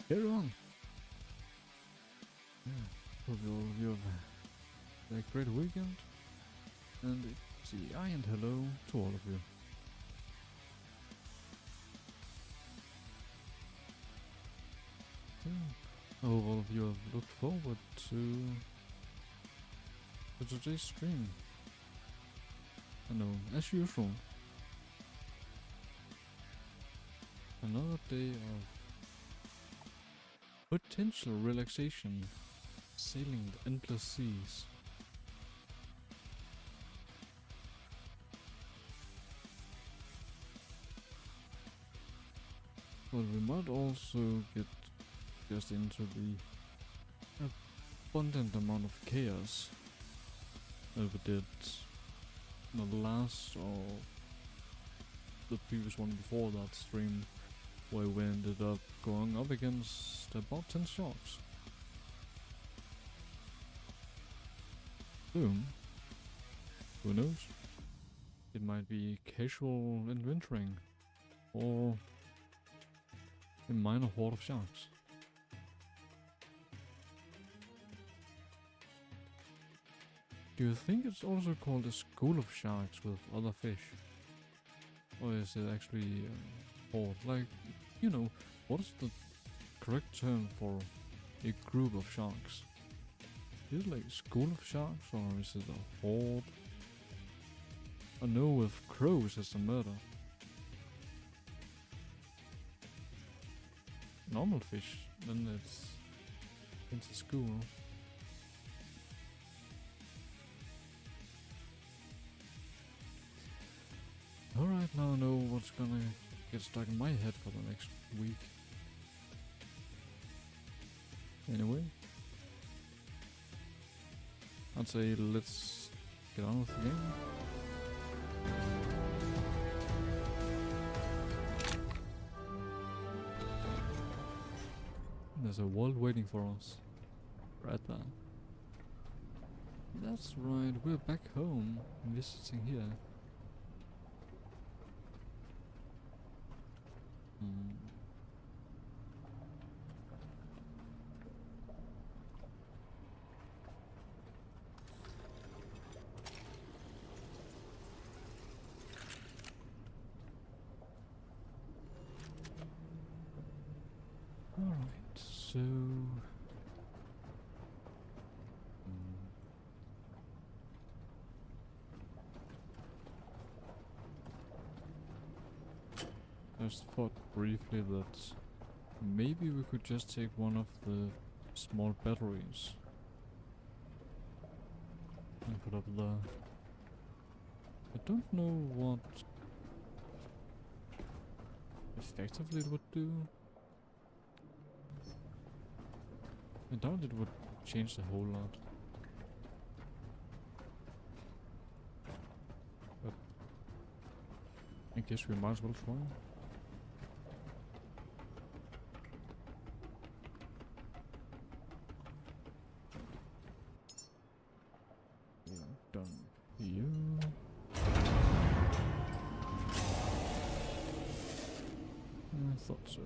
Carry on. Yeah, hope you have a great weekend. And it's the and hello to all of you. So, I hope all of you have looked forward to today's stream. I know, as usual, another day of potential relaxation, sailing the endless seas. But we might also get just into the abundant amount of chaos that we did in the last or the previous one before that stream, where we ended up going up against about 10 sharks. Soon, who knows, it might be casual adventuring or a minor horde of sharks. Do you think it's also called a school of sharks with other fish? Or is it actually horde? Like, you know, what is the correct term for a group of sharks? Is it like a school of sharks or is it a horde? I know with crows it's a murder. Normal fish, then it's a school. Alright, now I know what's gonna get stuck in my head for the next week. Anyway, I'd say let's get on with the game. There's a world waiting for us. Right there. That's right, we're back home, visiting here. Alright, so... I just thought briefly that maybe we could just take one of the small batteries and put up there. I don't know what effectively it would do. I doubt it would change the whole lot. But I guess we might as well try. Done. You. I thought so.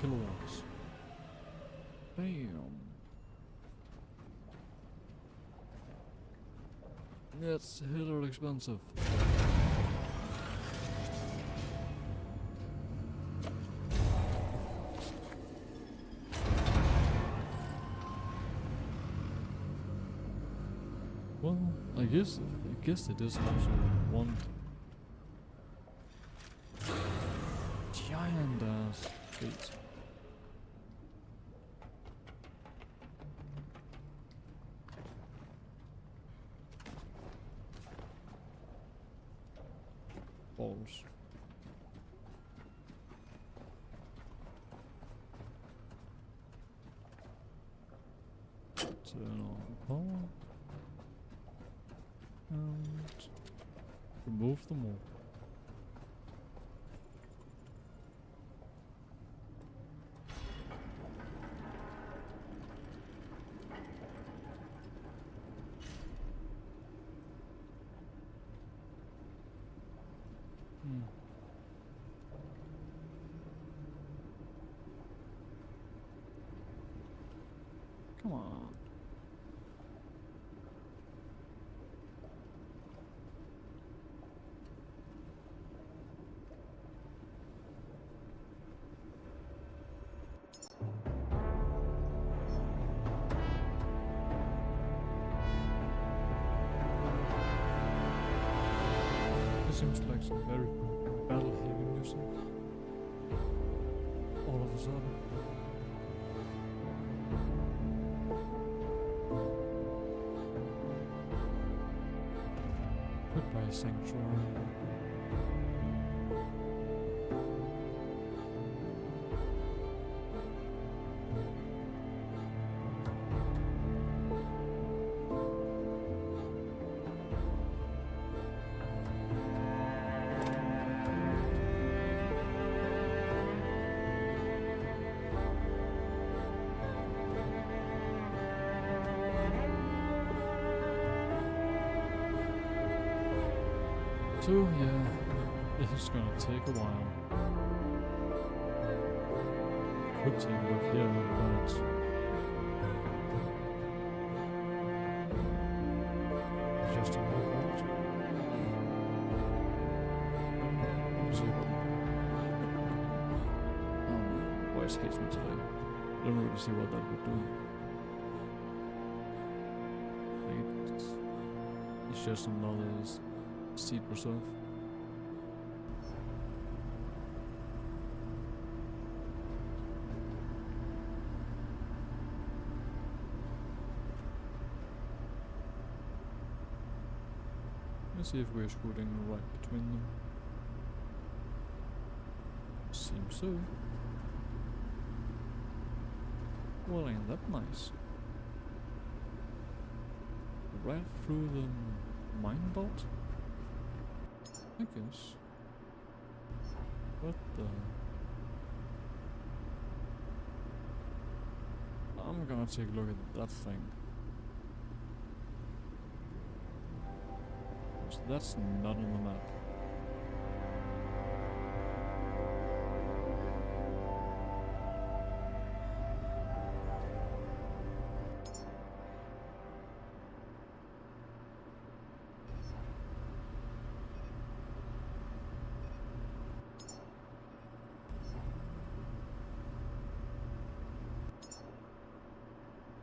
Kilowatts. Damn. That's hella expensive. Well, I guess it is also one giant ass fleet. Balls. Turn on power. And remove them all. Hmm. Come on. This seems like some very battle-heavy music. All of a sudden. Goodbye, Sanctuary. So yeah, it's gonna take a while. Could take a look here, but it's just a little bit. Voice hates me today. I don't really see what that would do. Like it's just another seed reserve. Let's see if we're scooting right between them. Seems so. Well, ain't that nice? Right through the mine belt? I guess. What the? I'm gonna take a look at that thing. So that's not on the map.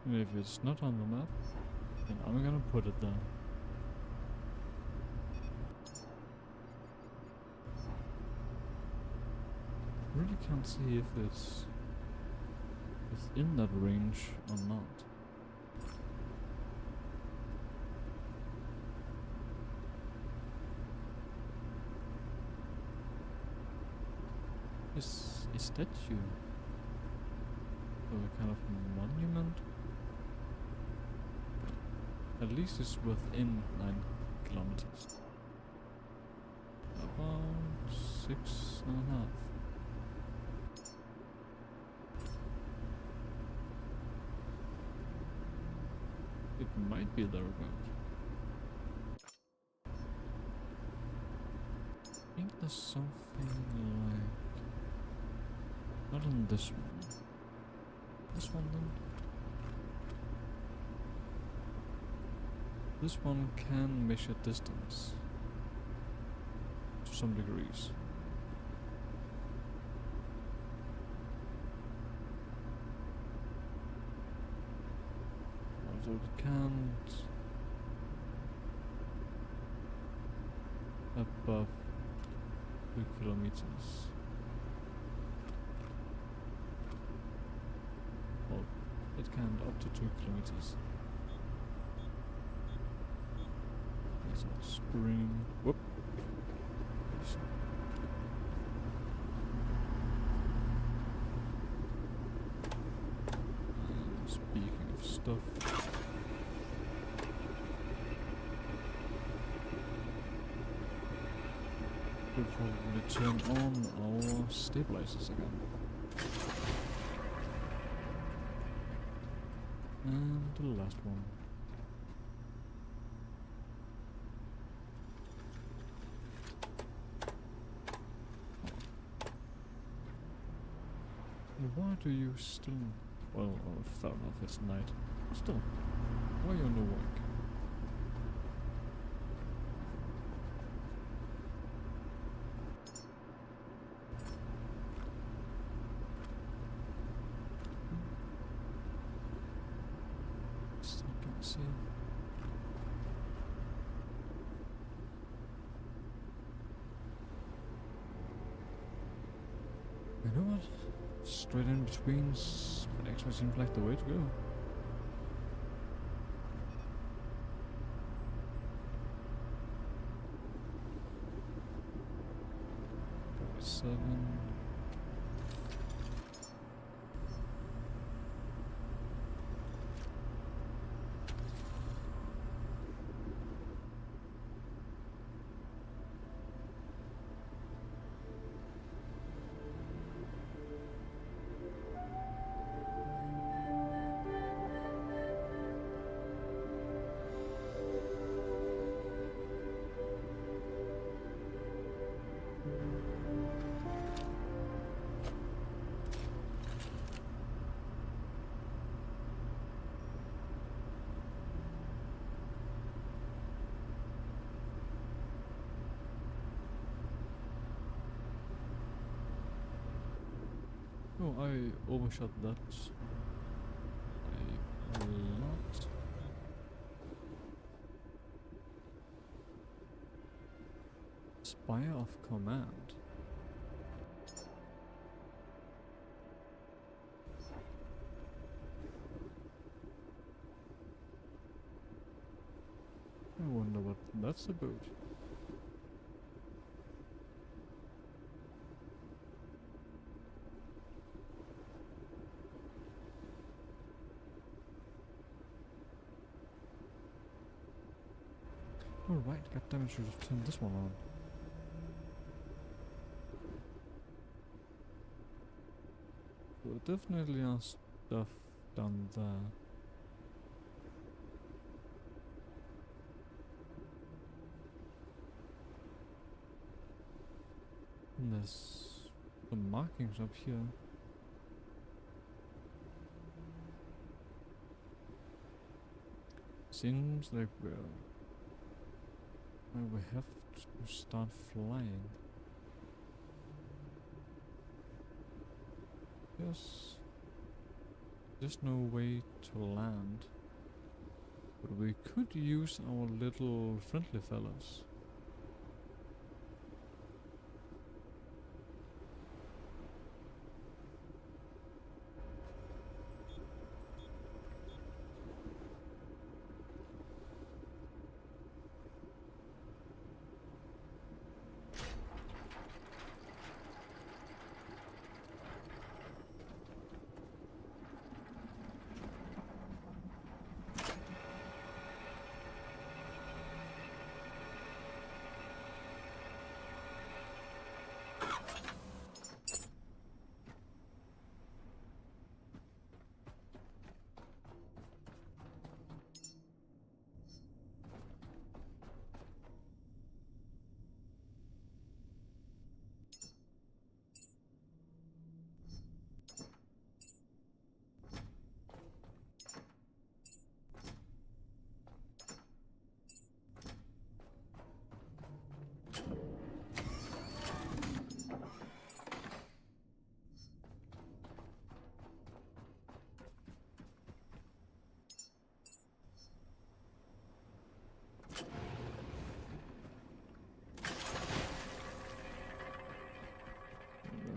And if it's not on the map, then I'm gonna put it there. Really can't see if it's within that range or not. Is that you? Or a kind of monument? At least it's within 9 kilometers. About 6.5. It might be thereabout. I think there's something like... Not on this one. This one then? This one can measure distance to some degrees. Although it can't above 2 kilometers. Well, it can't up to 2 kilometers. There's a spring. Whoop. Speaking of stuff. We'll probably turn on our stabilizers again. And the last one. Why do you still... Well, fair enough, it's night. Still, why are you on the work? Still can't see. You know what? Straight in between actually seems like the way to go. 7. Oh, I overshot that a lot. Spire of Command. I wonder what that's about. Oh right, goddammit, should have turned this one on. So definitely are stuff down there. And there's some markings up here. Seems like we have to start flying. Yes. There's no way to land. But we could use our little friendly fellas.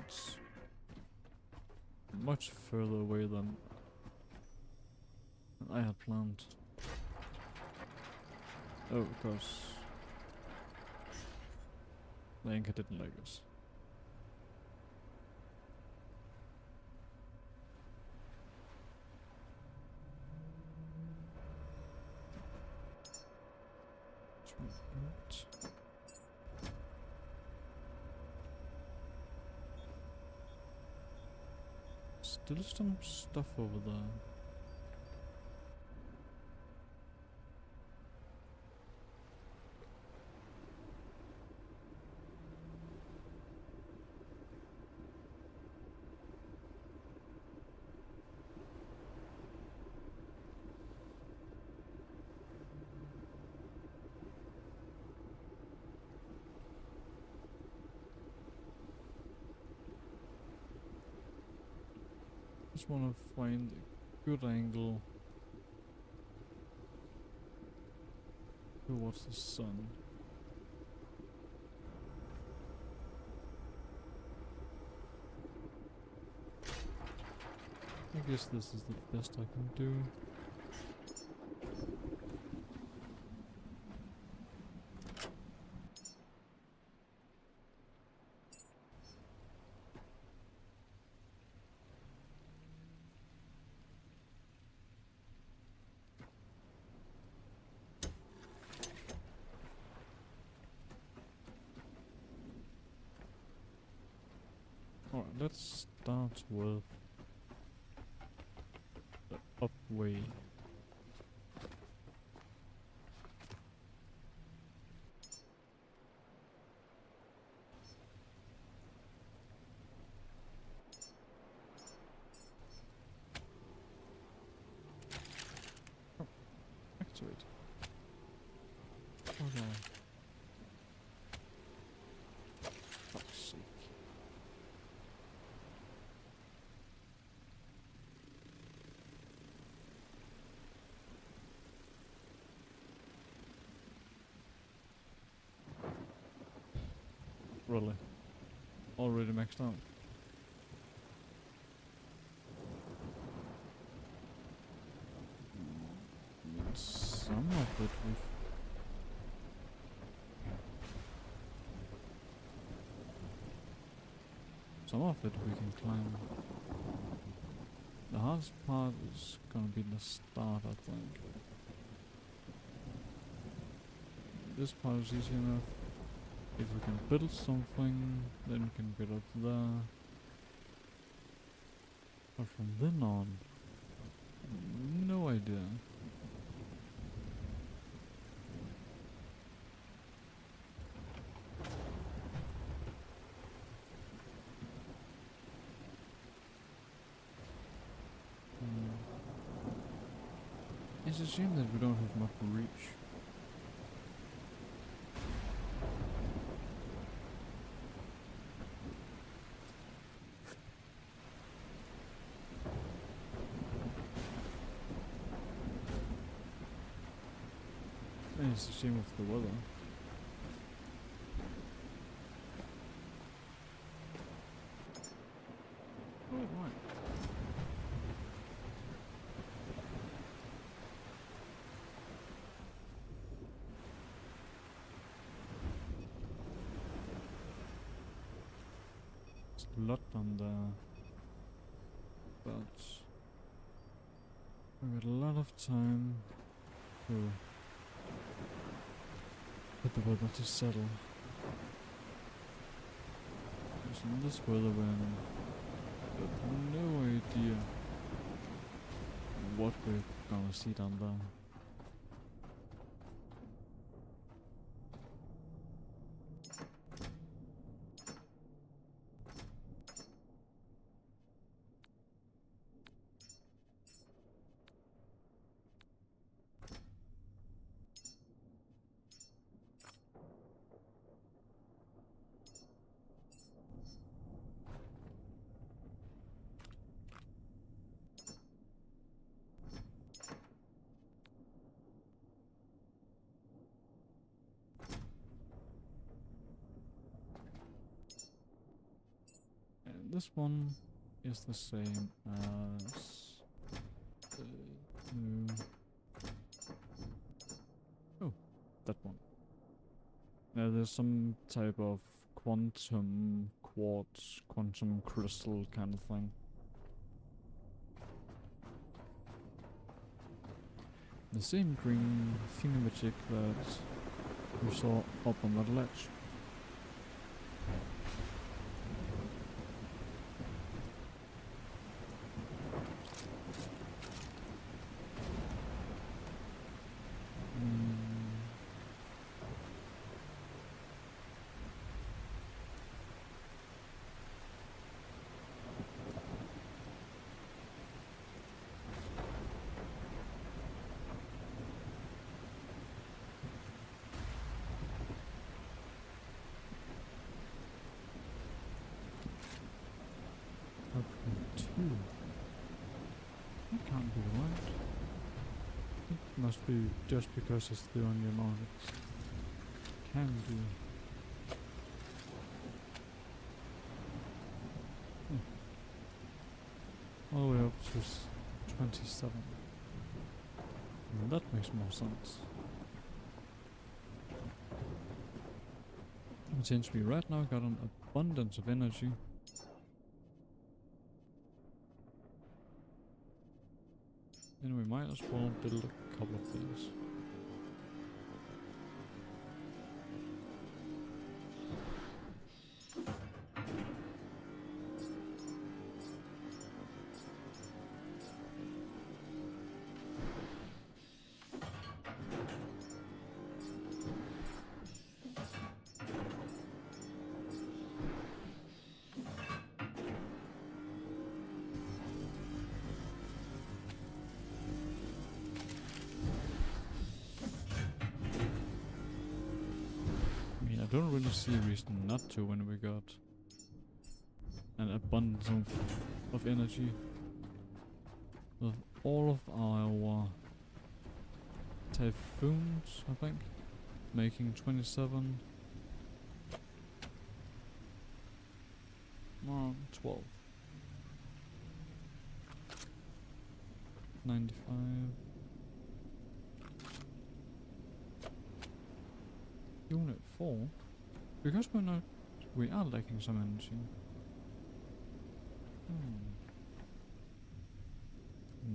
That's much further away than I had planned. Oh, because the anchor didn't like us. Still some stuff over there. Just want to find a good angle towards the sun. I guess this is the best I can do. Alright, let's start with the up way. Oh, activate. Okay. Fuck's sake. Really? Already maxed out? Some of it with... Some of it we can climb. The hardest part is gonna be the start, I think. This part is easy enough. If we can build something, then we can get up there. But from then on, no idea. It's a shame that we don't have much reach. And it's a shame of the weather. Oh, right. It's a lot on there, but we got a lot of time to get the weather to settle. Because in this weather when I have no idea what we're gonna see down there. And this one is the same as the new... Oh, that one. Now there's some type of quantum quartz, quantum crystal kind of thing. The same green thingamajig that we saw up on that ledge. Two. can't be right. It must be just because it's the only amount it can do. All the way up to 27. That makes more sense. And since we right now got an abundance of energy, then we might as well build a couple of these. I don't really see a reason not to when we got an abundance of energy. With all of our typhoons, I think, making 27. 12. 95. Unit 4? Because we are lacking some energy.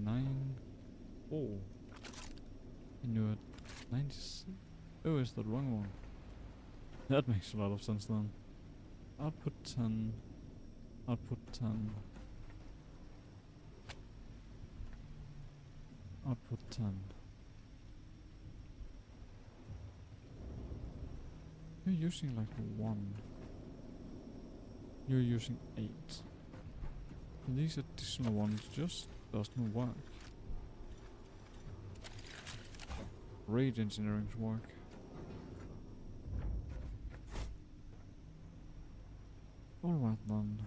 9, 4. And you're at 96? Oh, is that wrong one? That makes a lot of sense then. Output 10. Output 10. Output 10. You're using like 1. You're using 8. And these additional ones just doesn't work. Great engineering's work. Alright then.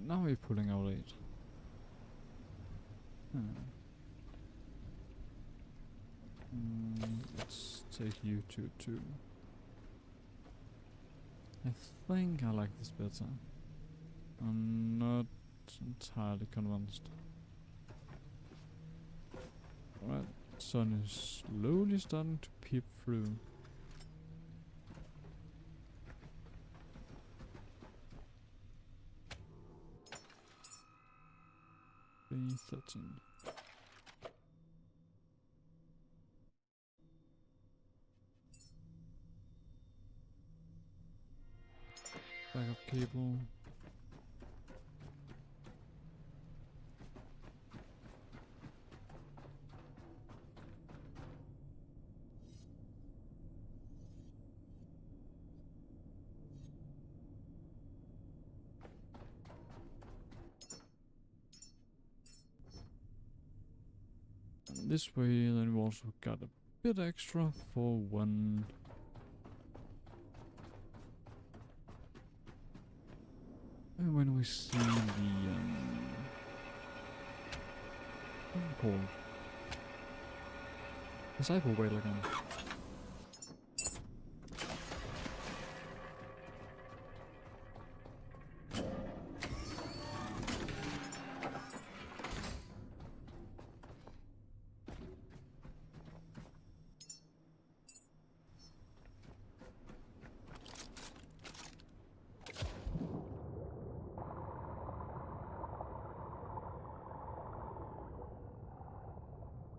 Now we're pulling out 8. Let's take you to 2. I think I like this better. I'm not entirely convinced. Alright, sun is slowly starting to peep through. B13. Backup cable. And this way, then we also got a bit extra for when we see the what's it called? The cyber whale again.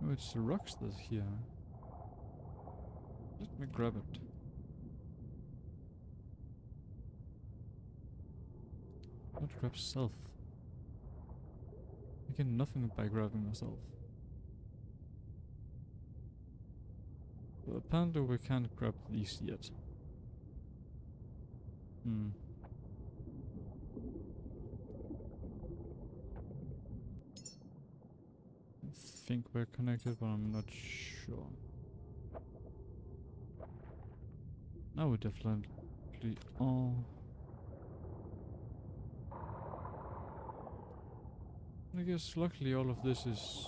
Oh, it's the rocks that's here. Let me grab it. Not grab self. I get nothing by grabbing myself. But apparently we can't grab these yet. Hmm. I think we're connected, but I'm not sure. Now we definitely are. I guess luckily all of this is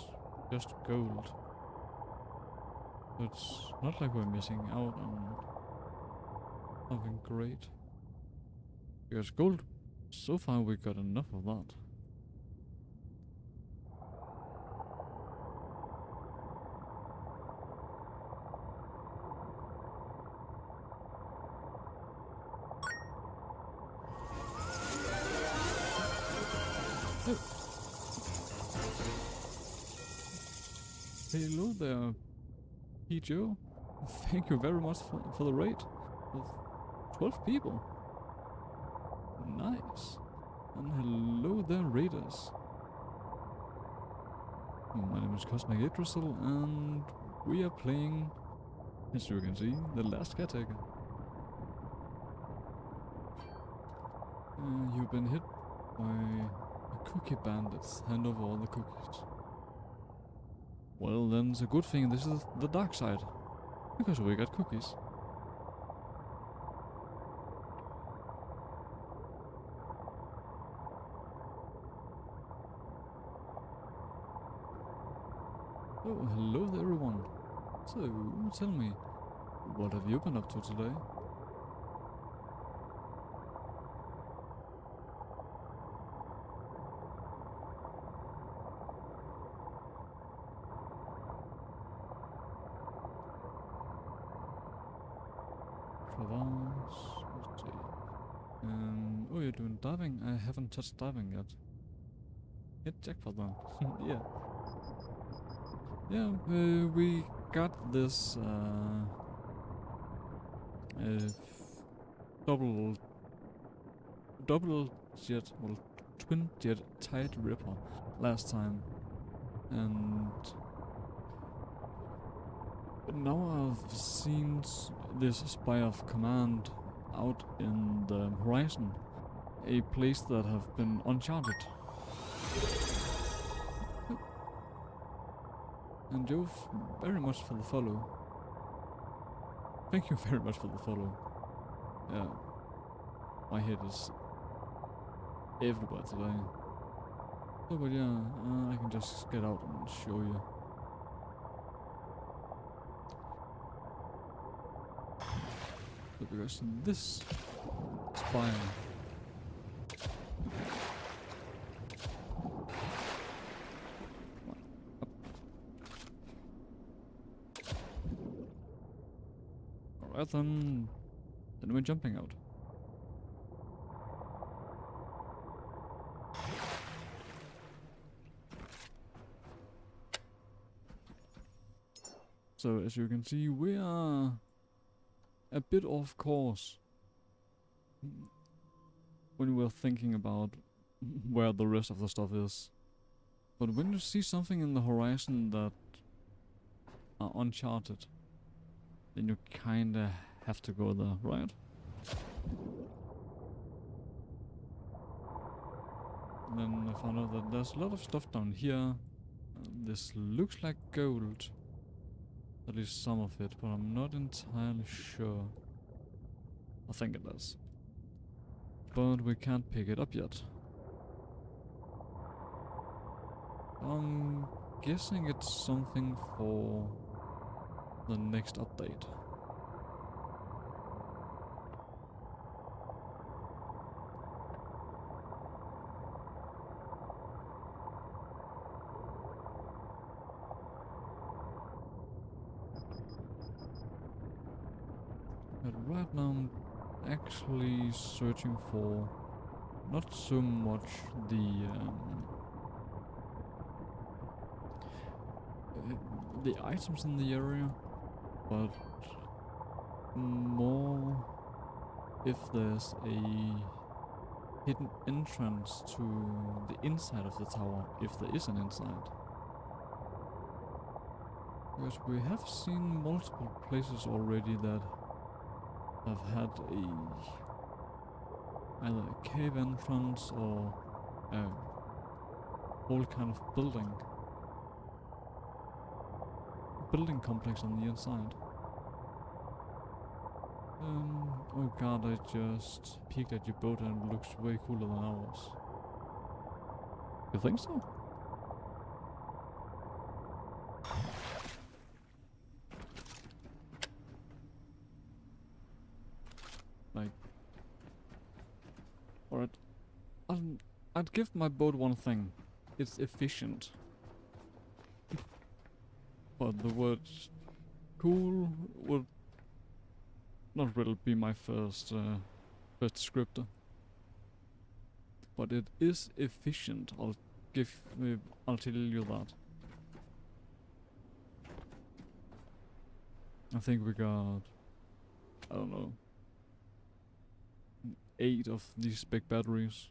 just gold. So it's not like we're missing out on something great. Because gold, so far we got enough of that. Oh. Hello there, Joe. Thank you very much for the raid of 12 people. Nice. And hello there, raiders. My name is Cosmic Idrisil, and we are playing, as you can see, TheLastCaretaker. You've been hit by a cookie bandits. Hand over all the cookies. Well, then it's a good thing this is the dark side, because we got cookies. Oh, hello there everyone. So, tell me, what have you been up to today? Provence, let's see. Oh, you're doing diving? I haven't touched diving yet. Hit jackpot then. Yeah. Yeah, we got this double jet, well, twin jet tide ripper last time, and now I've seen this spy of command out in the horizon, a place that have been uncharted. And Joe, very much for the follow. Thank you very much for the follow. Yeah, my head is everywhere today. Oh, but yeah, I can just get out and show you. But because this spire alright then we're jumping out. So as you can see, we are a bit off course when we're thinking about where the rest of the stuff is. But when you see something in the horizon that are uncharted, then you kinda have to go there, right? And then I found out that there's a lot of stuff down here. This looks like gold. At least some of it, but I'm not entirely sure. I think it does. But we can't pick it up yet. I'm guessing it's something for the next update. But right now I'm actually searching for not so much the items in the area, but more if there's a hidden entrance to the inside of the tower, if there is an inside. Because we have seen multiple places already that have had either a cave entrance or a whole kind of building complex on the inside. Oh god, I just peeked at your boat and it looks way cooler than ours. You think so? Like, alright, I'd give my boat one thing. It's efficient. But the word cool would not really be my first descriptor. But it is efficient. I'll tell you that. I think we got, I don't know, 8 of these big batteries.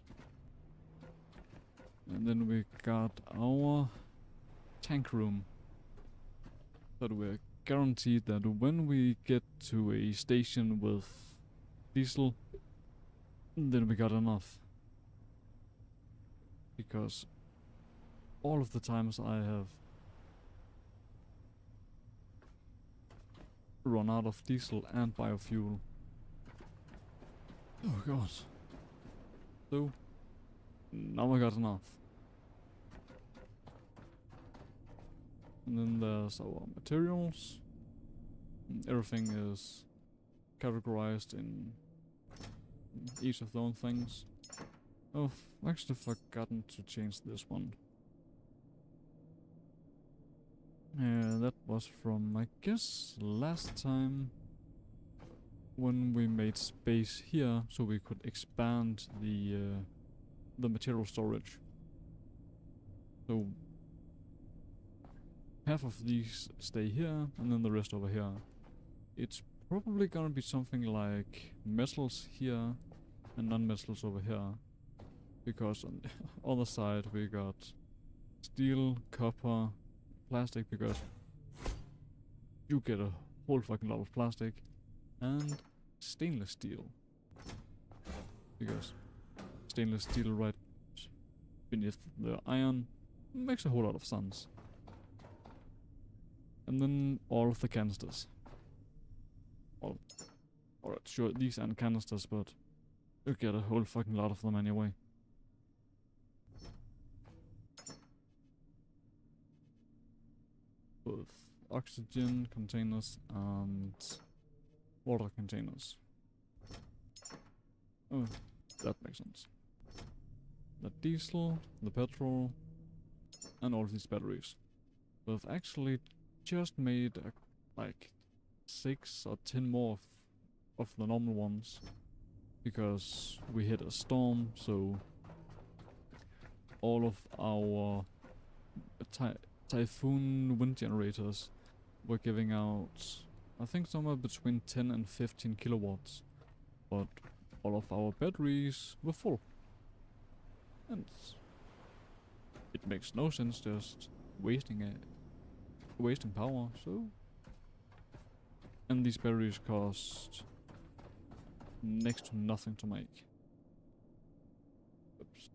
And then we got our tank room. But we're guaranteed that when we get to a station with diesel, then we got enough. Because all of the times I have run out of diesel and biofuel. Oh god. So, now I got enough. And then there's our materials. Everything is categorized in each of their own things. Oh, I've actually forgotten to change this one. Yeah, that was from, I guess, last time when we made space here so we could expand the material storage. So half of these stay here and then the rest over here. It's probably gonna be something like metals here and non-metals over here. Because on the other side we got steel, copper, plastic, because you get a whole fucking lot of plastic, and stainless steel. Because stainless steel right beneath the iron makes a whole lot of sense. And then all of the canisters. Well, alright, sure, these aren't canisters, but you get a whole fucking lot of them anyway. Both oxygen containers and water containers. Oh, that makes sense. The diesel, the petrol, and all of these batteries. We've actually just made like 6 or 10 more of the normal ones because we hit a storm, so all of our typhoon wind generators were giving out, I think, somewhere between 10 and 15 kilowatts, but all of our batteries were full, and it makes no sense just wasting power. So, and these batteries cost next to nothing to make. Oops.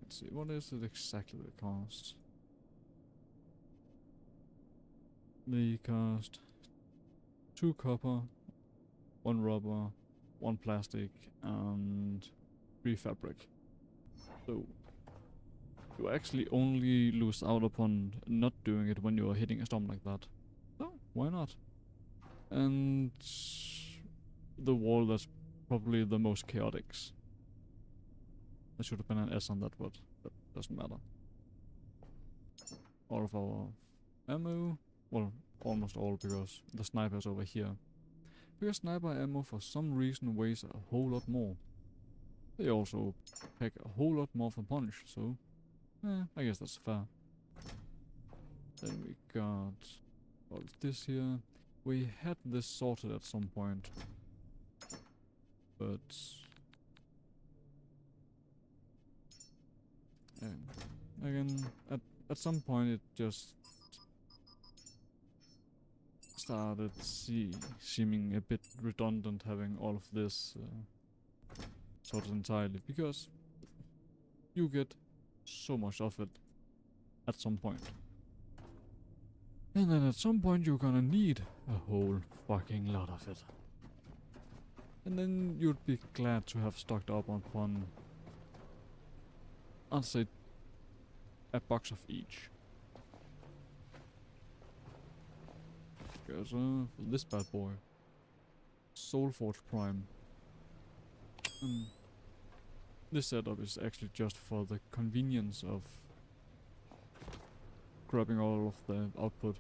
Let's see, what is it exactly they cost? They cost 2 copper, 1 rubber, 1 plastic, and 3 fabric. So you actually only lose out upon not doing it when you are hitting a storm like that. So why not? And the wall that's probably the most chaotic. There should have been an S on that, but that doesn't matter. All of our ammo, well, almost all, because the sniper's over here. Because sniper ammo for some reason weighs a whole lot more. They also pack a whole lot more for punch, so I guess that's fair. Then we got all this here. We had this sorted at some point. But again, at some point it just started seeming a bit redundant having all of this sort of entirely, because you get so much of it at some point. And then at some point you're gonna need a whole fucking lot of it. And then you'd be glad to have stocked up upon, I'll say, a box of each. Because this bad boy, Soulforge Prime, this setup is actually just for the convenience of grabbing all of the output,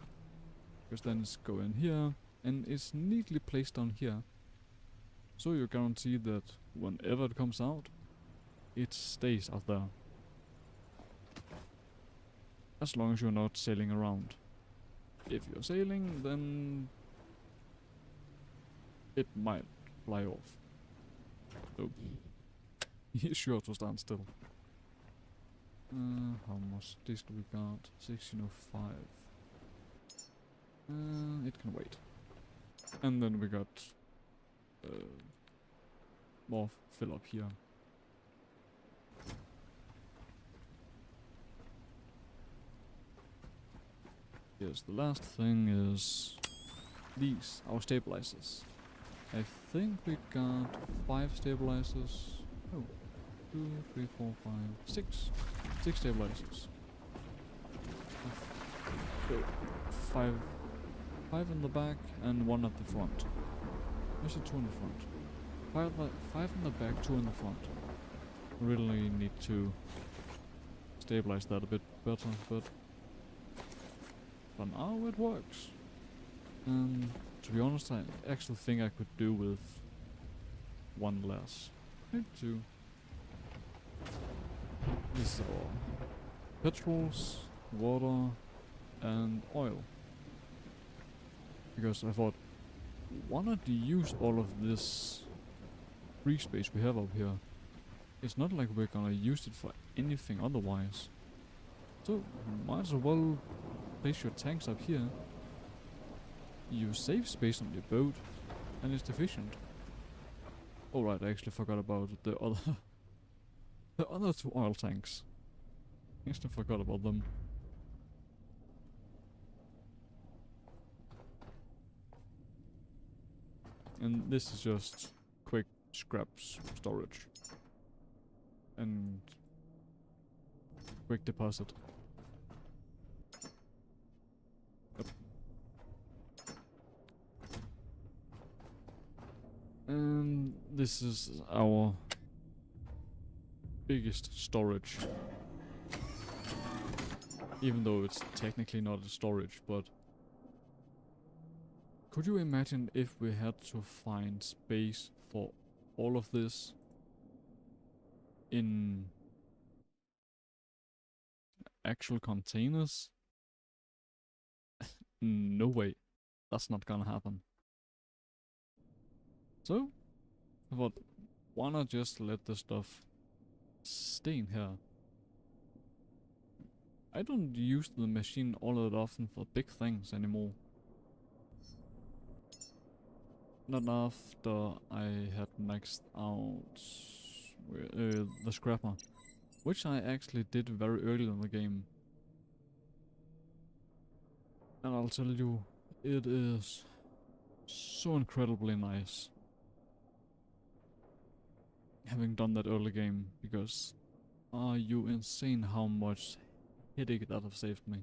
because then it's go in here and it's neatly placed on here, so you guarantee that whenever it comes out, it stays out there, as long as you're not sailing around. If you're sailing, then it might fly off. So he's sure to stand still. How much this do we got? 1605. It can wait. And then we got more fill up here. Yes, the last thing is these, our stabilizers. I think we got 5 stabilizers. Oh, 2, 3, 4, 5, 6. 6 stabilizers. Five in the back and 1 at the front. Actually 2 in the front. 5 in the back, 2 in the front. Really need to stabilize that a bit better, but for now it works. And to be honest, I actually think I could do with 1 less. Maybe 2. This is our petrols, water, and oil. Because I thought, why not use all of this free space we have up here? It's not like we're gonna use it for anything otherwise. So, might as well place your tanks up here. You save space on your boat, and it's efficient. Alright, I actually forgot about the other the other 2 oil tanks. I actually forgot about them. And this is just quick scraps storage and quick deposit. Yep. And this is our biggest storage, even though it's technically not a storage. But could you imagine if we had to find space for all of this in actual containers? No way, that's not gonna happen. So I thought, why not just let this stuff stay in here? I don't use the machine all that often for big things anymore. Not after I had maxed out the scrapper, which I actually did very early in the game. And I'll tell you, it is so incredibly nice having done that early game, because are you insane how much headache that have saved me.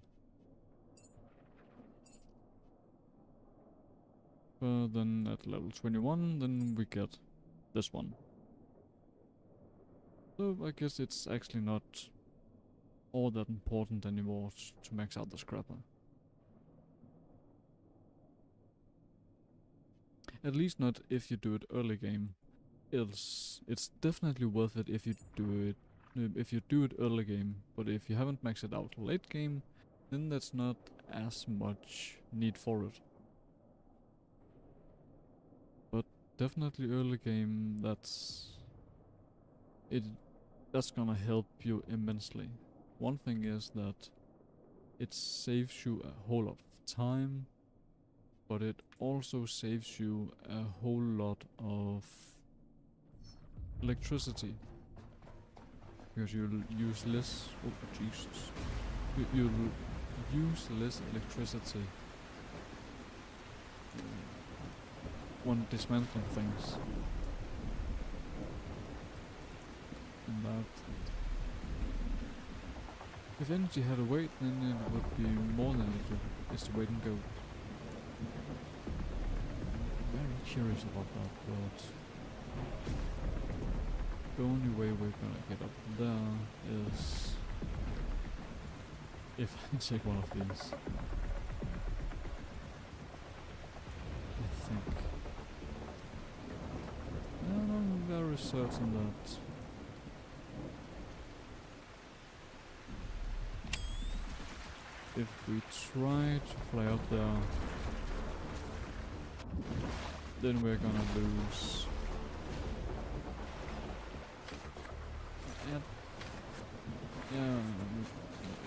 But then at level 21, then we get this one. So I guess it's actually not all that important anymore to max out the scrapper. At least not if you do it early game. It's definitely worth it if you do it early game, but if you haven't maxed it out late game, then that's not as much need for it. But definitely early game, that's gonna help you immensely. One thing is that it saves you a whole lot of time, but it also saves you a whole lot of electricity, because you'll use less. Oh Jesus! You'll use less electricity when dismantling things, and that if energy had a weight, then it would be more than it is the weight in gold. Very curious about that, but the only way we're gonna get up there is if I take one of these. I think. And I'm very certain that if we try to fly up there, then we're gonna lose. Yeah,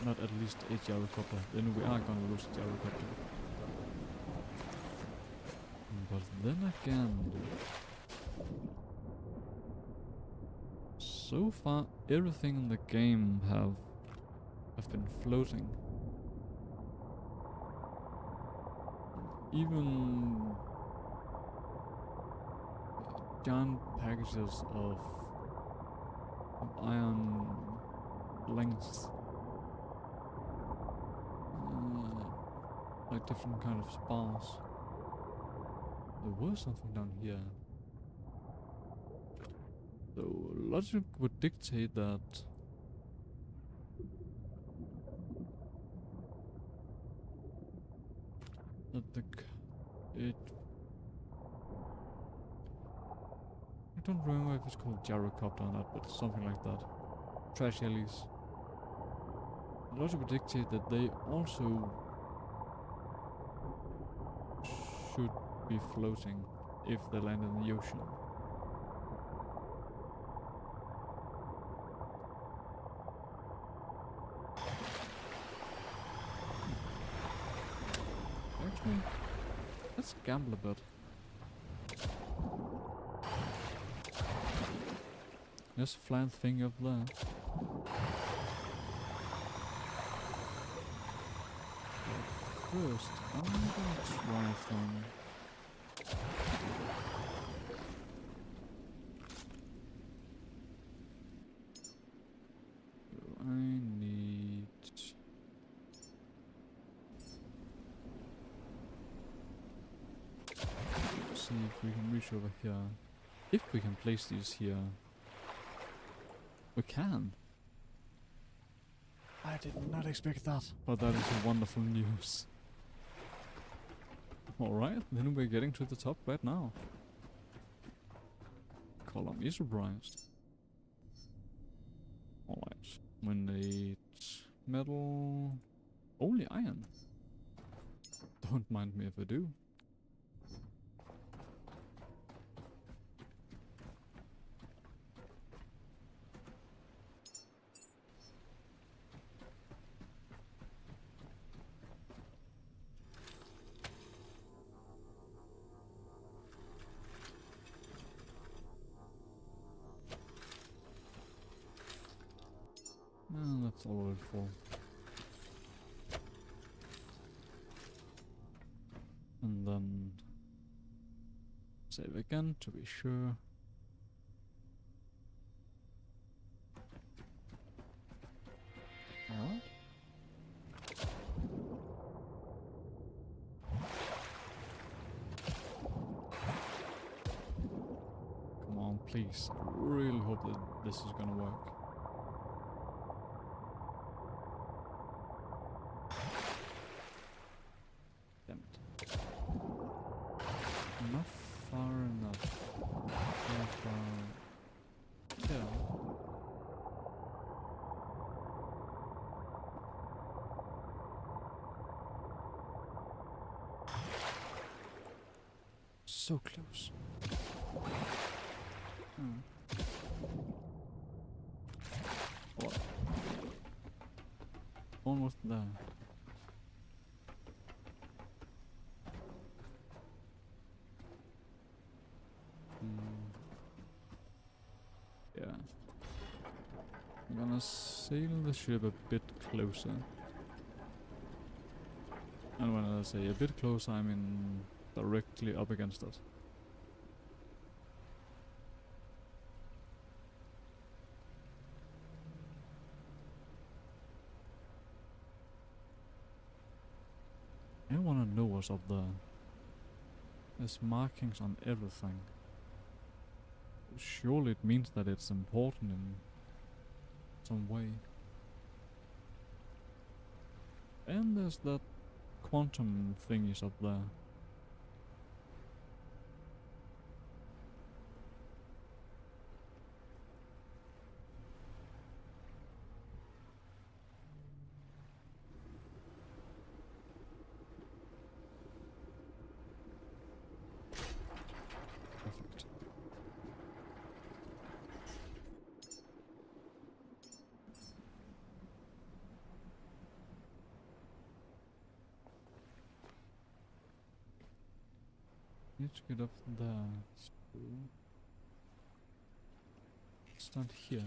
not at least a gyrocopter. Then we are gonna lose a gyrocopter. But then again, so far everything in the game have been floating. Even giant packages of iron lengths, like different kind of spars. There was something down here. So logic would dictate that it. I don't remember if it's called gyrocopter or not, but something like that. Trash alleys. Logic would dictate that they also should be floating if they land in the ocean. Actually, let's gamble a bit. There's a flat thing up there. But first, I'm gonna try some. I need. See if we can reach over here. If we can place these here. We can. I did not expect that. But that is wonderful news. Alright, then we're getting to the top right now. Column is surprised. Alright. We need metal. Only iron. Don't mind me if I do. That's already full. And then save again to be sure. Alright. Come on, please. I really hope that this is gonna work. Not far enough. Not far. Yeah. So close. Hmm. What? Almost there. Yeah. I'm gonna sail the ship a bit closer. And when I say a bit closer, I mean directly up against it. I wanna know what's up there. There's markings on everything. Surely it means that it's important in some way. And there's that quantum thingies up there. Perfect. Need to get up there. So start here.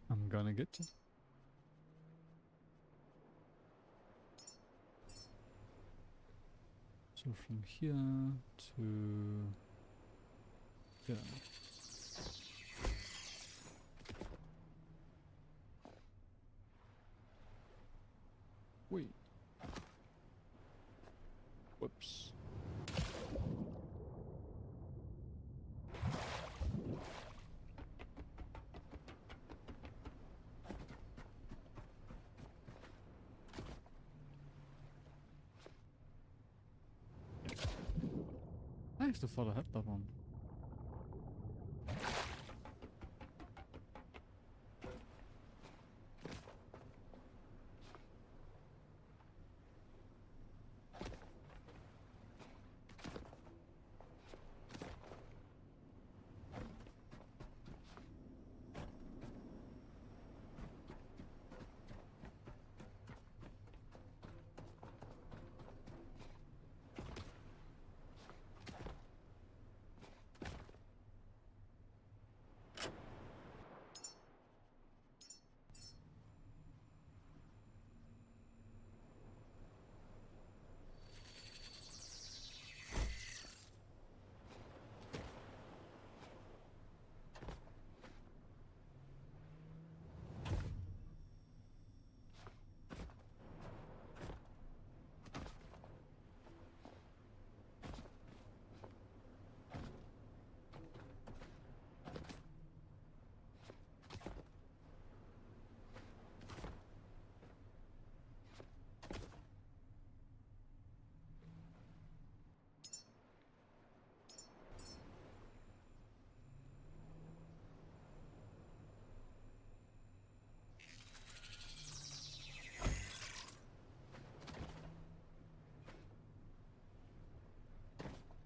I'm gonna get you. So from here to here. Wait. Whoops. I actually thought I had that one.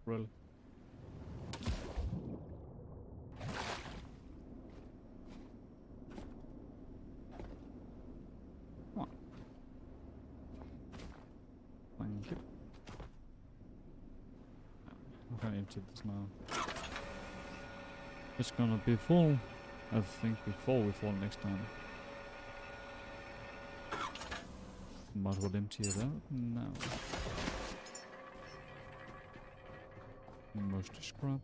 Really? Come on. Thank you. I'm gonna empty this now. It's gonna be full, I think, before we fall next time. Might as well empty it out now. Most scrub.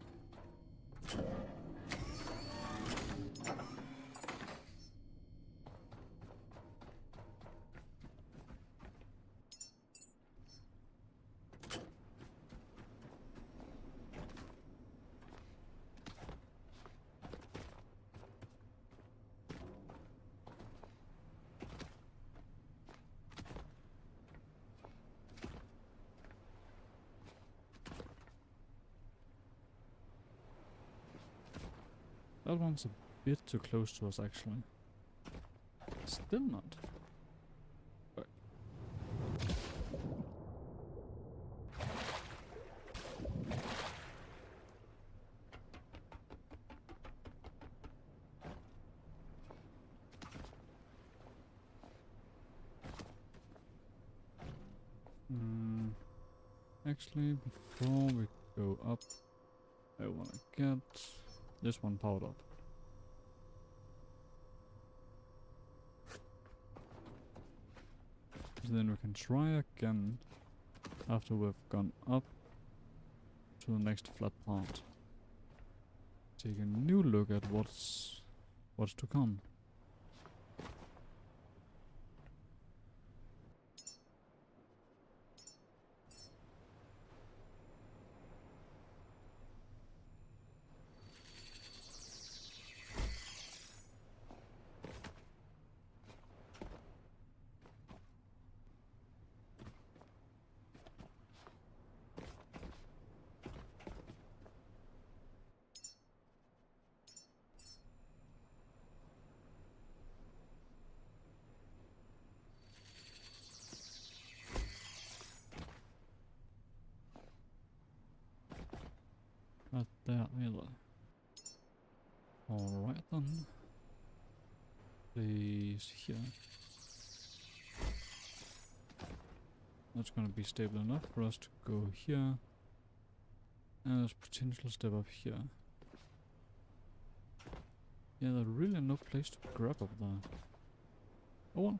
That one's a bit too close to us, actually. Still not. But actually, before we go up, I wanna get this one powered up. Then we can try again after we've gone up to the next flat part. Take a new look at what's to come. Not there either. Alright then. Place here. That's gonna be stable enough for us to go here. And there's potential step up here. Yeah, there's really no place to grab up there. Oh well.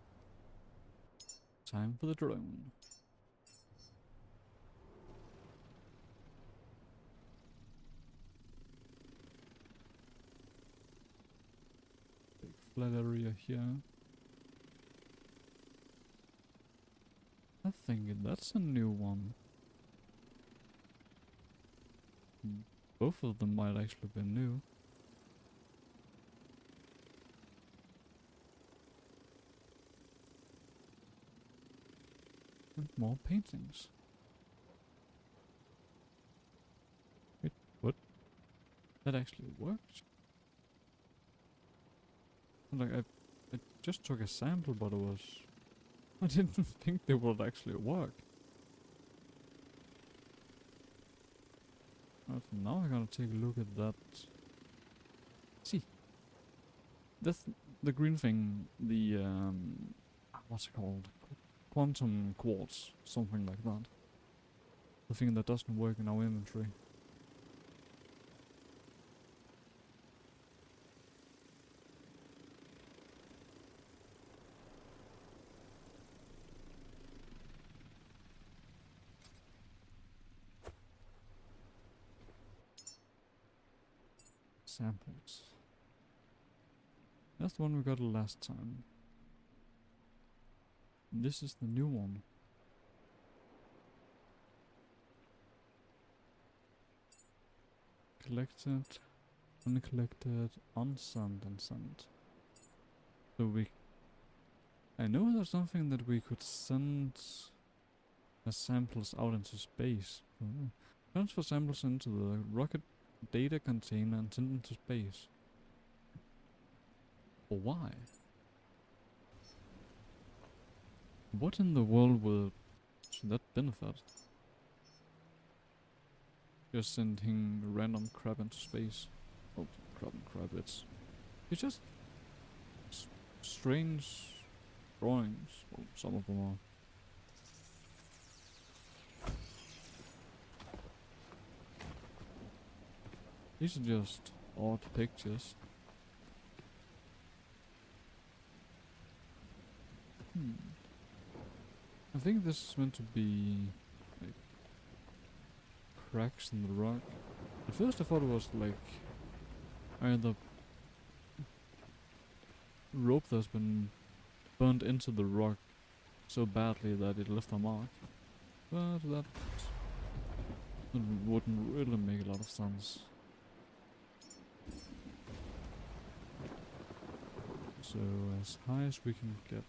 Time for the drone. Flat area here. I think that's a new one. Both of them might actually be new. And more paintings. Wait, what? That actually worked? Like, I just took a sample, but I didn't think they would actually work. Right, now I'm gonna take a look at that. See, that's the green thing, the, what's it called? Quantum quartz, something like that. The thing that doesn't work in our inventory. Samples. That's the one we got last time. This is the new one. Collected, uncollected, unsent, and sent. So I know there's something that we could send as samples out into space. Transfer samples into the rocket data container and send into space. But why? What in the world should that benefit? Just sending random crap into space. Oh, crap, it's just strange drawings. Well, some of them are. These are just odd pictures. I think this is meant to be like cracks in the rock. At first I thought it was like either rope that's been burned into the rock so badly that it left a mark. But that wouldn't really make a lot of sense. So as high as we can get.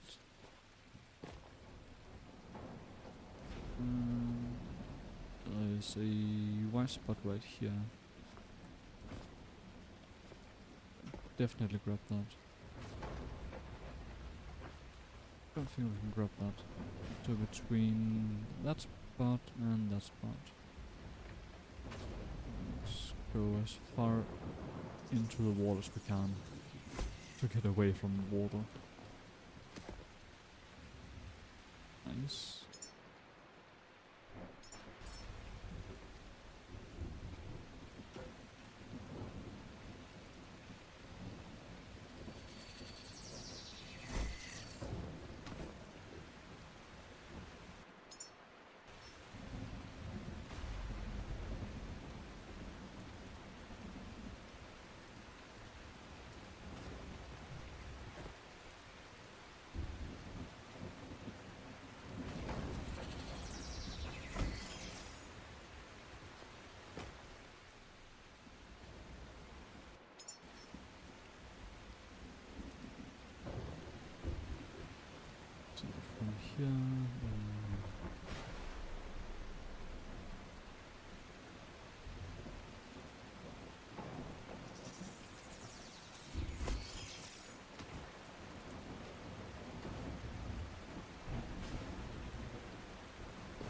There's a white spot right here. definitely grab that. Don't think we can grab that. So between that spot and that spot. Let's go as far into the wall as we can to get away from the water. Nice. So from here,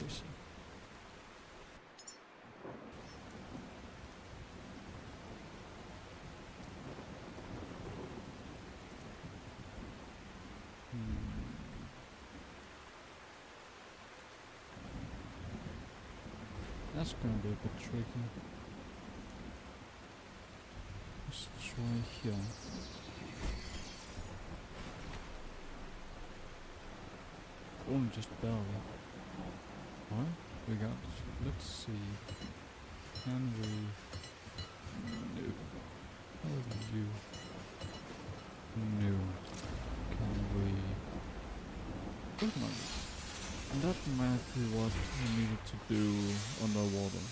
this. That's gonna be a bit tricky. Let's try here. Only just barely. Alright, we got. Let's see. Can we? No. How do you? No. Can we? Good one. And that might be what we needed to do underwater.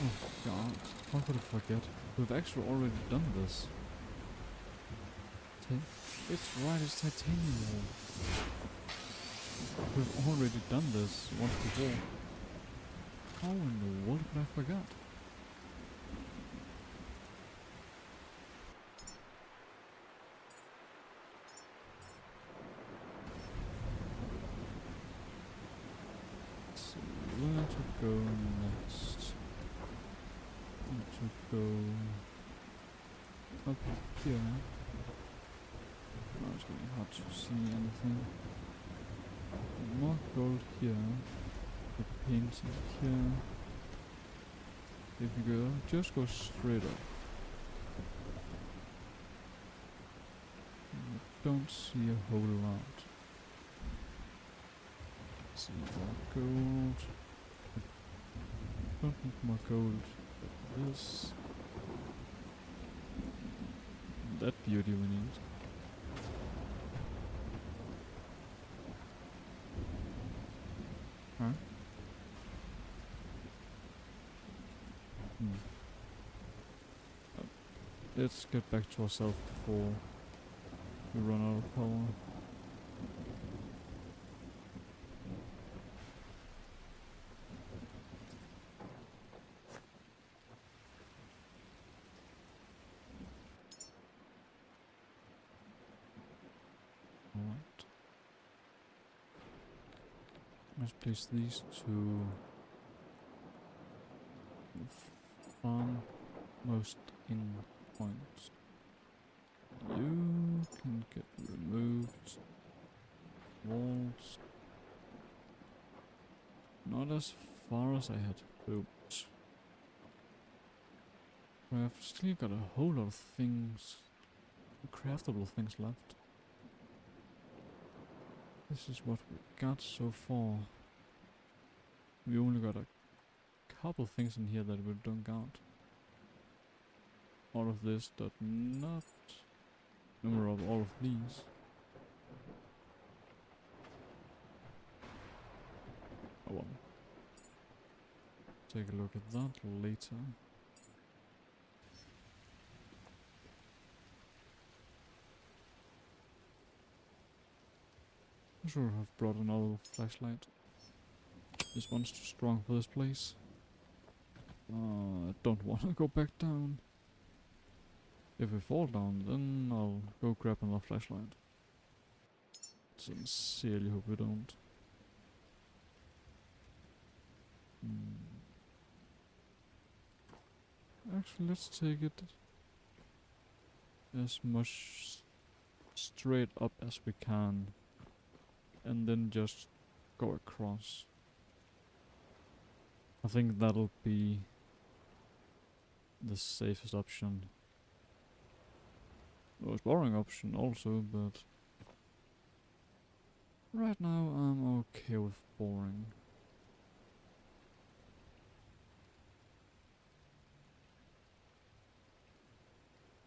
Oh god, how could I forget? We've actually already done this. It's right, it's titanium. We've already done this once before. How in the world could I forget? So where to go next? Where to go up here? Now it's getting hard to see anything. More gold here. The painting here. If you go, just go straight up. You don't see a whole lot. See more gold. Don't need more gold. This. That beauty we need. Huh? Let's get back to ourselves before we run out of power. Alright. Let's place these two farm most in points. You can get removed. Walls. Not as far as I had hoped. I've still got a whole lot of things, craftable things left. This is what we got so far. We only got a couple things in here that we don't count. All of this, but not number of all of these. Oh well. Take a look at that later. I should have brought another flashlight. This one's too strong for this place. I don't want to go back down. If we fall down, then I'll go grab another flashlight. Sincerely hope we don't. Actually, let's take it as much straight up as we can, and then just go across. I think that'll be the safest option. The most boring option also, but right now I'm okay with boring.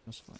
That's fine.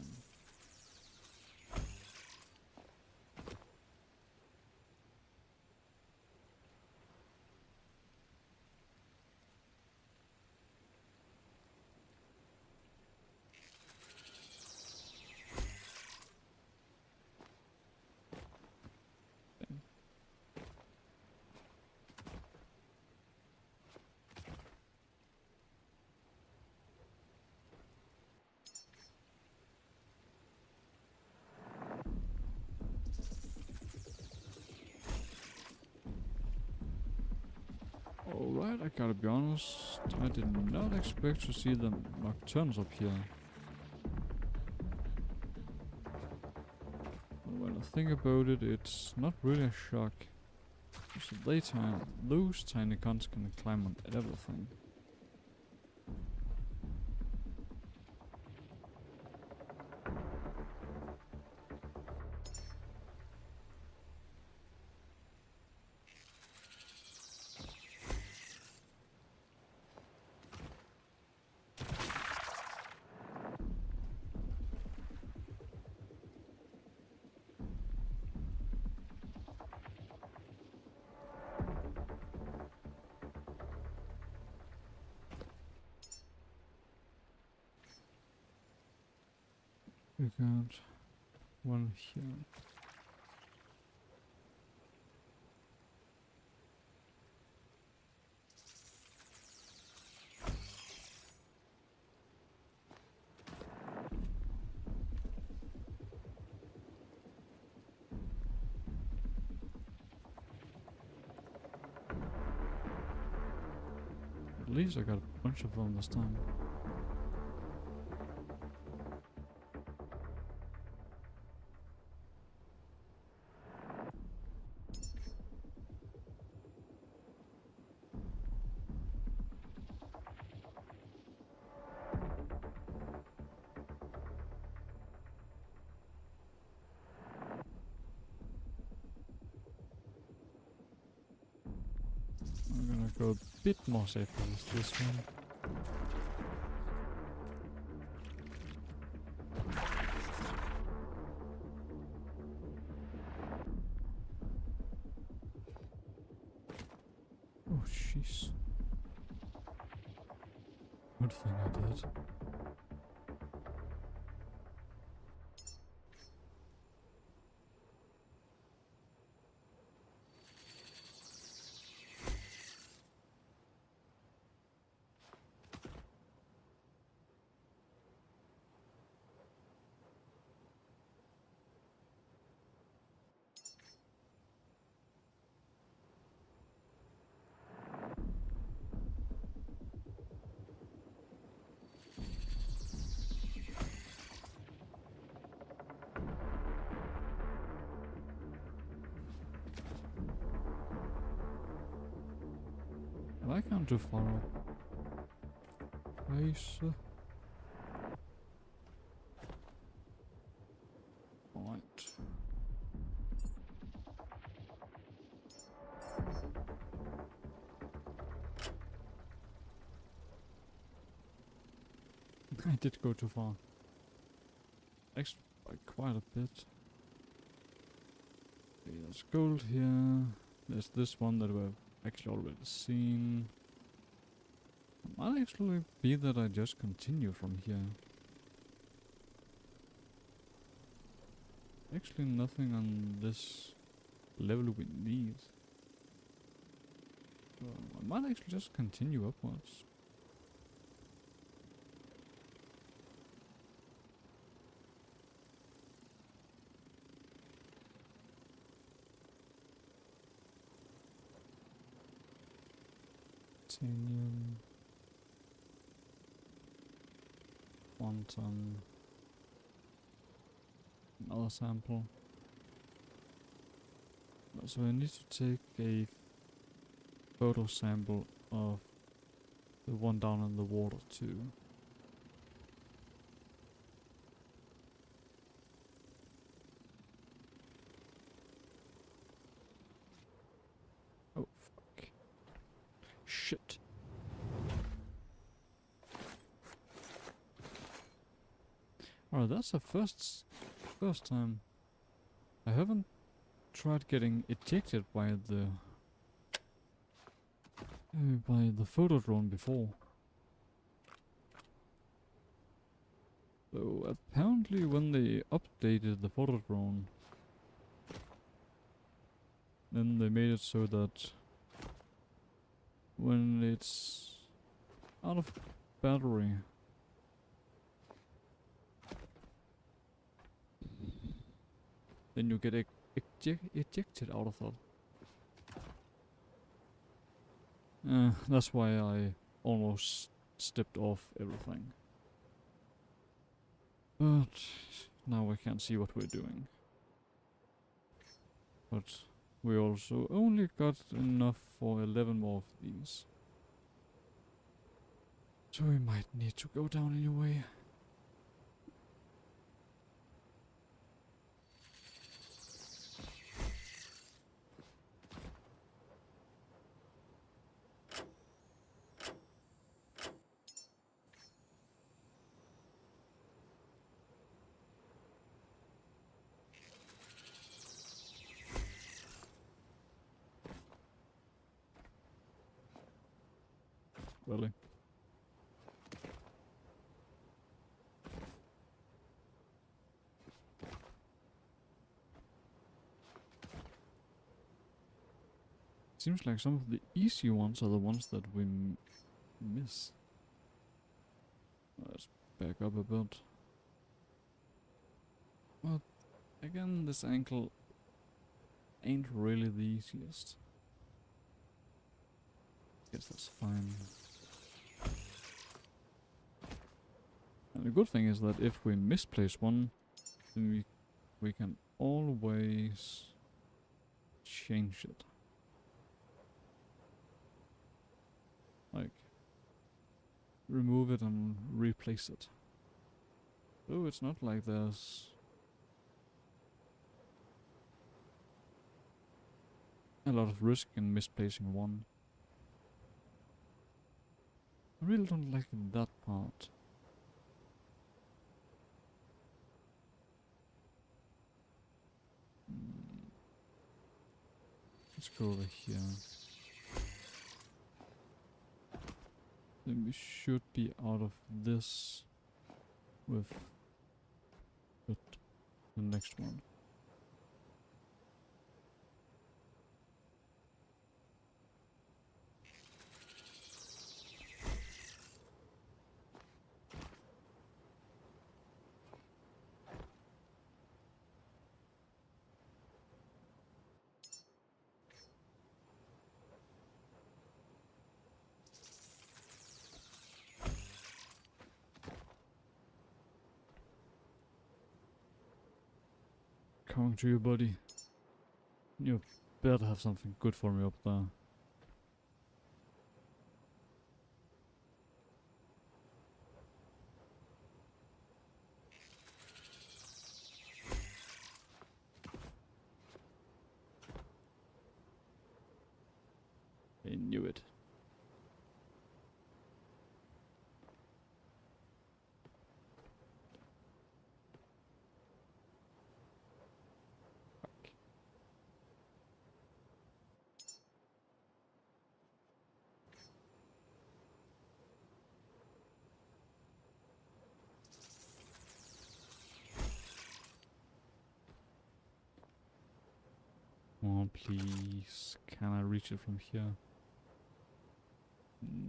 Alright, I gotta be honest, I did not expect to see the nocturnes up here. When I think about it, it's not really a shock. So those tiny cons can climb on everything. We got one here. At least I got a bunch of them this time. I'm gonna go a bit more safe with this one. Oh jeez. Good thing I did. I can't too far up. Scheiße. Alright. I did go too far. Actually, by quite a bit. Okay, there's gold here. There's this one that we've actually already seen. It might actually be that I just continue from here. Actually nothing on this level we need. So I might actually just continue upwards. Titanium. 1 ton. Another sample. So I need to take a photo sample of the one down in the water too. Oh fuck. Shit. Alright, that's the first time. I haven't tried getting ejected by the photo drone before. So apparently when they updated the photo drone, then they made it so that when it's out of battery, then you get ejected out of that. That's why I almost stepped off everything. But now we can't see what we're doing. But we also only got enough for 11 more of these. So we might need to go down anyway. Really? Seems like some of the easy ones are the ones that we miss. Let's back up a bit. But again, this ankle ain't really the easiest. Guess that's fine. And the good thing is that if we misplace one, then we can always change it. Like, remove it and replace it. So it's not like there's a lot of risk in misplacing one. I really don't like that part. Let's go over here. Then we should be out of this with the next one. Coming to you, buddy. You better have something good for me up there. I knew it. Come on, please. Can I reach it from here?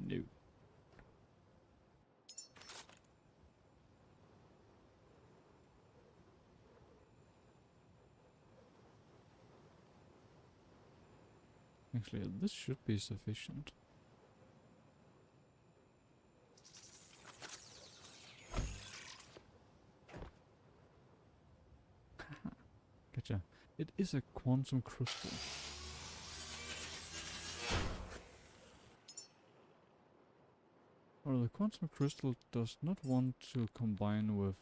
No. Actually, this should be sufficient. It is a quantum crystal. Well, the quantum crystal does not want to combine with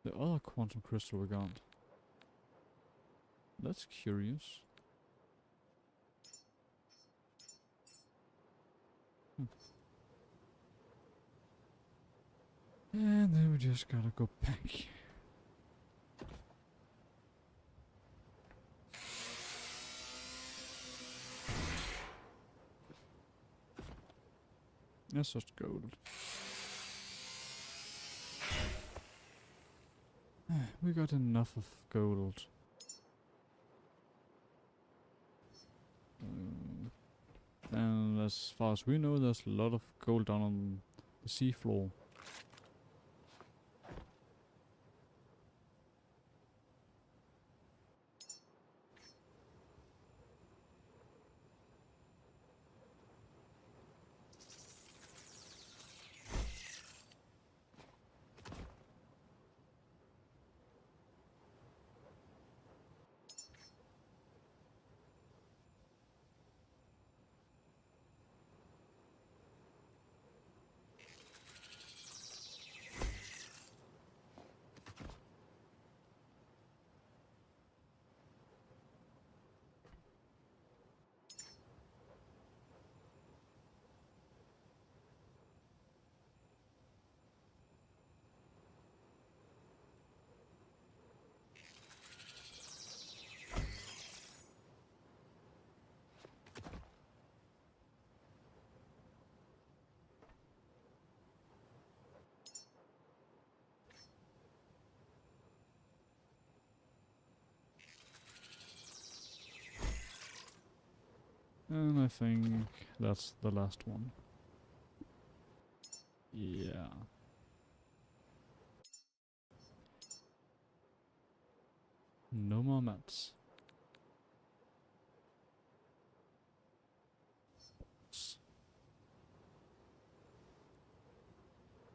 the other quantum crystal we got. That's curious. And then we just gotta go back. That's just gold. We got enough of gold. And as far as we know, there's a lot of gold down on the seafloor. And I think that's the last one. Yeah. No more mats.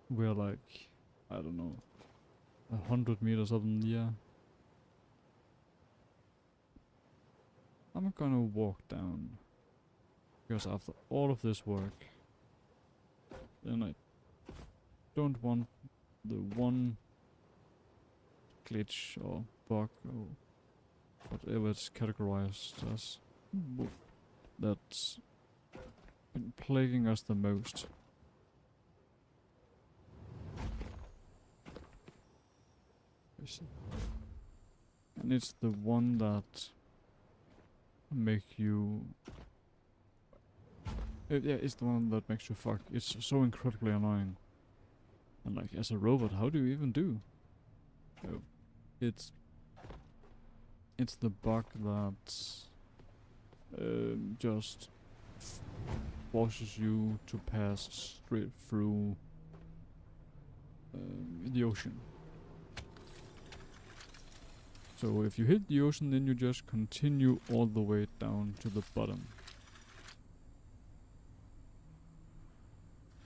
We're like, I don't know, 100 meters up in the air. I'm gonna walk down. Because after all of this work, then I don't want the one glitch or bug or whatever it's categorized as that's been plaguing us the most. And it's the one that make you yeah, it's the one that makes you fuck. It's so incredibly annoying. And like, as a robot, how do you even do? Oh, it's the bug that just forces you to pass straight through the ocean. So if you hit the ocean, then you just continue all the way down to the bottom.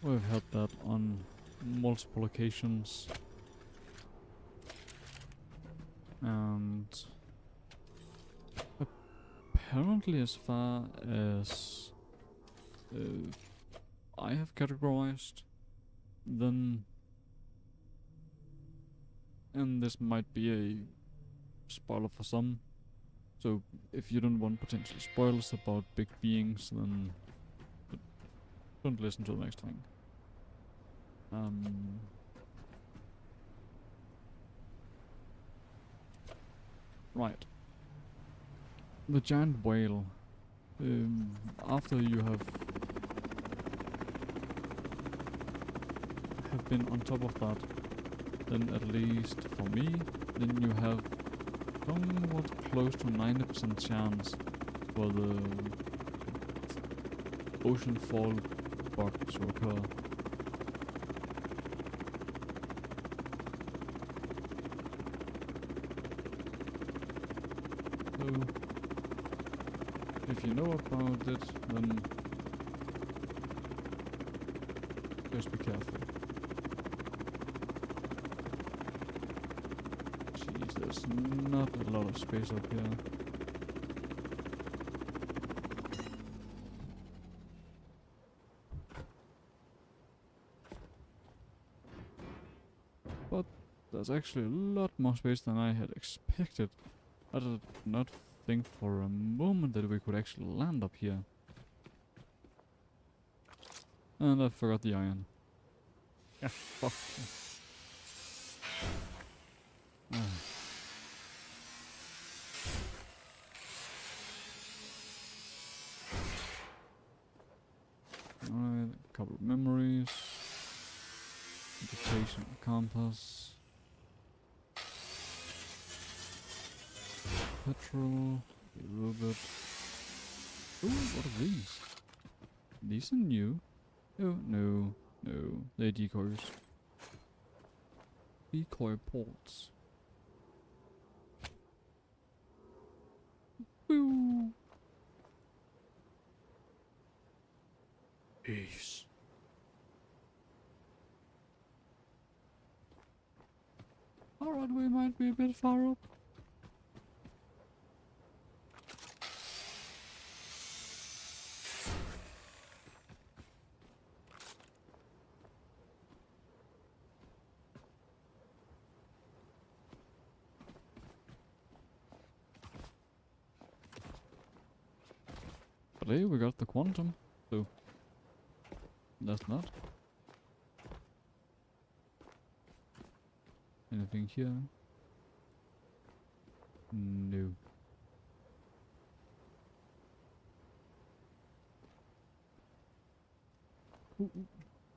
We've had that on multiple occasions. And apparently, as far as I have categorized, then, and this might be a spoiler for some, so if you don't want potential spoilers about big beings, then don't listen to the next thing. Right. The giant whale. After you have been on top of that, then at least for me, then you have somewhat close to 90% chance for the ocean fall bug to occur. So, if you know about it, then just be careful. Jesus. there's not a lot of space up here. But there's actually a lot more space than I had expected. I did not think for a moment that we could actually land up here. And I forgot the iron. Yeah, fuck. Alright, a couple of memories. Education compass. Petrol. A little bit. Ooh, what are these? These are new. Oh, no. No. They're decoys. Decoy ports. Woo! Peace. Alright, we might be a bit far up. But hey, we got the quantum, so that's not. Anything here? No.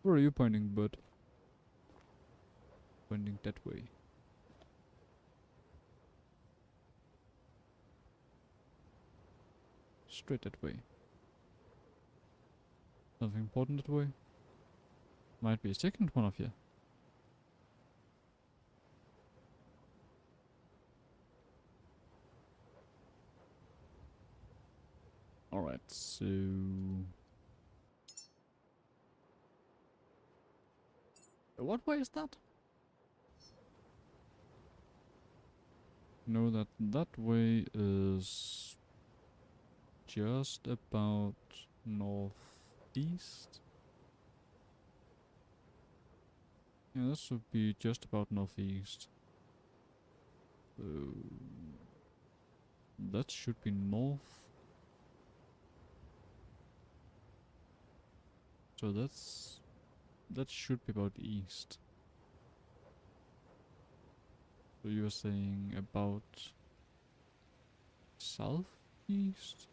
Where are you pointing, bud? Pointing that way. Straight that way. Something important that way? Might be a second one of you. Alright, so... What way is that? Know that that way is just about northeast. Yeah, this should be just about northeast. So that should be north. So that should be about east. So you're saying about southeast?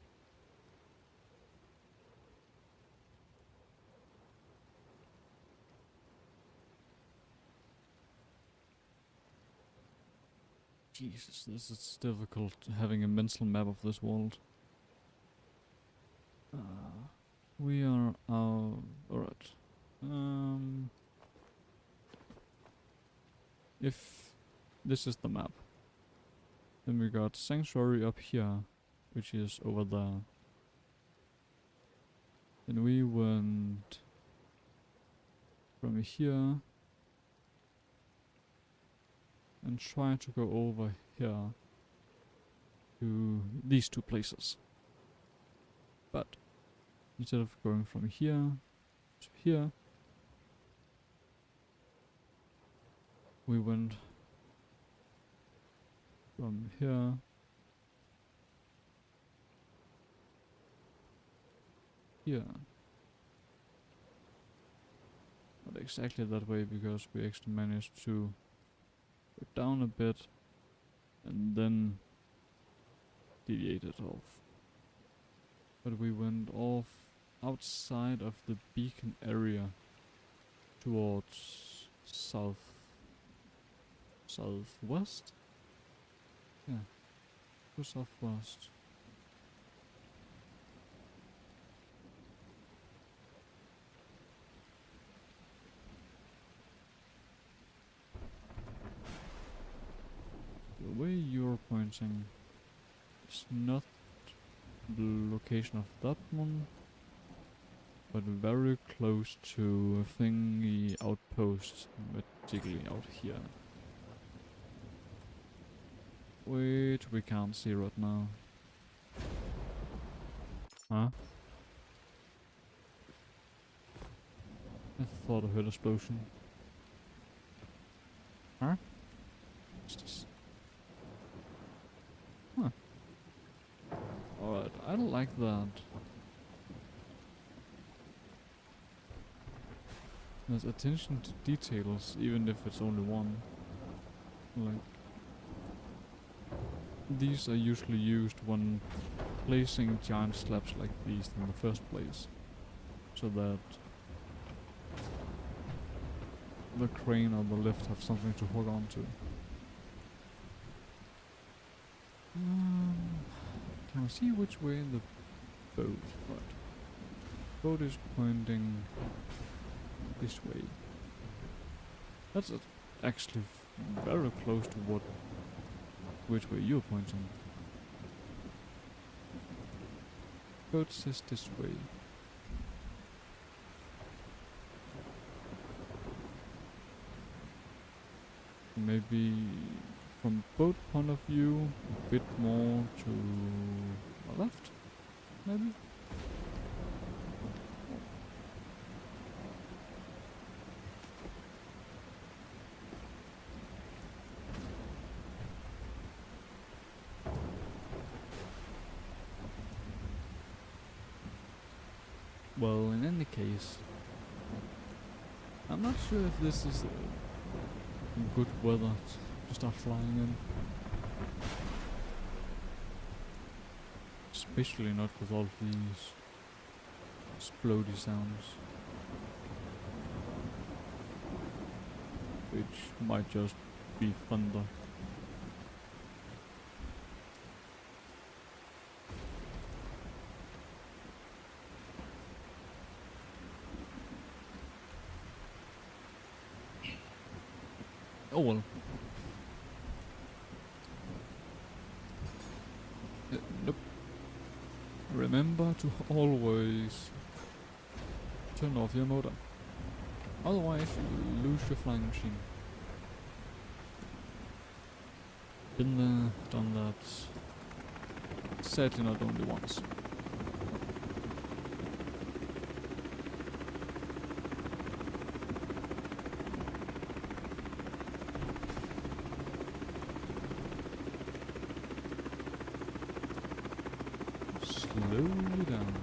Jesus, this is difficult having a mental map of this world. We are out. Alright. If this is the map, then we got Sanctuary up here, which is over there. Then we went from here and try to go over here to these two places. But instead of going from here to here, we went from here here. Not exactly that way, because we actually managed to go down a bit and then deviated off. But we went off outside of the beacon area towards southwest? Yeah, to southwest. The way you're pointing is not the location of that one, but very close to a thingy outpost, particularly out here. which we can't see right now. Huh? I thought I heard an explosion. Huh? What's this? Huh. Alright, I like that. There's attention to details, even if it's only one. Like, these are usually used when placing giant slabs like these in the first place, so that the crane or the lift have something to hook onto. Can I see which way the boat? Right. Boat is pointing this way. That's actually very close to which way you're pointing. Boat says this way. Maybe from boat point of view, a bit more to the left, maybe? Well, in any case, I'm not sure if this is good weather to start flying in. Especially not with all these explodey sounds. Which might just be thunder. Oh well. Nope. Remember to always turn off your motor. Otherwise you lose your flying machine. Been there, done that. Sadly not only once. Slowly down.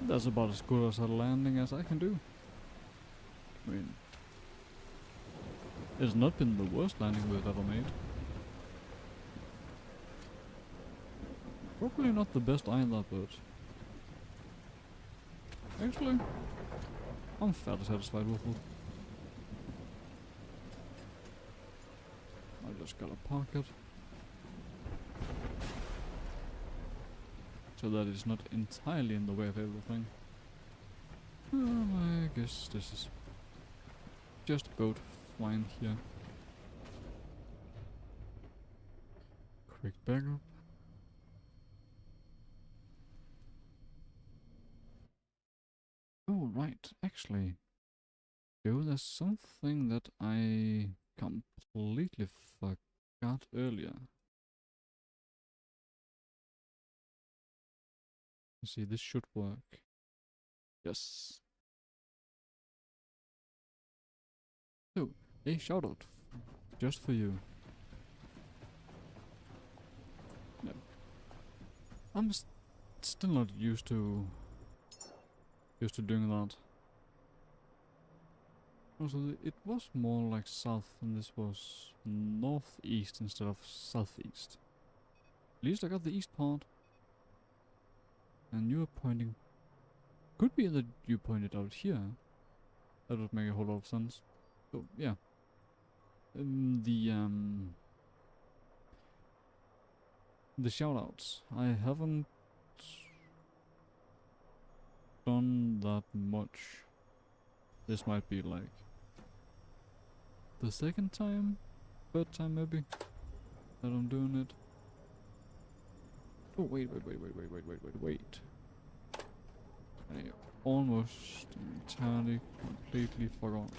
That's about as good as a landing as I can do. I mean, it's not been the worst landing we've ever made. Probably not the best either, but actually, I'm fairly satisfied with it. I just gotta park it so that it's not entirely in the way of everything. I guess this is just a boat flying here. Quick backup. Oh right, actually, there's something that I completely forgot earlier. Let's see, this should work. Yes. So, a shout out just for you. No. I'm still not used to doing that. Also, it was more like south, and this was northeast instead of southeast. At least I got the east part. And you were pointing... Could be that you pointed out here. That would make a whole lot of sense. So, yeah. The shoutouts. I haven't done that much. This might be like the second time, third time maybe, that I'm doing it. Oh wait. I almost entirely completely forgot.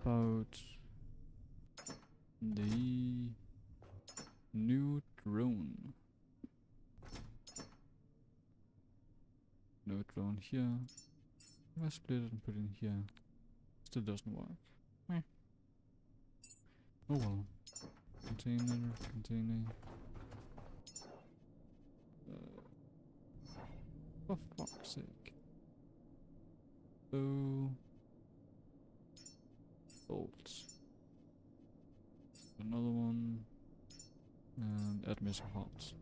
About the new drone. No drone here. If I split it and put it in here, still doesn't work. Meh. Oh well. Container. For fuck's sake. Oh. Bolts. Another one. And add missing parts.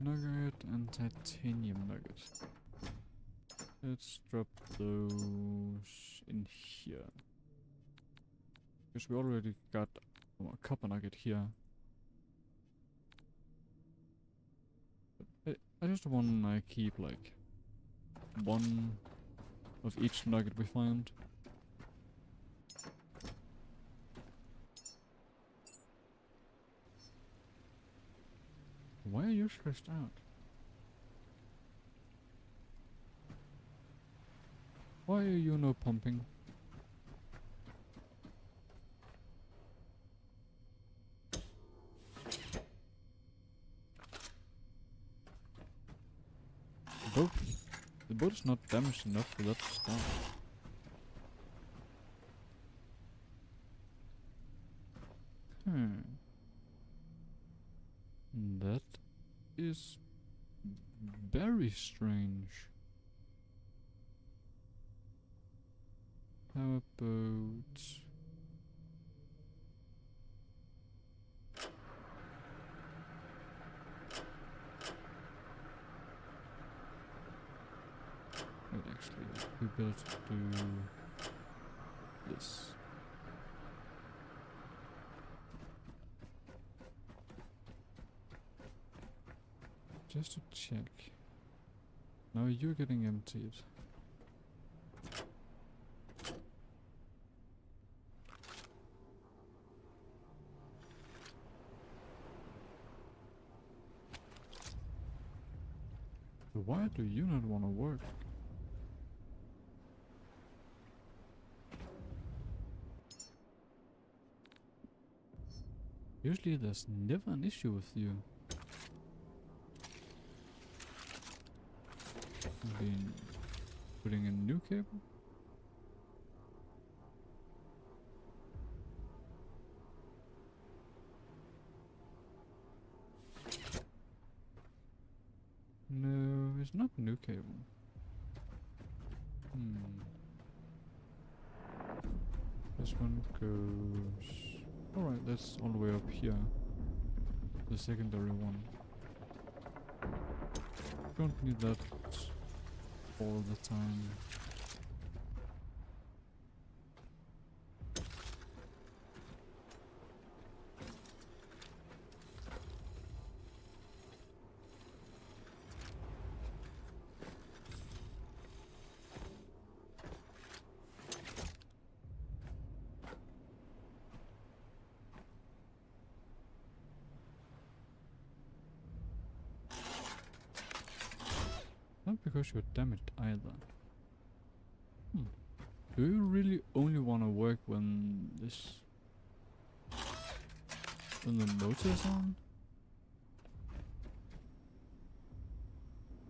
Nugget and titanium nugget. Let's drop those in here. Because we already got a copper nugget here. But I just want to keep like one of each nugget we find. Why are you stressed out? Why are you no pumping? The boat is not damaged enough for that to stop. That is very strange. How about... Wait, actually, we better do this. Just to check. Now you're getting emptied. Why do you not want to work? Usually there's never an issue with you. Been putting in a new cable? No, it's not new cable. This one goes... Alright, that's all the way up here. The secondary one. Don't need that all the time. not because you're damaged either. Do you really only want to work when the motor is on?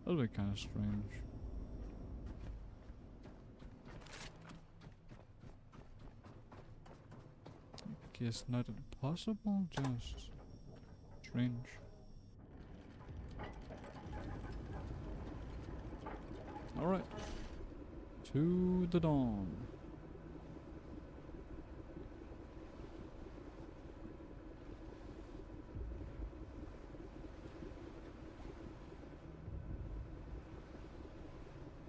That'll be kind of strange. I guess not impossible, just strange. Alright. To the dawn.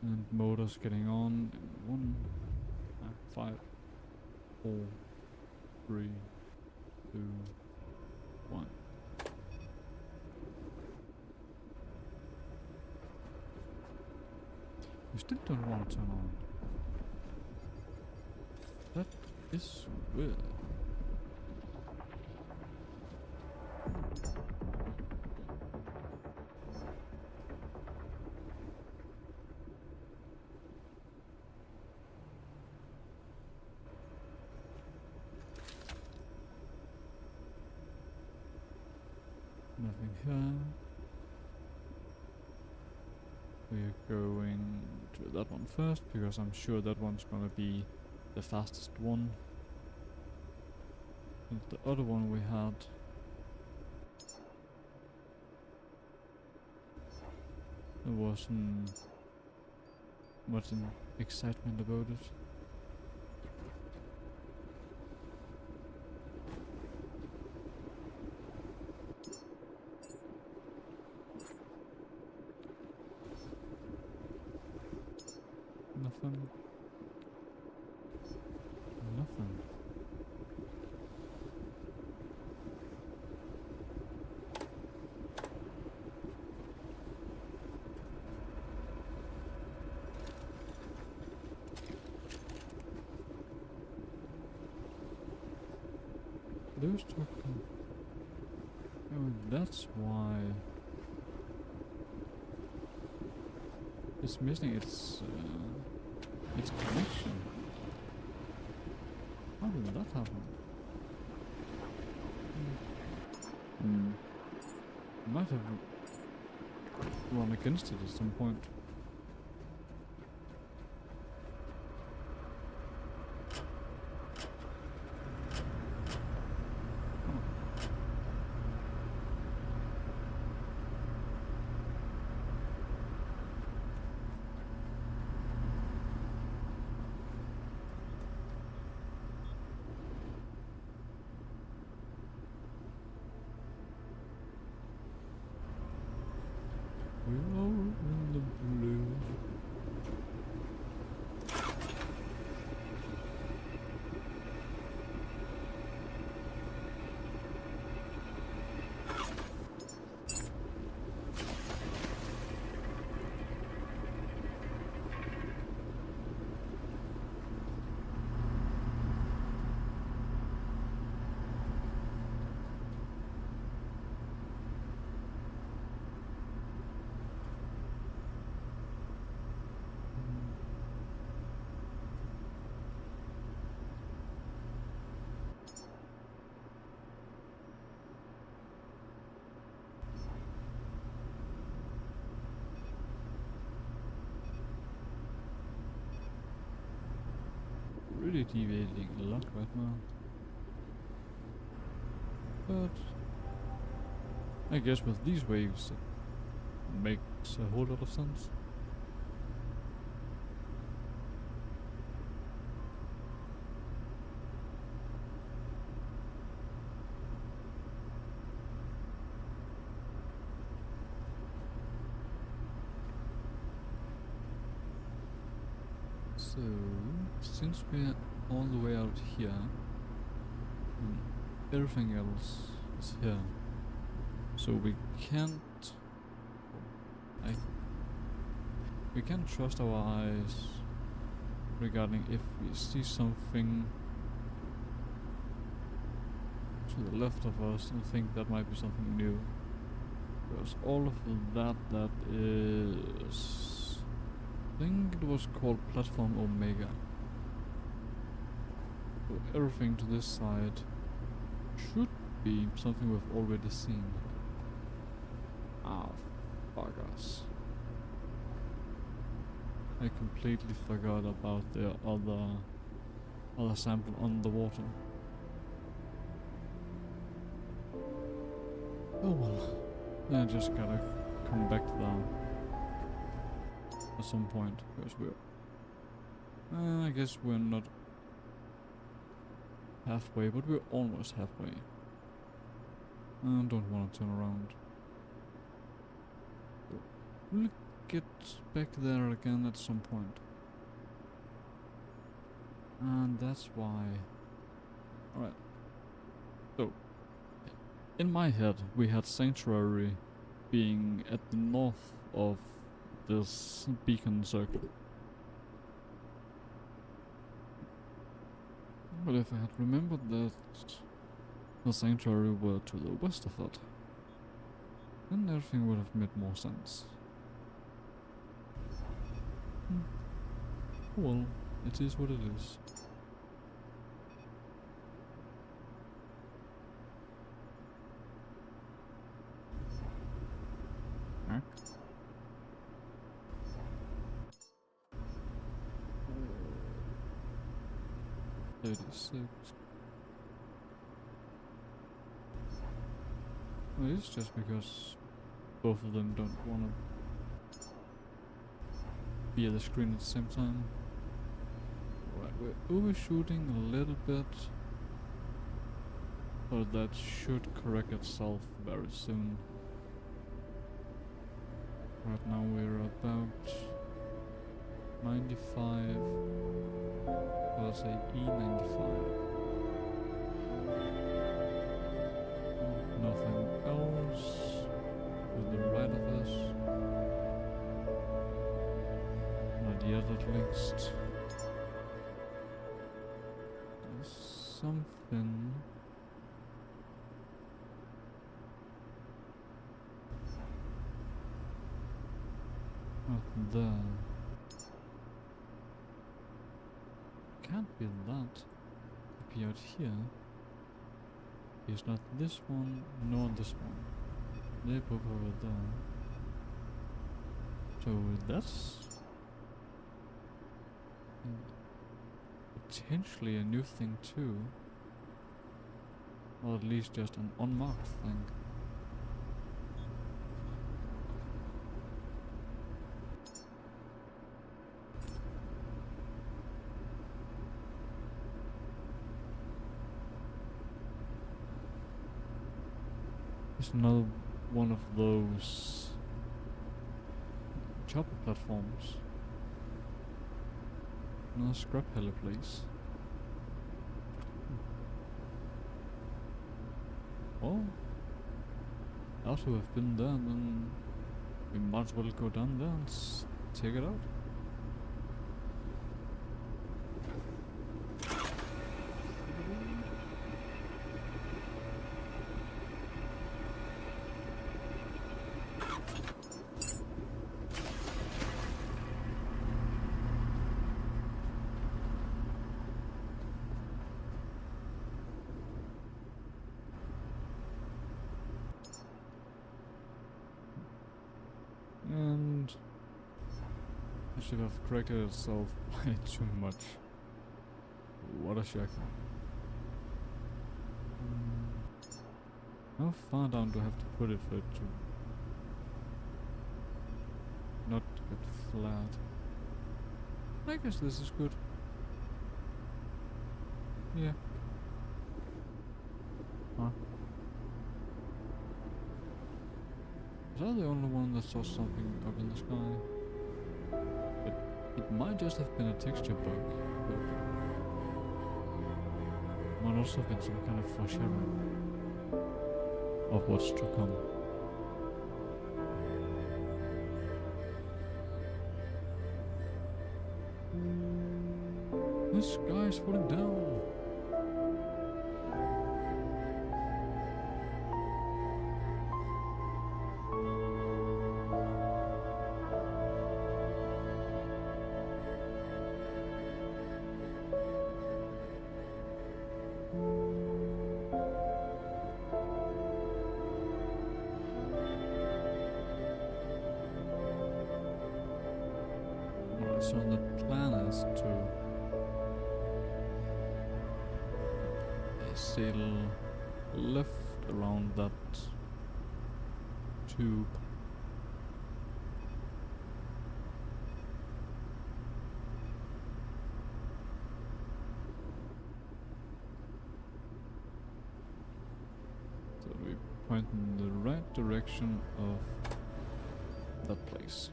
And motors getting on in 5, 4, 3, 2, 1. You still don't want to turn on. That is weird. Nothing here. We are going to that one first because I'm sure that one's gonna be the fastest one. And the other one we had, there wasn't much excitement about it. Nothing. Nothing. Those two. Oh, that's why it's missing its connection. How did that happen? Might have run against it at some point. We are in the blue. Really deviating a lot right now. But I guess with these waves it makes a whole lot of sense. So, since we're all the way out here, and everything else is here, so we can't trust our eyes regarding if we see something to the left of us and think that might be something new, because all of that is think it was called Platform Omega. So everything to this side should be something we've already seen. Ah, fuck us. I completely forgot about the other sample on the water. Oh well. I just gotta come back to that at some point, because I guess we're not halfway, but we're almost halfway. I don't want to turn around. We'll get back there again at some point. And that's why... Alright. So, in my head, we had Sanctuary being at the north of this beacon circle. But if I had remembered that the Sanctuary were to the west of it, then everything would have made more sense. Well, it is what it is. Huh? 36. Well, it's just because both of them don't want to be at the screen at the same time. Right, we're overshooting a little bit, but that should correct itself very soon. Right now we're about 95, I'll say E95. Nothing else to the right of us. Not yet at least. There's something. Not there. Can't be that. Appeared here. It's not this one, nor this one. They're both over there. So that's potentially a new thing too. Or at least just an unmarked thing. It's another one of those chopper platforms. Another scrap heli place. Well, after we've been there, then we might as well go down there and check it out. And it should have corrected itself by too much. What a shock. How far down do I have to put it for it to not get flat? I guess this is good. Yeah. Huh? Was I the only one that saw something up in the sky? It might just have been a texture bug, but it might also have been some kind of foreshadowing of what's to come. This sky is falling down. So the plan is to sail left around that tube. So we point in the right direction of that place.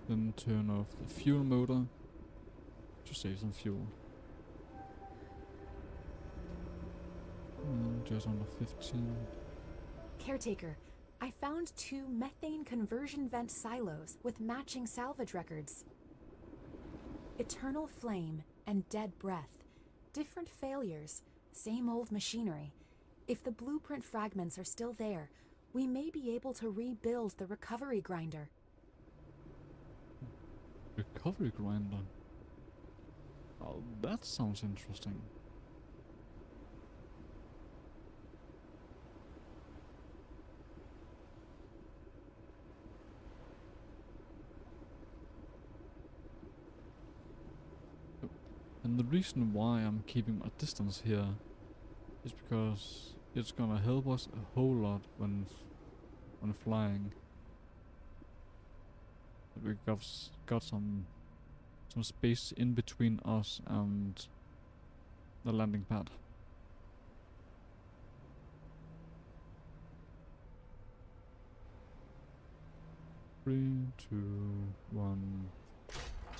Then turn off the fuel motor to save some fuel. Just under 15. Caretaker, I found 2 methane conversion vent silos with matching salvage records. Eternal flame and dead breath. Different failures, same old machinery. If the blueprint fragments are still there, we may be able to rebuild the recovery grinder. Recovery grinder? Oh, that sounds interesting. And the reason why I'm keeping my distance here is because it's gonna help us a whole lot when flying. We got some space in between us and the landing pad. Three, two, one,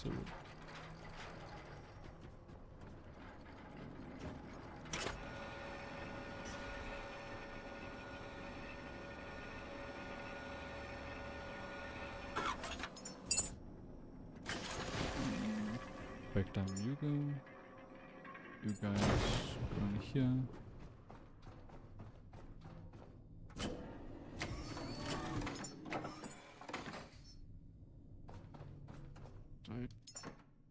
zero. Back down you go. You guys go in here. I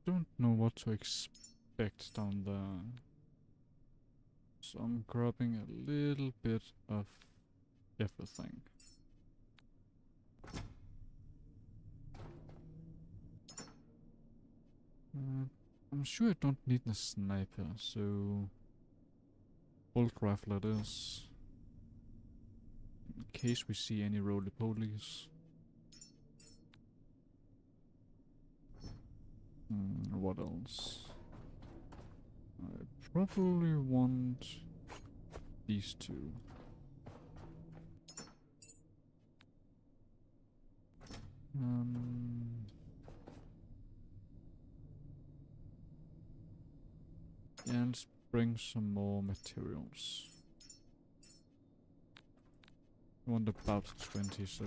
don't know what to expect down there. So I'm grabbing a little bit of everything. I'm sure I don't need a sniper, so bolt rifle it is. In case we see any roly-polies. What else? I probably want these two. Yeah, let's bring some more materials. I want about 20, so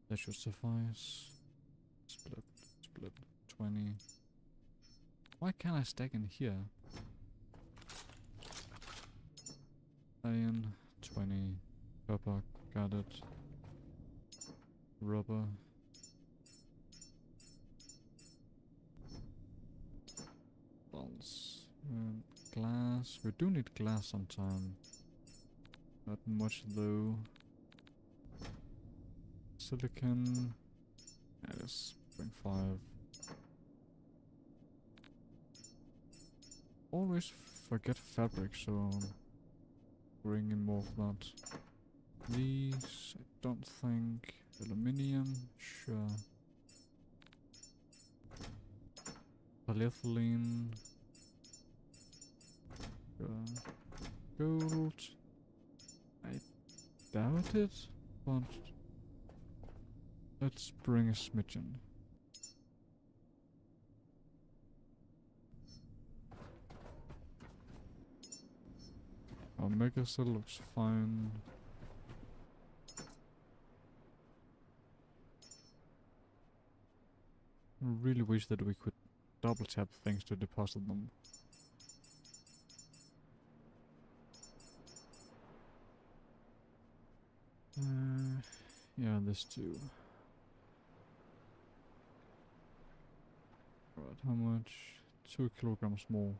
that should suffice. Split, 20. Why can't I stack in here? Iron, 20. Copper, got it. Rubber. Balls. Glass. We do need glass sometime. Not much though. Silicon. Yeah, let's bring 5. Always forget fabric, so I'm bringing more of that. These, I don't think. Aluminium, sure. Polyethylene. Sure. Gold. I doubt it, but let's bring a smidgen. Our mega cell looks fine. I really wish that we could double tap things to deposit them. Yeah, this too. Right, how much? 2 kilograms more.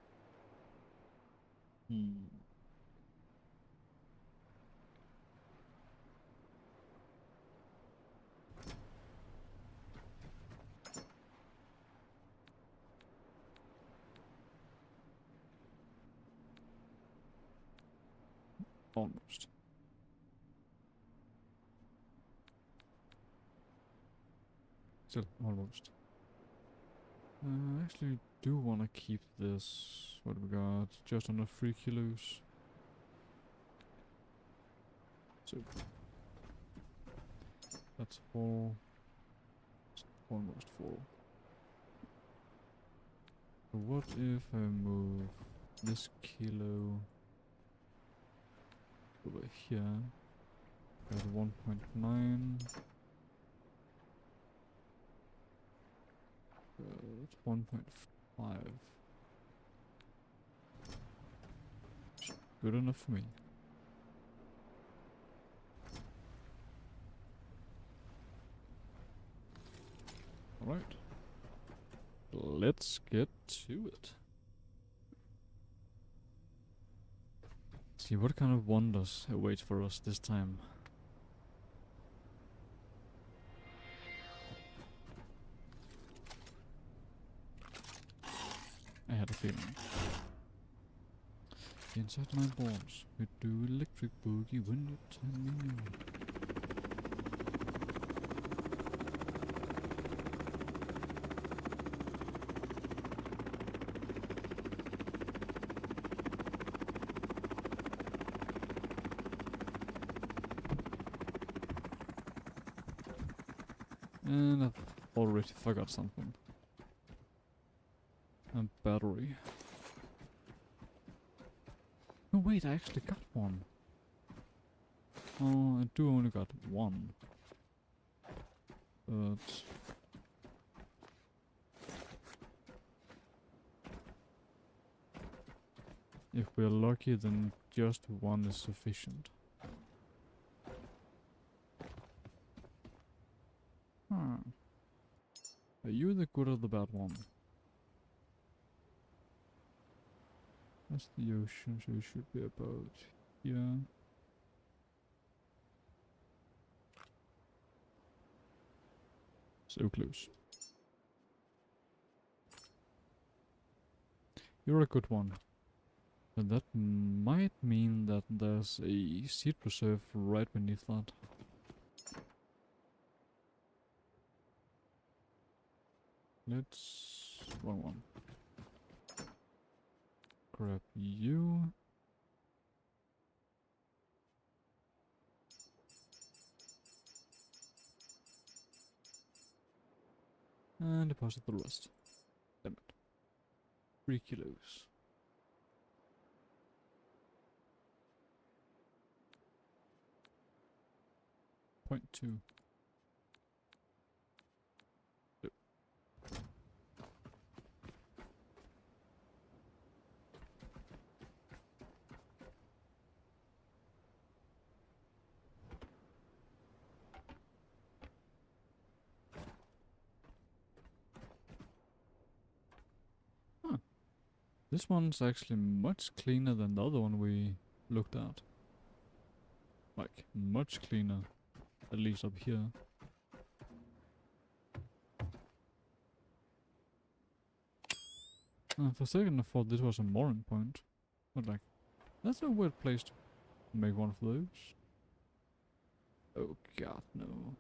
Almost. Still almost. I actually do want to keep this. What do we got? Just under 3 kilos. So that's 4. Almost 4. So what if I move this kilo over here? Got 1.9. 1.5. Good enough for me. Alright. Let's get to it. See what kind of wonders await for us this time. I had a feeling. Inside my balls, we do electric boogie when you tell me no. And I've already forgot something. A battery. No wait, I actually got one. Oh, I do only got one. But if we're lucky, then just one is sufficient. Are you the good or the bad one? That's the ocean, so it should be about here. So close. You're a good one. And that might mean that there's a seed reserve right beneath that. Let's... wrong one. Grab you. And deposit the rest. Damn it. 3 kilos. 0.2. Huh. This one's actually much cleaner than the other one we looked at. Like, much cleaner. At least up here. For a second I thought this was a mooring point. But like, that's a weird place to make one of those. Oh god, no.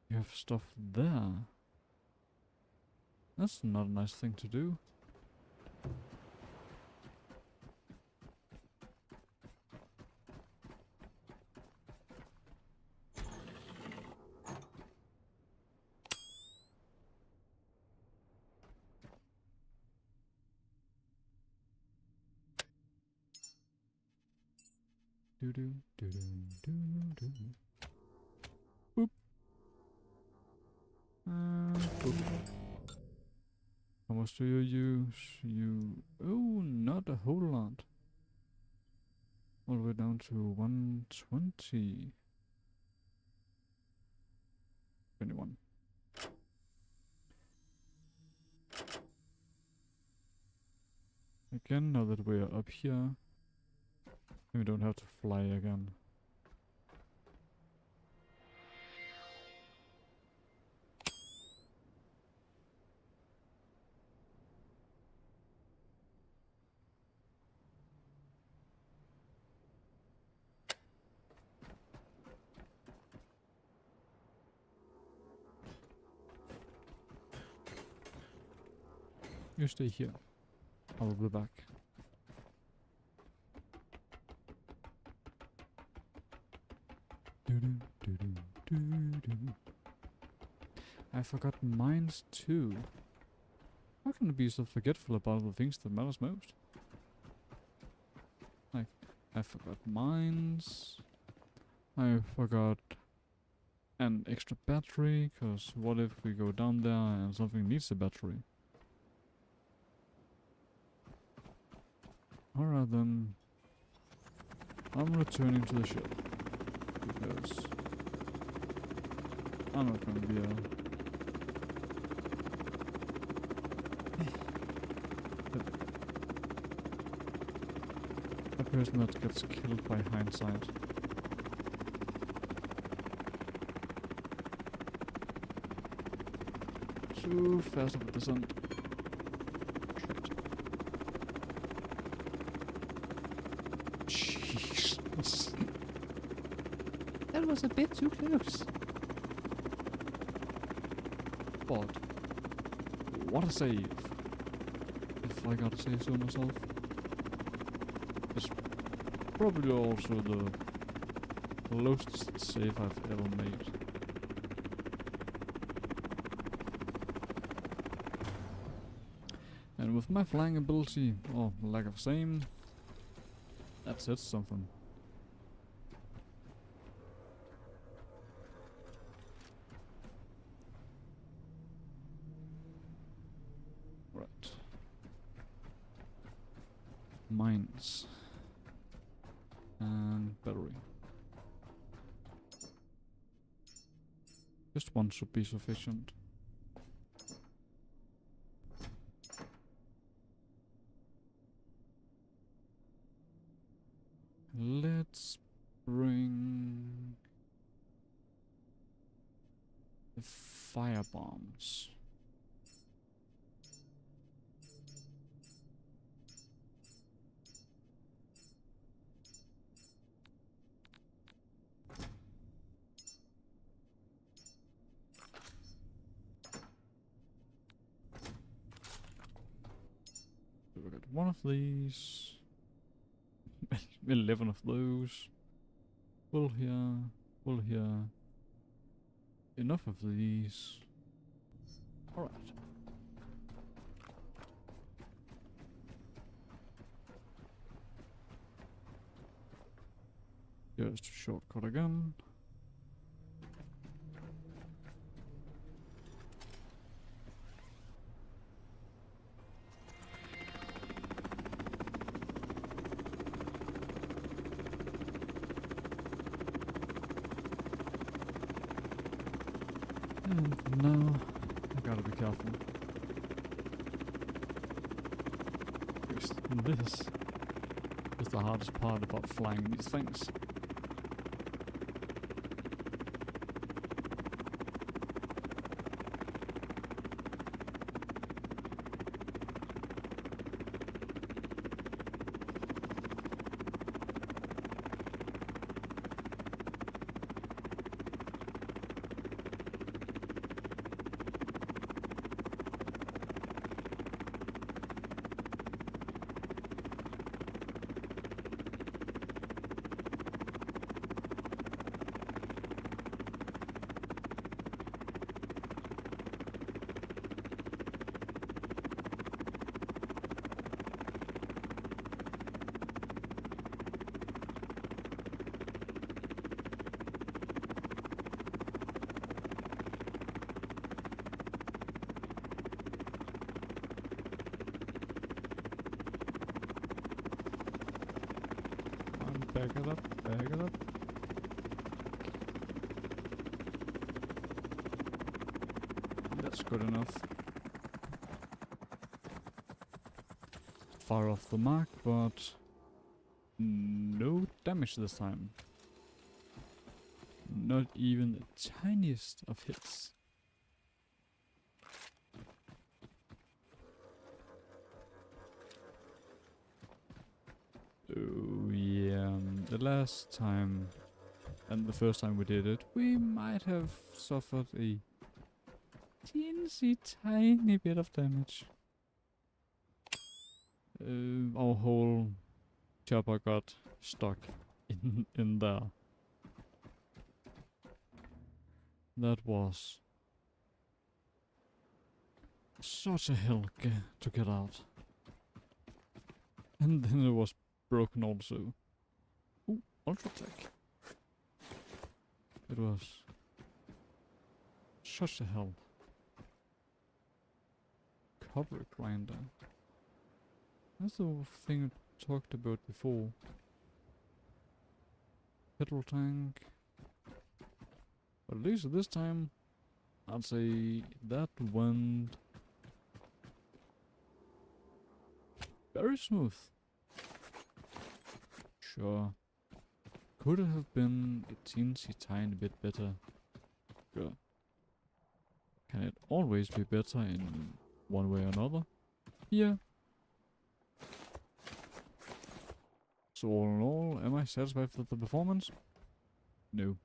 You have stuff there. That's not a nice thing to do. Do do do do do do. Boop. Boop. How much do you use? Oh, not a whole lot. All the way down to 120. 21. Again, now that we are up here, we don't have to fly again. You stay here. I will be back. I forgot mines too. How can I be so forgetful about the things that matters most? Like, I forgot mines. I forgot an extra battery, cause what if we go down there and something needs a battery? Alright then. I'm returning to the ship. Because I'm not gonna be a person that gets killed by hindsight. Too fast of a descent. Shit. Jesus. That was a bit too close. But what a save. If I gotta say so myself. It's probably also the closest save I've ever made. And with my flying ability, or lack of same, that's it something. Right. Mines. And battery. Just one should be sufficient. Let's bring the fire bombs. So we got one of these. 11 of those. Full here. Full here. Enough of these. Alright. Just a shortcut again. And now, I gotta be careful. Because this is the hardest part about flying these things. Back it up, back it up. That's good enough. Far off the mark, but no damage this time. Not even the tiniest of hits. Oh yeah, the last time and the first time we did it, we might have suffered a teensy tiny bit of damage. our whole chopper got stuck in there. That was such a hell to get out. And then it was broken also. Ooh, Ultra Tech. It was such a hell. Cover grinder. That's the thing I talked about before. Petrol tank. But at least this time, I'd say that went very smooth. Sure. Could it have been a teensy tiny bit better? Sure. Can it always be better in one way or another? Yeah. So all in all, am I satisfied with the performance? No.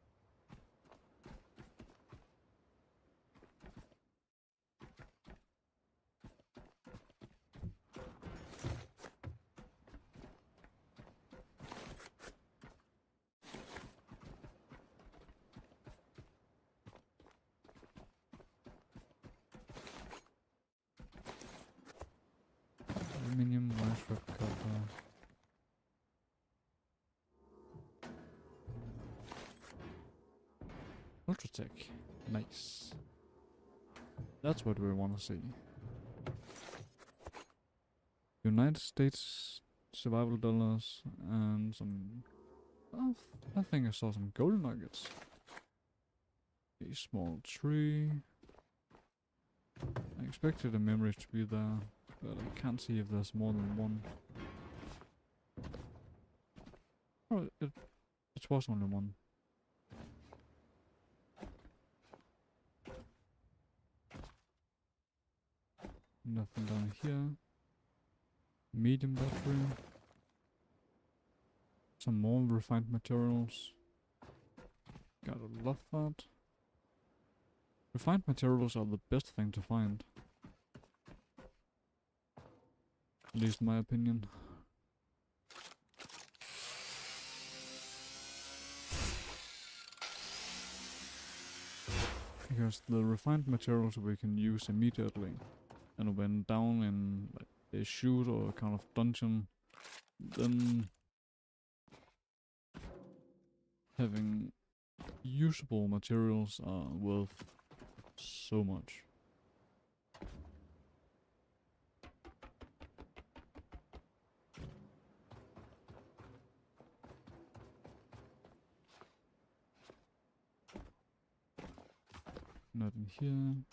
Aluminium rice wrap cover. Ultratech. Nice. That's what we want to see. United States survival dollars and some... Oh, I think I saw some gold nuggets. A small tree. I expected a memory to be there, but I can't see if there's more than one. Oh, it was only one. Nothing down here. Medium battery. Some more refined materials. Gotta love that. Refined materials are the best thing to find. At least in my opinion. Because the refined materials we can use immediately. And when down in like, a shoot or a kind of dungeon, then having usable materials are worth so much. Not in here.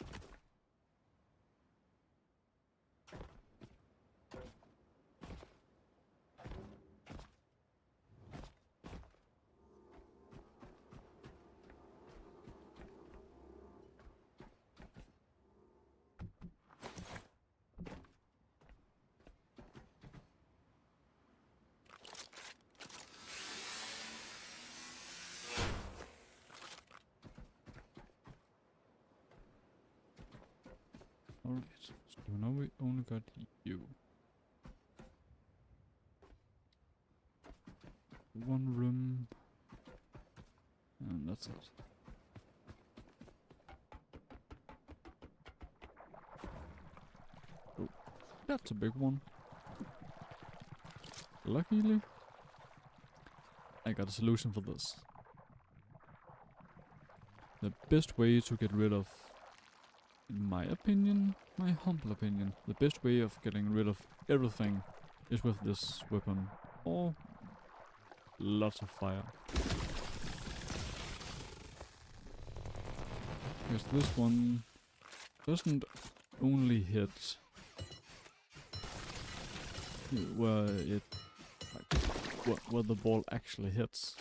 Alright, so now we only got you. One room. And that's it. Oh, that's a big one. Luckily, I got a solution for this. The best way to get rid of, in my opinion, my humble opinion, the best way of getting rid of everything is with this weapon. Or lots of fire. Because this one doesn't only hit where it, like, where the ball actually hits,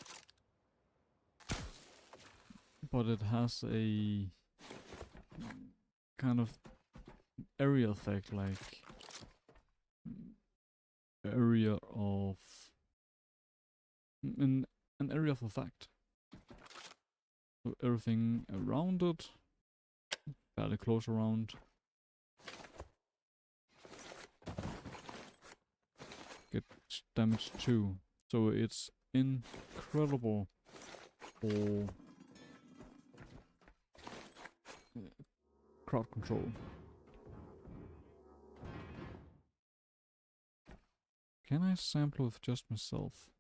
but it has a kind of area effect, like area of an area of effect. So everything around it, fairly close around, damage too. So it's incredible for crowd control. Can I sample with just myself?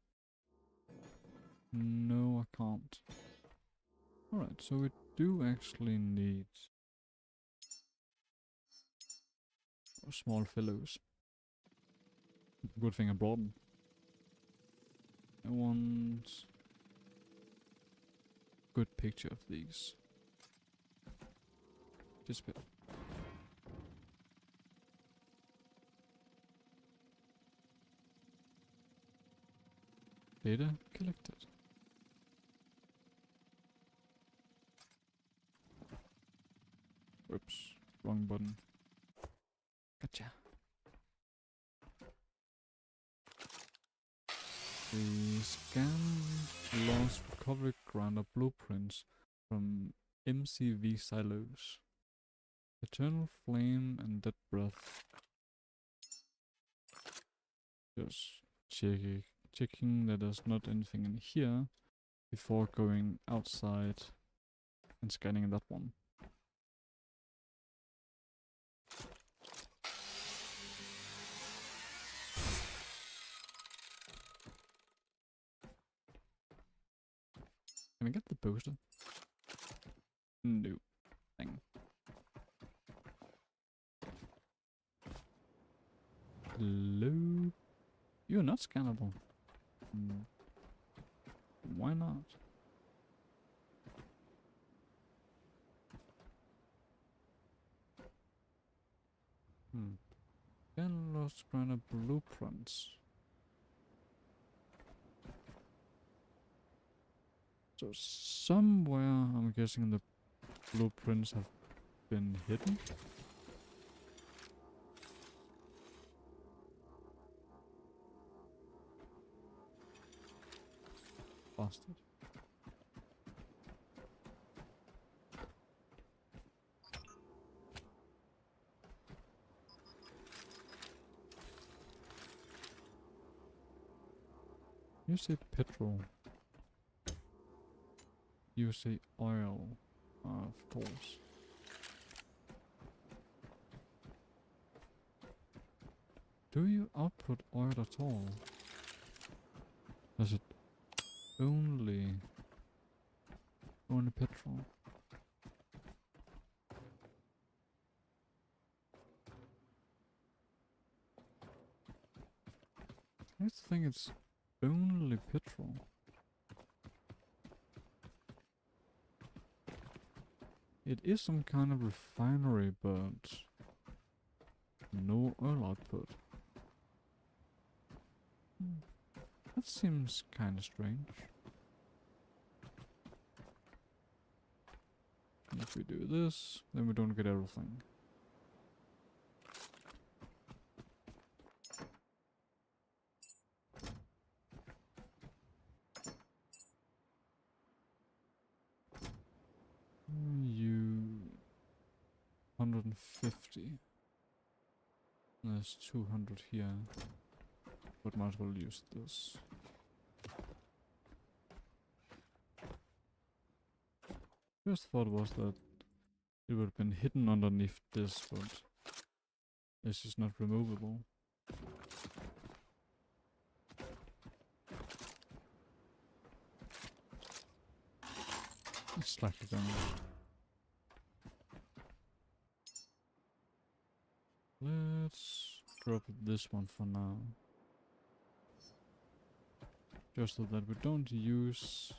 No, I can't. Alright, so we do actually need small fellows. Good thing I brought them. I want good picture of these. This bit. Data collected. Whoops, wrong button. Gotcha. The scan lost recovery grinder blueprints from MCV silos. Eternal flame and dead breath. Just checking that there's not anything in here before going outside and scanning that one. Can I get the poster? No. Thing. Hello? You're not scannable. Why not? Scan lost grinder blueprints. So somewhere, I'm guessing the blueprints have been hidden. Bastard. You say petrol. You say oil. Of course. Do you output oil at all? Does it only petrol? I used to think it's only petrol. It is some kind of refinery, but no oil output. That seems kind of strange. If we do this, then we don't get everything. You 150. There's 200 here. But might as well use this. First thought was that it would have been hidden underneath this, but this is not removable. It's slightly damaged. Let's drop this one for now. Just so that we don't use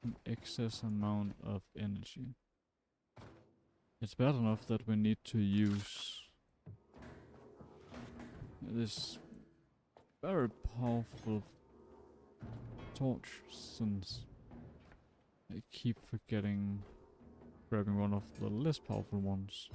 an excess amount of energy. It's bad enough that we need to use this very powerful torch, since I keep forgetting grabbing one of the less powerful ones.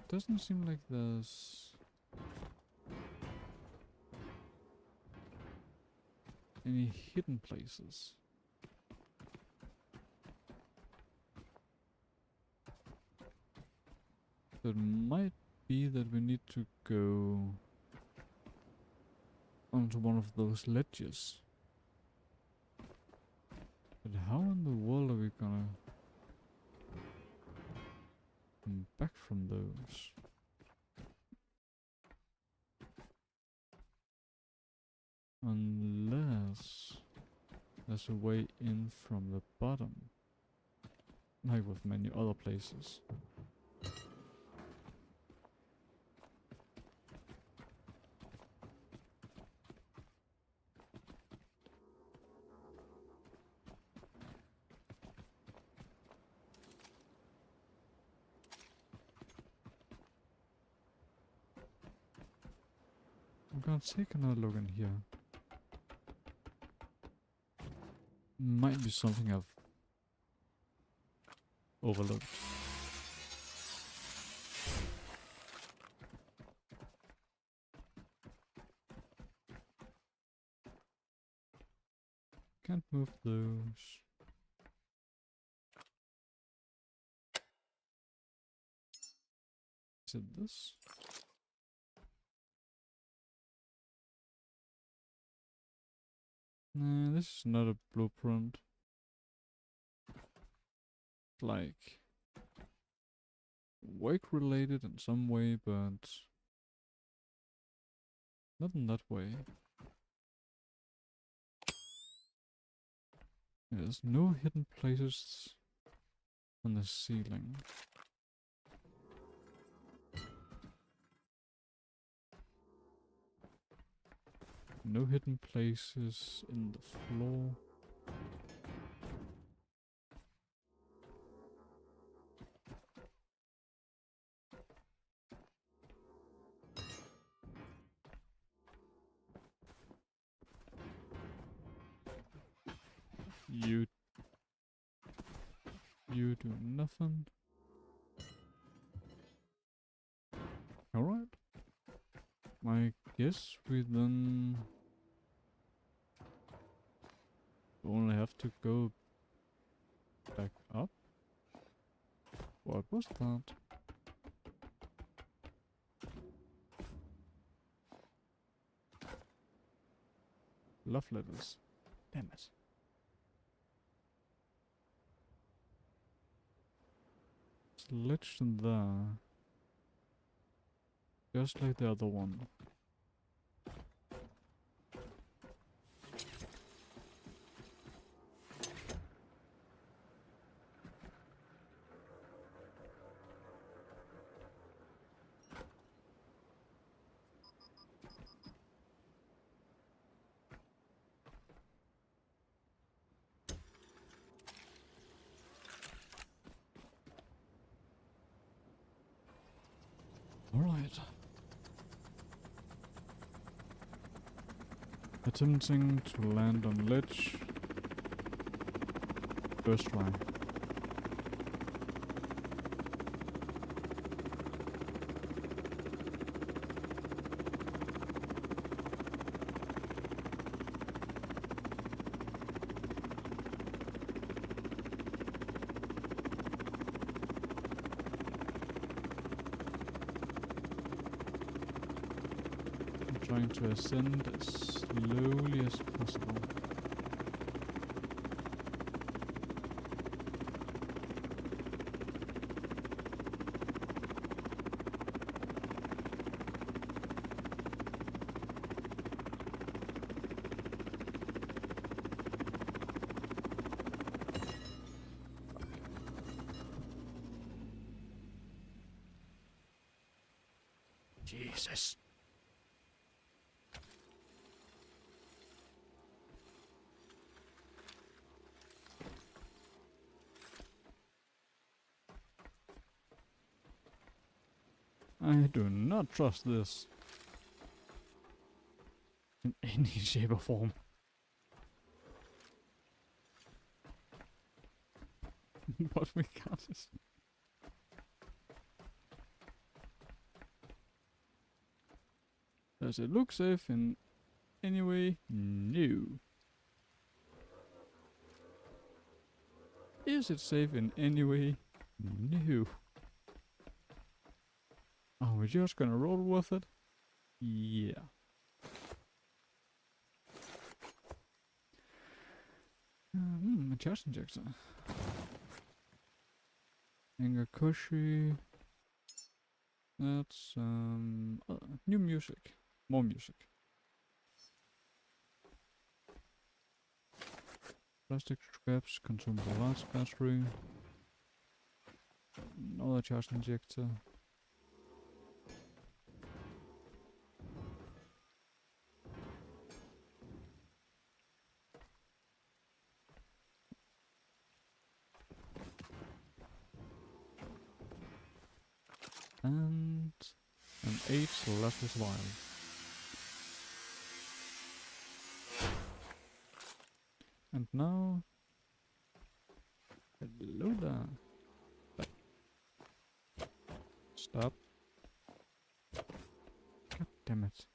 Doesn't seem like there's any hidden places. So it might be that we need to go onto one of those ledges. But how in the world are we gonna come back from those? Unless there's a way in from the bottom, like with many other places. I'm gonna take another look in here. Might be something I've overlooked. Can't move those. Is it this? Nah, this is not a blueprint. Like work related in some way, but not in that way. There's no hidden places on the ceiling. No hidden places in the floor. You do nothing. Alright. I guess we then only have to go back up. What was that? Love letters. Damn it. Ledge there. Just like the other one. Alright. Attempting to land on ledge. First try. Trying to ascend as slowly as possible. Jesus. I do not trust this in any shape or form. But we got it. Does it look safe in any way? No. Is it safe in any way? No. Are we just gonna roll with it? Yeah. A charge injector. Angakoshi. That's new music. More music. Plastic scraps, consumable large battery. Another charge injector. And an 8 luscious vial. And now... Hello there. Stop. God damn it.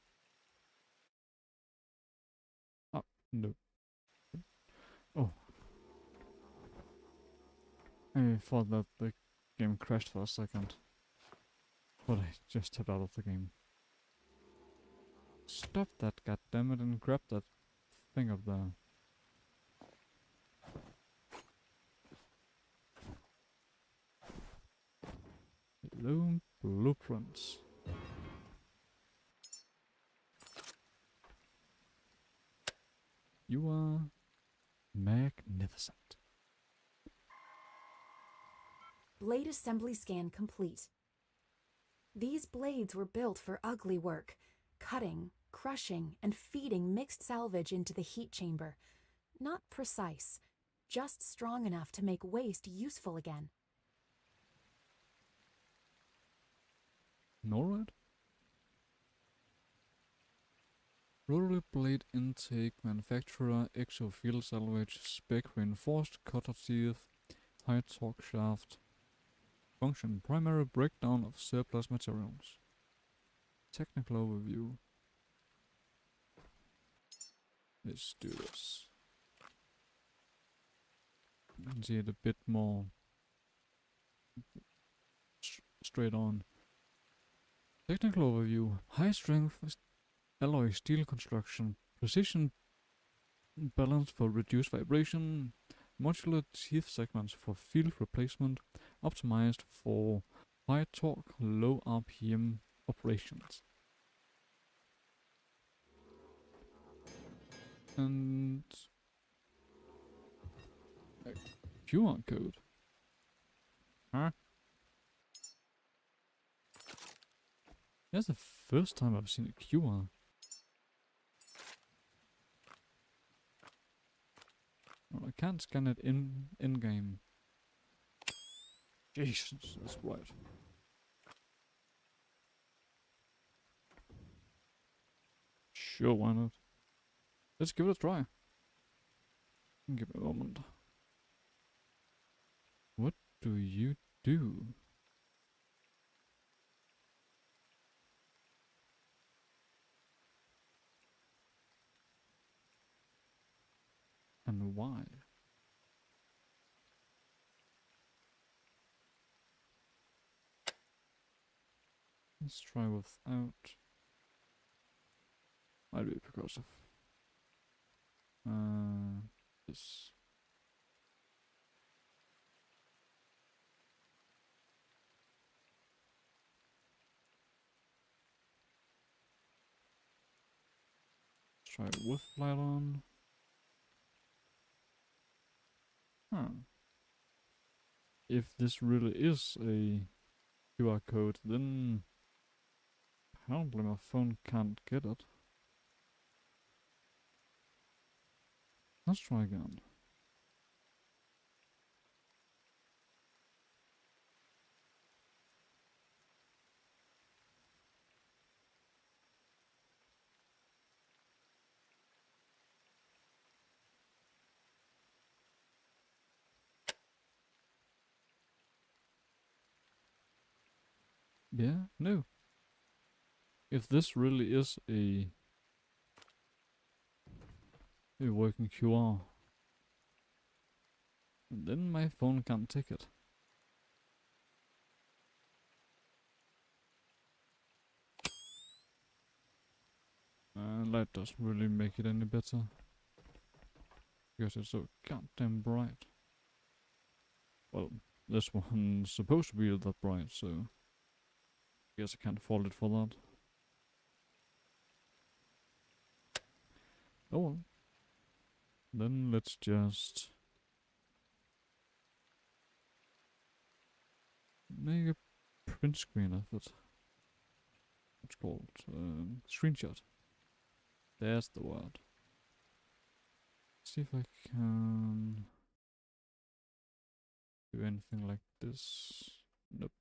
Oh, no. Oh. I thought that the game crashed for a second. But I just stepped out of the game. Stop that, goddammit, and grab that thing up there. Hello, blueprints. You are magnificent. Blade assembly scan complete. These blades were built for ugly work, cutting, crushing, and feeding mixed salvage into the heat chamber. Not precise, just strong enough to make waste useful again. Alright. Rotary blade intake, manufacturer, exo field salvage, spec reinforced cutter teeth, high torque shaft. Function, primary breakdown of surplus materials. Technical overview. Let's do this. You can see it a bit more straight on. Technical overview. High strength alloy steel construction. Precision balance for reduced vibration. Modular teeth segments for field replacement. Optimized for high torque, low RPM operations. And a QR code. Huh? That's the first time I've seen a QR. Well, I can't scan it in game. Jesus, that's right. Sure, why not? Let's give it a try. Give me a moment. What do you do? And why? Let's try without. Might be because of this. Let's try it with light on. Huh. If this really is a QR code, then apparently my phone can't get it. Let's try again. Yeah, no. If this really is a working QR, And then my phone can't take it. And that doesn't really make it any better. Because it's so goddamn bright. Well, this one's supposed to be that bright, so I guess I can't fault it for that. Oh well. Then let's just make a print screen of it. It's called screenshot. There's the word. See if I can do anything like this. Nope.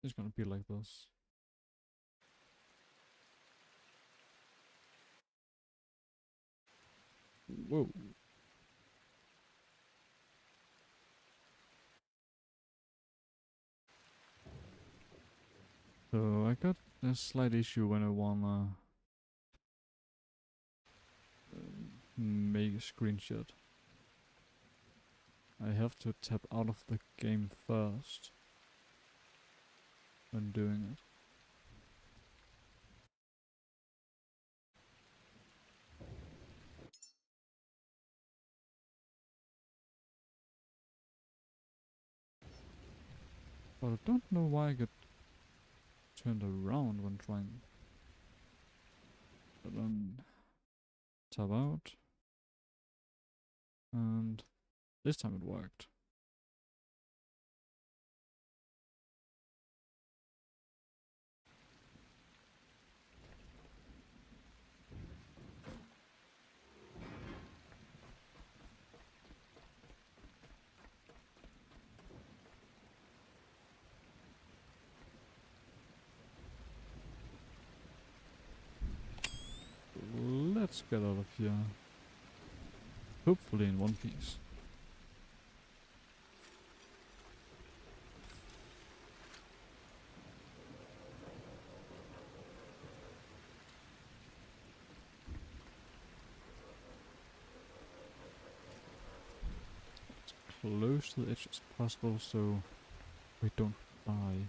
It's gonna be like this. Whoa. So I got a slight issue when I wanna make a screenshot. I have to tap out of the game first when doing it. But I don't know why I get turned around when trying. But then tap out. And this time it worked. Let's get out of here. Hopefully in one piece. As close to the edge as possible so we don't die.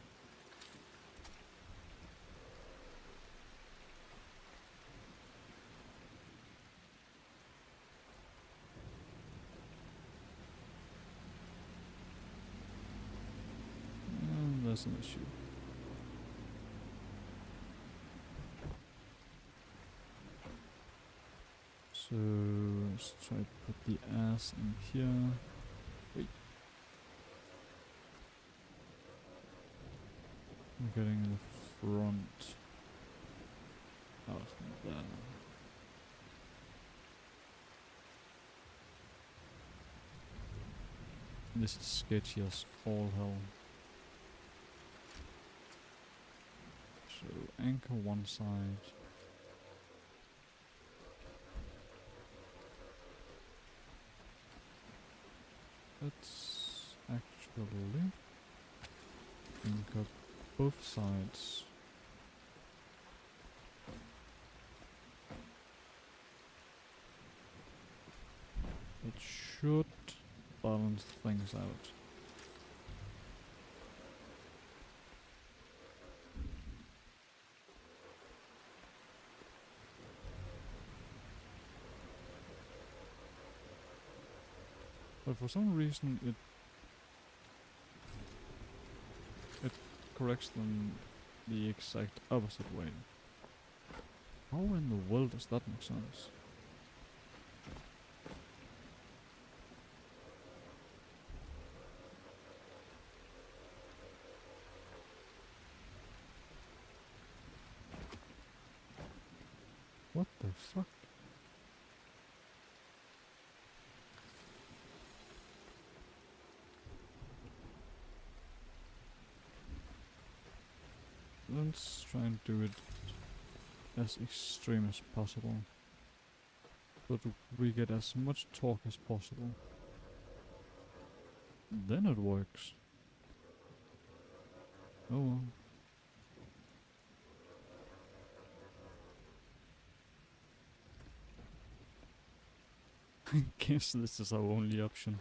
And there's an issue. So let's try to put the ass in here. Wait. I'm getting the front out there. This is sketchy as all hell. So anchor one side. Let's actually anchor both sides. It should balance things out. But for some reason it corrects them the exact opposite way. How in the world does that make sense? What the fuck? Let's try and do it as extreme as possible, so that we get as much torque as possible. Then it works. Oh well. I guess this is our only option.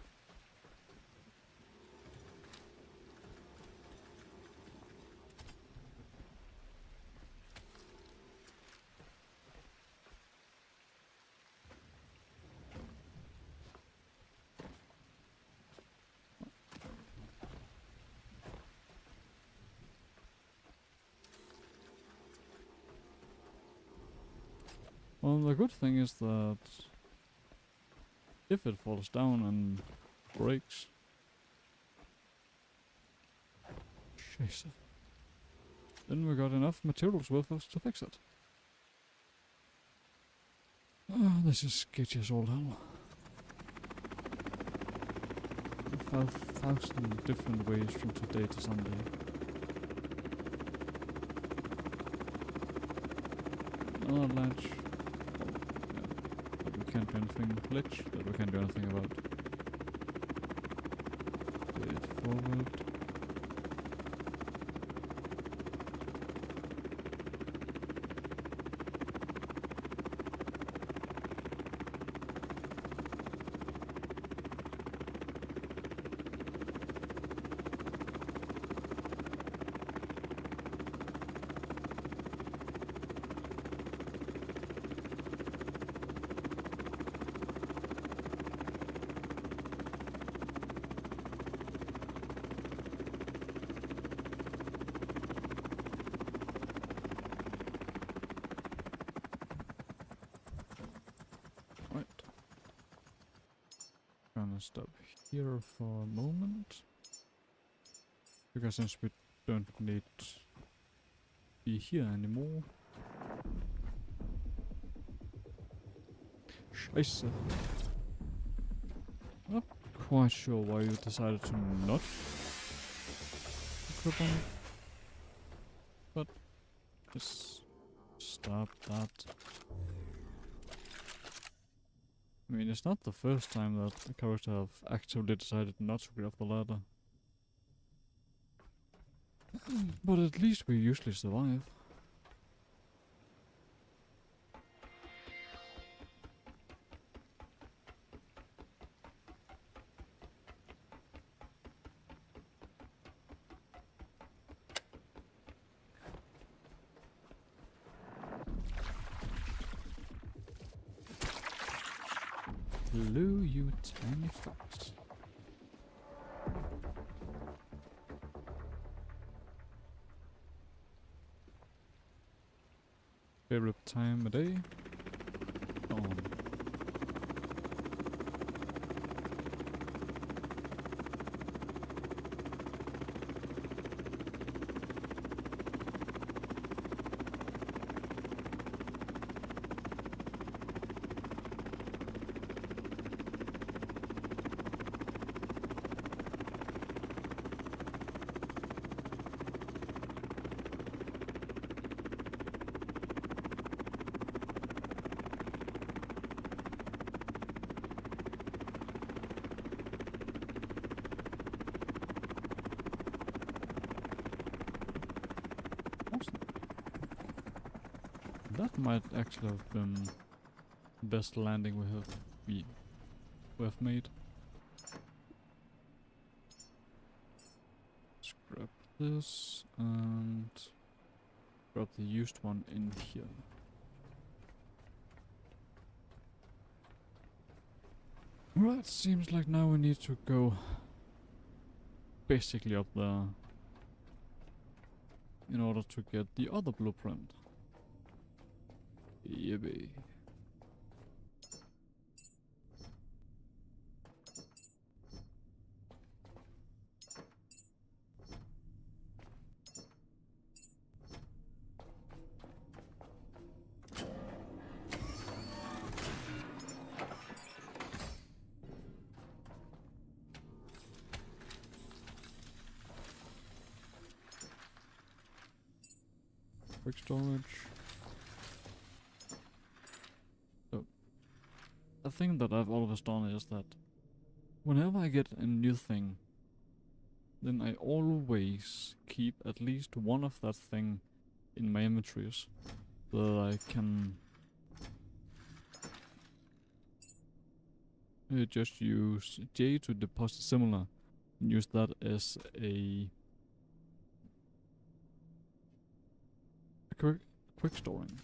Well, the good thing is that if it falls down and breaks, Jesus, then we got enough materials with us to fix it. Oh, this is sketchy as all hell. 5,000 different ways from today to Sunday. Another ledge. That we can't do anything. Ledge that we can't do anything about. Pay it forward. Gonna stop here for a moment, because since we don't need to be here anymore. Scheiße. Not quite sure why you decided to not equip on it, but just stop that. I mean, it's not the first time that the character have actively decided not to get off the ladder. But at least we usually survive. Hello, you tiny fox. Favorite time of day? Dawn. That might actually have been the best landing we have made. Let's grab this and grab the used one in here. Right, seems like now we need to go basically up there in order to get the other blueprint. Yippee. Quick storage. So, the thing that I've always done is that whenever I get a new thing, then I always keep at least one of that thing in my inventories so that I can just use J to deposit similar, and use that as a quick storing.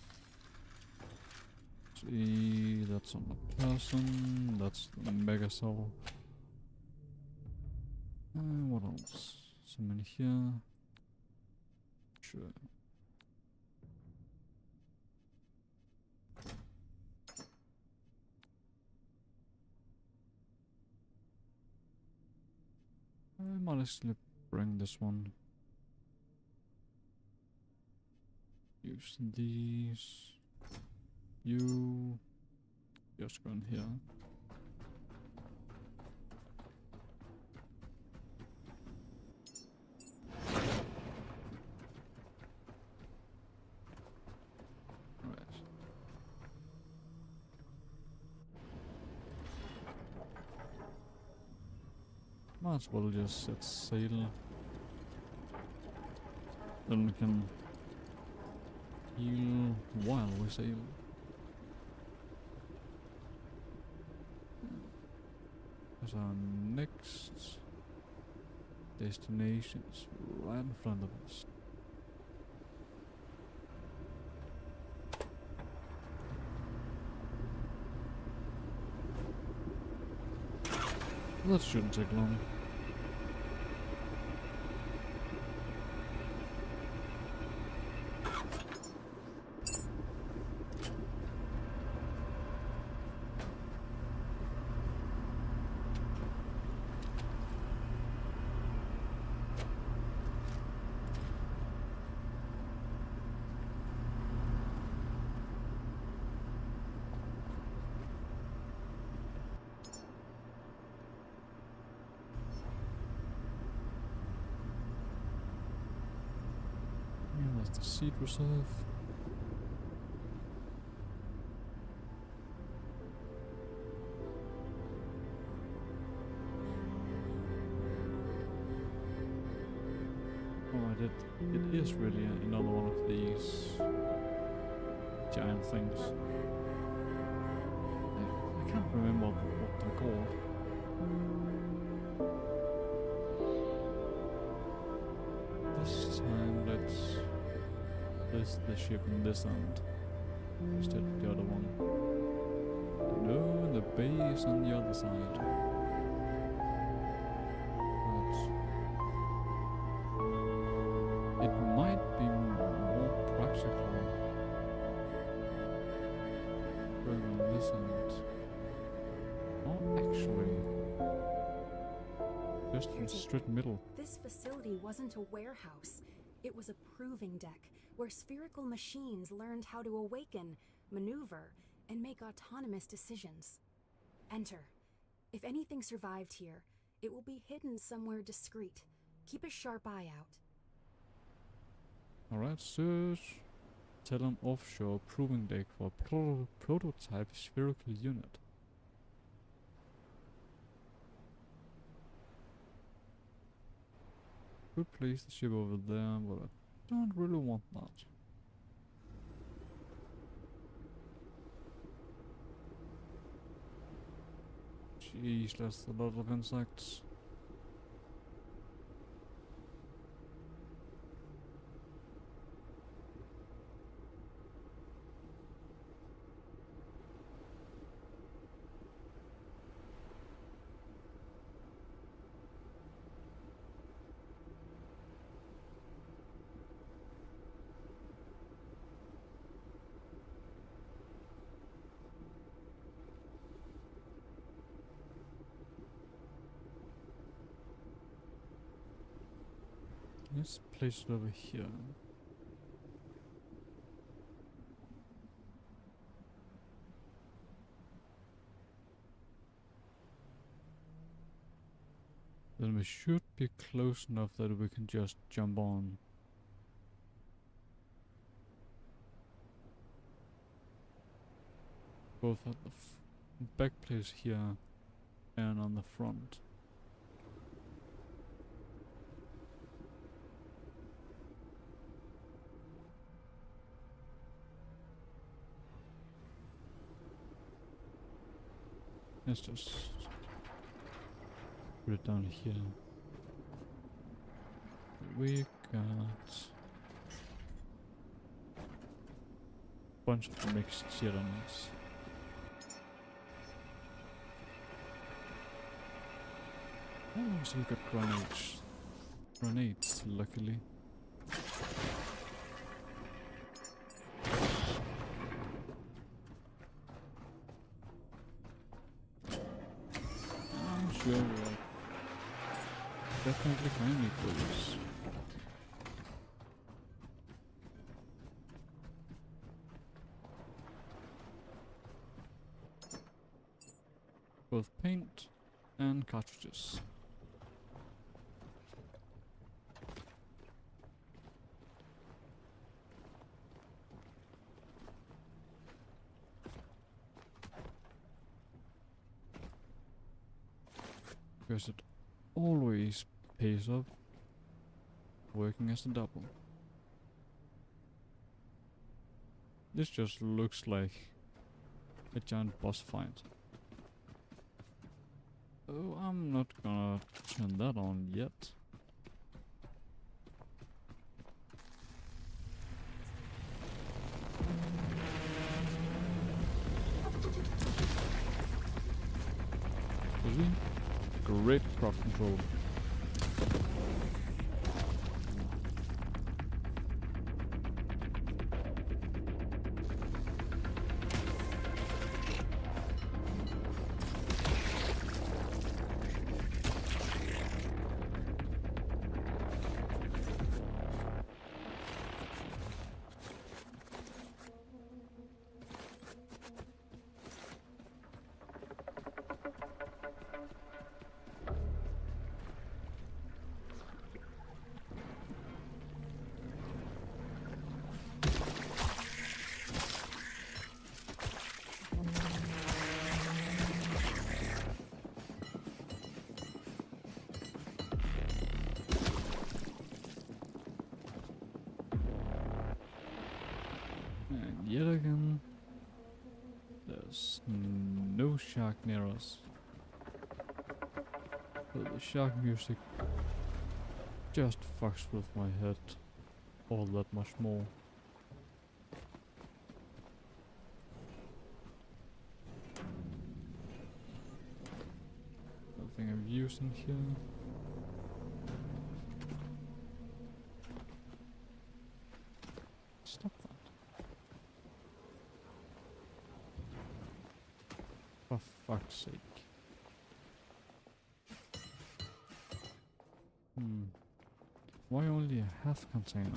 See, that's on the person, that's the mega cell. What else? Some in here. Sure. I might actually bring this one. Use these. You just go in here. Right. Might as well just set sail. Then we can heal while we sail. There's our next destination is right in front of us. That shouldn't take long. That's the seed reserve. Alright, it is really another one of these giant things. I can't remember what they're called. This time let's place the ship in this end instead of the other one. No, the bay is on the other side. But it might be more practical going on this end. Not actually. Just in the straight middle. This facility wasn't a warehouse. It was a proving deck where spherical machines learned how to awaken, maneuver, and make autonomous decisions. Enter. If anything survived here, it will be hidden somewhere discreet. Keep a sharp eye out. Alright, search. Tell an offshore proving deck for prototype spherical unit. Could place the ship over there, but I don't really want that. Jeez, that's a lot of insects. Let's place it over here. Then we should be close enough that we can just jump on. Both at the back place here and on the front. Let's just put it down here. We got a bunch of mixed shit on this. Oh, so we got grenades. Grenades, luckily. I'm sure we'll definitely find me those. Both paint and cartridges. Because it always pays off working as a double. This just looks like a giant boss fight. Oh, I'm not gonna turn that on yet. Great crowd control. And yet again, there's no shark near us. So the shark music just fucks with my head all that much more. Nothing I'm using here. Stop that. For fuck's sake. Why only a half container?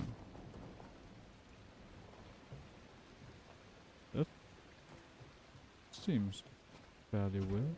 That seems fairly weird.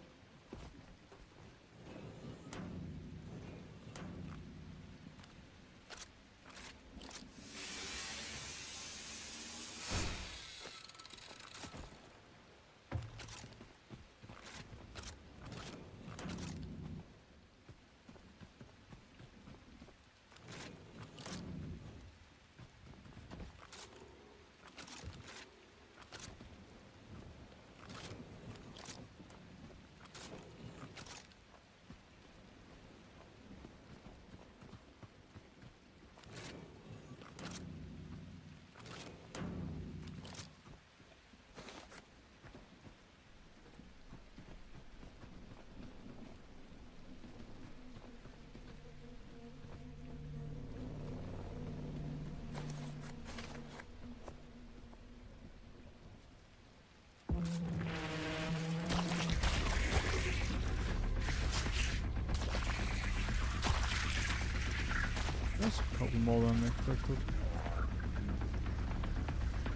That's a couple more than expected.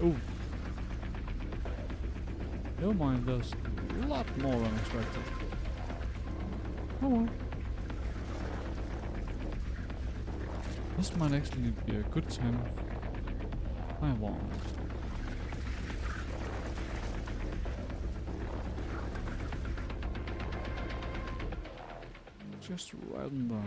Oh! Never mind, there's a lot more than expected. Oh well. This might actually be a good time. I want. Just right in there.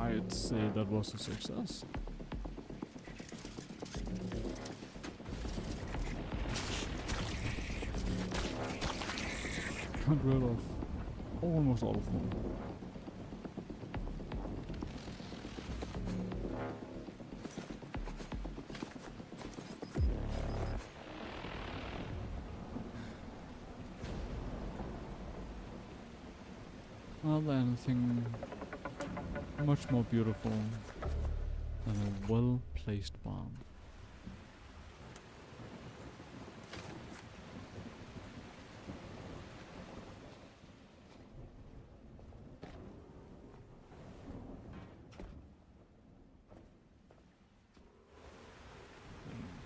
I'd say that was a success. Got rid of almost all of them. Are there anything much more beautiful than a well-placed barn?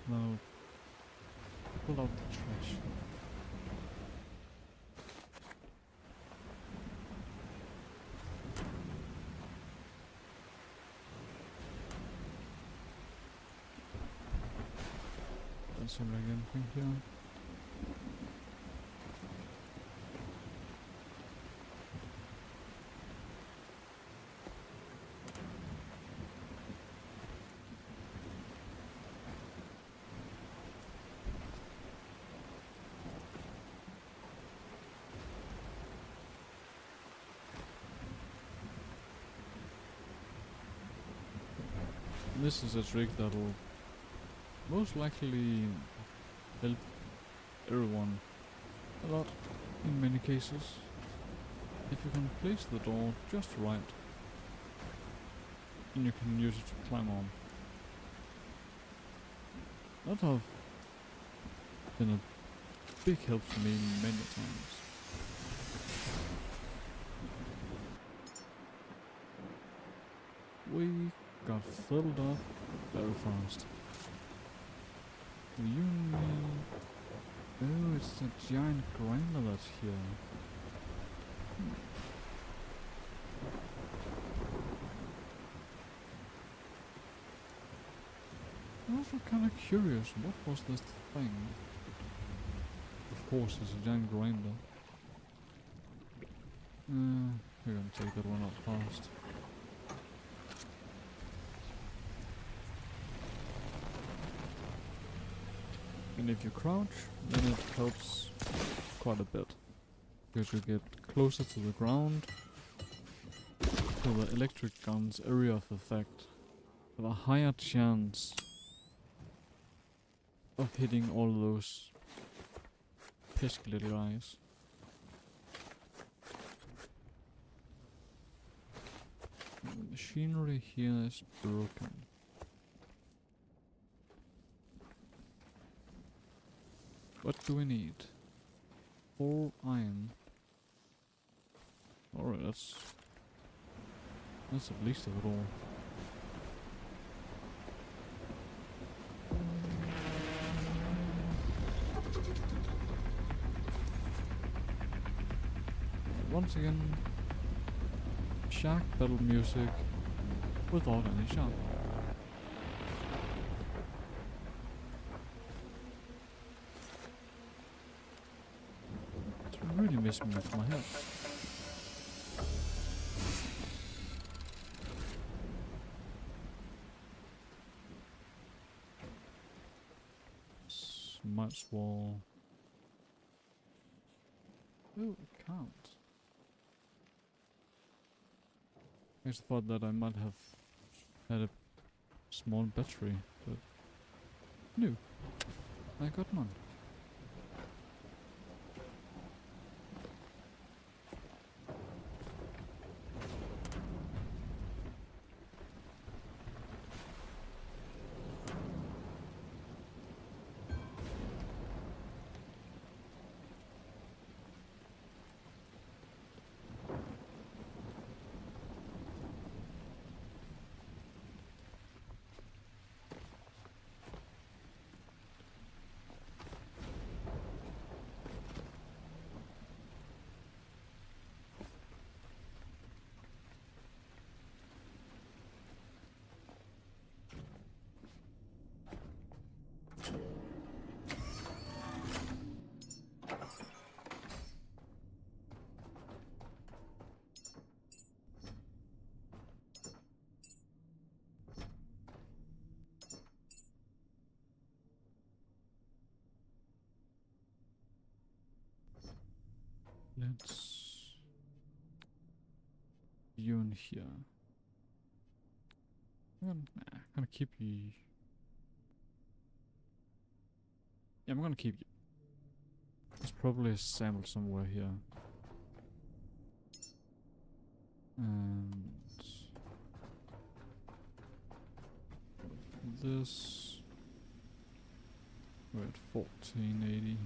Now, pull out the trash. Doesn't seem like anything here. This is a trick that'll most likely help everyone a lot in many cases. If you can place the door just right, and you can use it to climb on. That have been a big help to me many times. We got filled up very fast. You need... Oh, it's a giant grinder that's here. I'm also kind of curious, what was this thing? Of course, it's a giant grinder. We're gonna take that one out fast. And if you crouch, then it helps quite a bit. Because you get closer to the ground, so the electric gun's area of effect have a higher chance of hitting all those pesky little guys. The machinery here is broken. What do we need? 4 iron. Alright, that's at least of it all. Once again, shark battle music without any shark. Really miss me with my head. Might as well. Oh, it can't. I just thought that I might have had a small battery, but no, I got none. Let's you in here. I'm gonna keep you. Yeah, I'm gonna keep you. There's probably a sample somewhere here. And this. We're at 1480.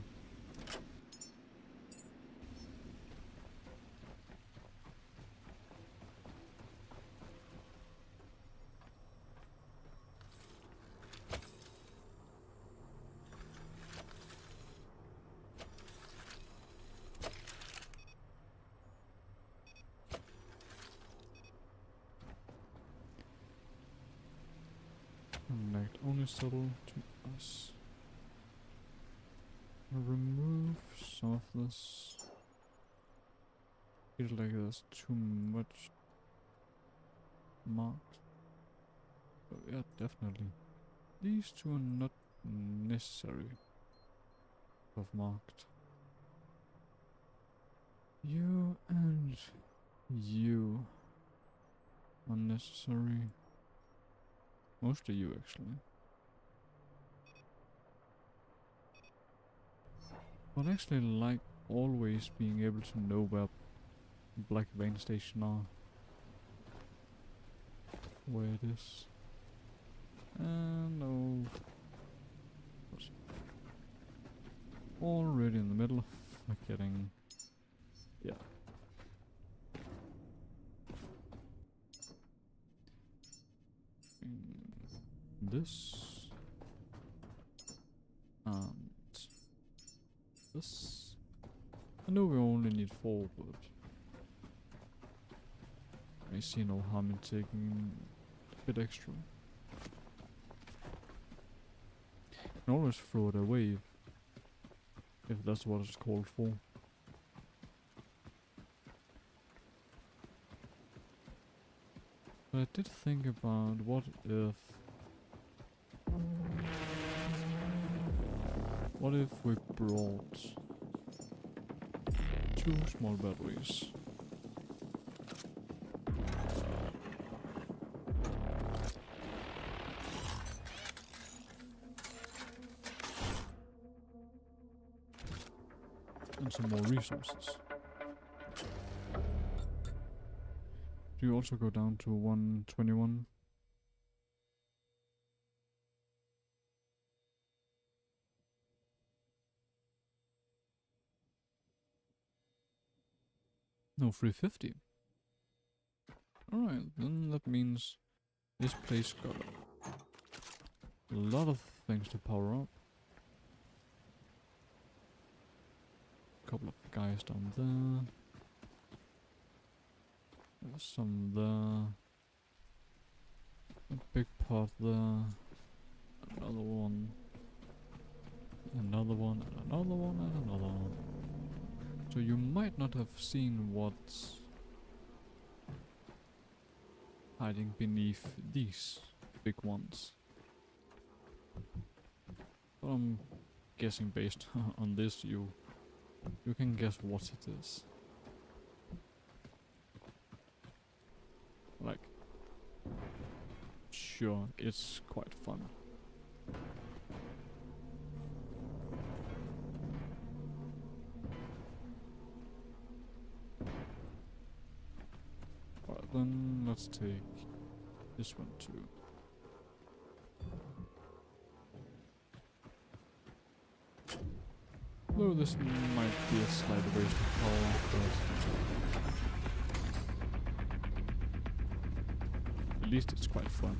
Connect only subtle to us. Remove some of this. Feels like there's too much marked. Oh, yeah, definitely. These two are not necessary to have marked. You and you. Unnecessary. Mostly you, actually. But actually like always being able to know where black vein station are. Where it is. And no. Already in the middle of getting. Yeah. This. And this. I know we only need 4, but I see no harm in taking a bit extra. You can always throw it away if that's what it's called for. But I did think about what if we brought 2 small batteries. And some more resources. Do you also go down to 121? No, 350. Alright, then that means this place got a lot of things to power up. A couple of guys down there. There's some there. A big part there. Another one. Another one, and another one, and another one. So you might not have seen what's hiding beneath these big ones. But I'm guessing based on this, you can guess what it is. Like, sure, it's quite fun. Alright, then let's take this one too. Though this might be a slight waste of power, but at least it's quite fun.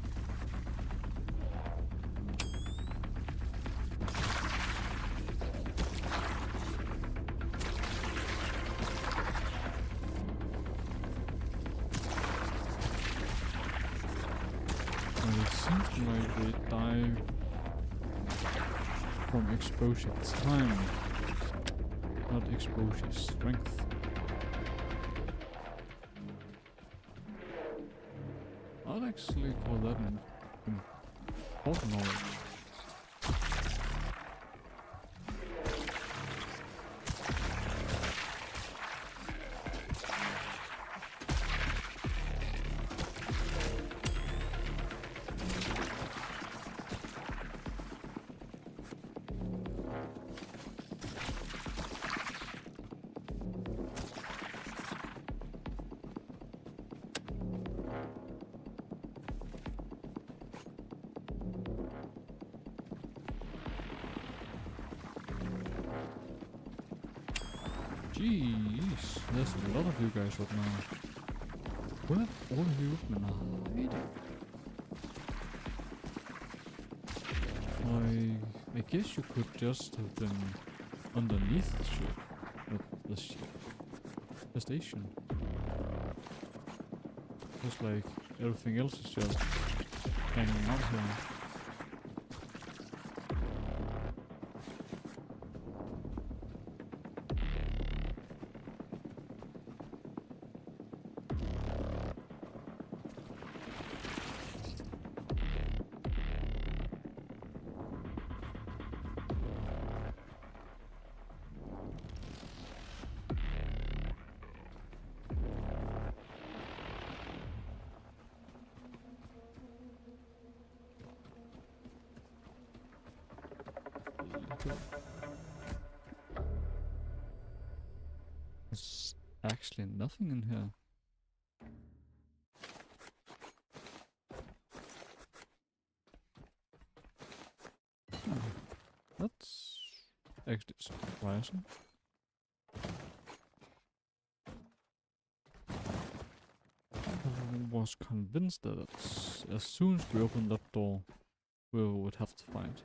And it seems like they die from exposure time, not exposure strength. I'd actually call that an important knowledge. Jeez, there's a lot of you guys right now. Where have all of you been hiding? I guess you could just have been underneath the ship. The ship. The station. Just like everything else is just hanging out here. There's actually nothing in here. That's actually surprising. I was convinced that as soon as we opened that door, we would have to find.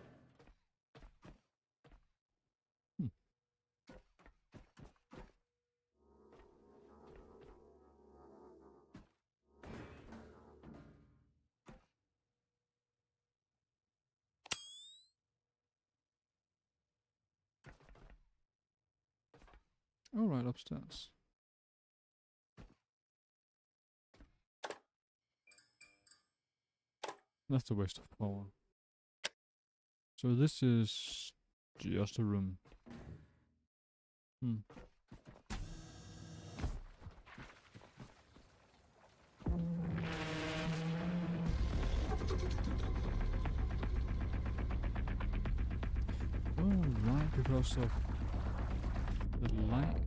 Alright, upstairs. That's a waste of power. So this is just a room. Alright, because of the light.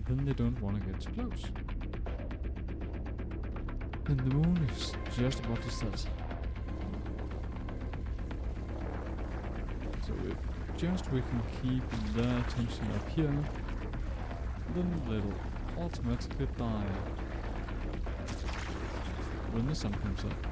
Then they don't want to get too close. And the moon is just about to set. So if just we can keep their attention up here, then they'll automatically die when the sun comes up.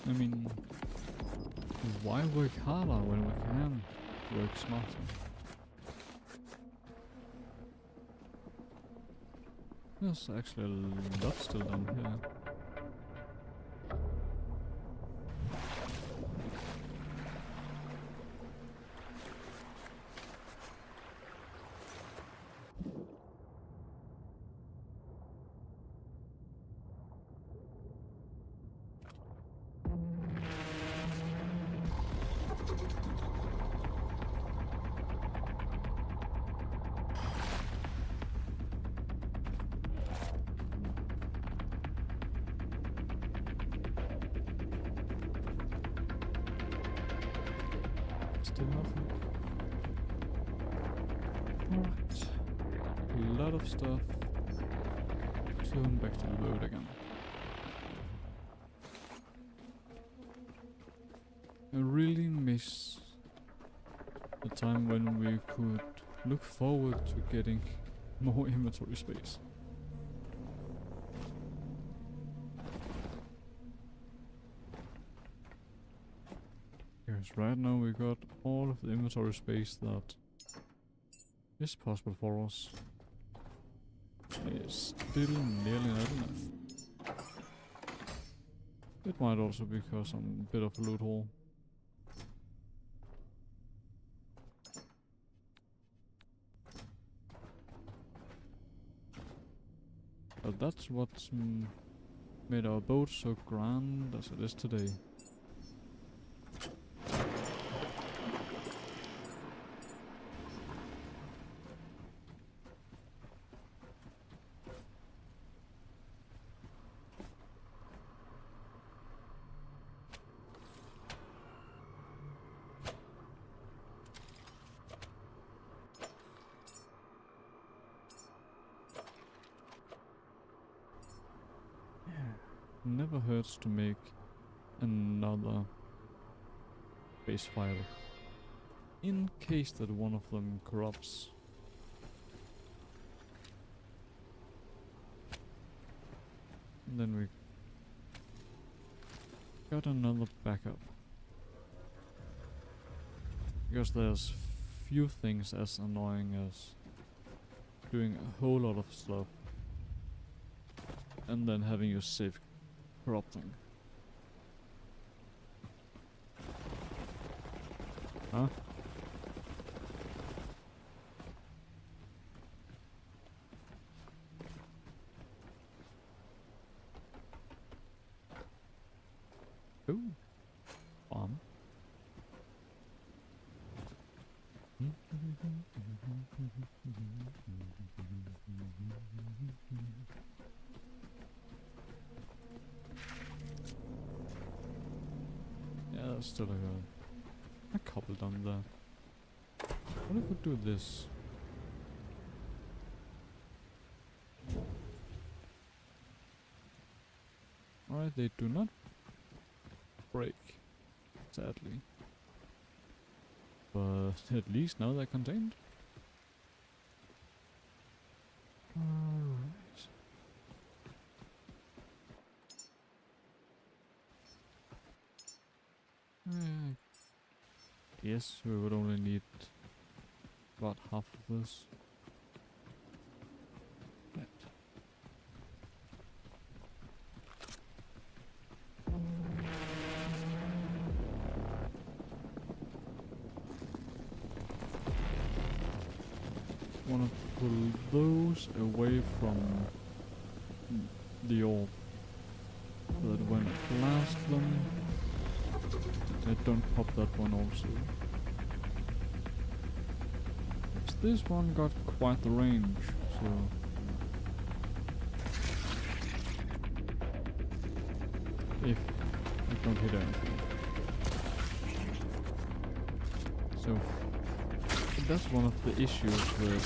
I mean, why work harder when we can work smarter? There's actually a lot still down here. Still nothing. Alright. A lot of stuff. Turn back to the boat again. I really miss the time when we could look forward to getting more inventory space. Yes, right now we got all of the inventory space that is possible for us. It's still nearly not enough. It might also be because I'm a bit of a loot hole. But that's what's made our boat so grand as it is today. Never hurts to make another base file in case that one of them corrupts. And then we got another backup. Because there's few things as annoying as doing a whole lot of stuff and then having your save corrupting. Huh? Ooh. Bomb. Yeah, there's still a couple down there. What if we do this? Alright, they do not break, sadly. But at least now they're contained. Alright. Yes, we would only need about half of this. Right. Want to pull those away from the orb, so that when it blasts them, they don't pop that one also. This one got quite the range, so if I don't hit anything. So that's one of the issues with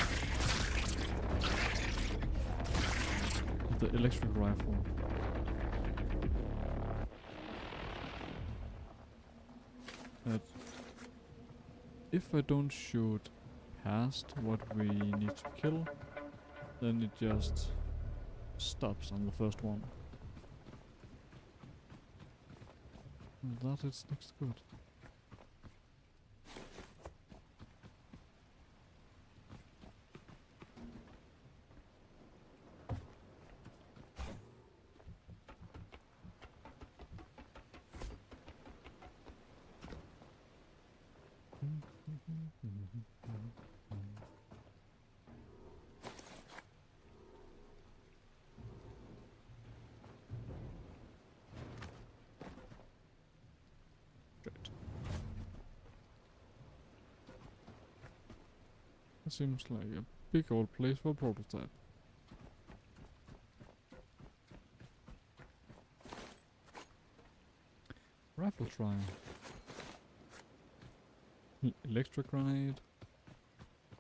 the electric rifle. That if I don't shoot past what we need to kill, then it just stops on the first one. And that is looks good. It seems like a big old place for a prototype. Rifle try. Electric grenade.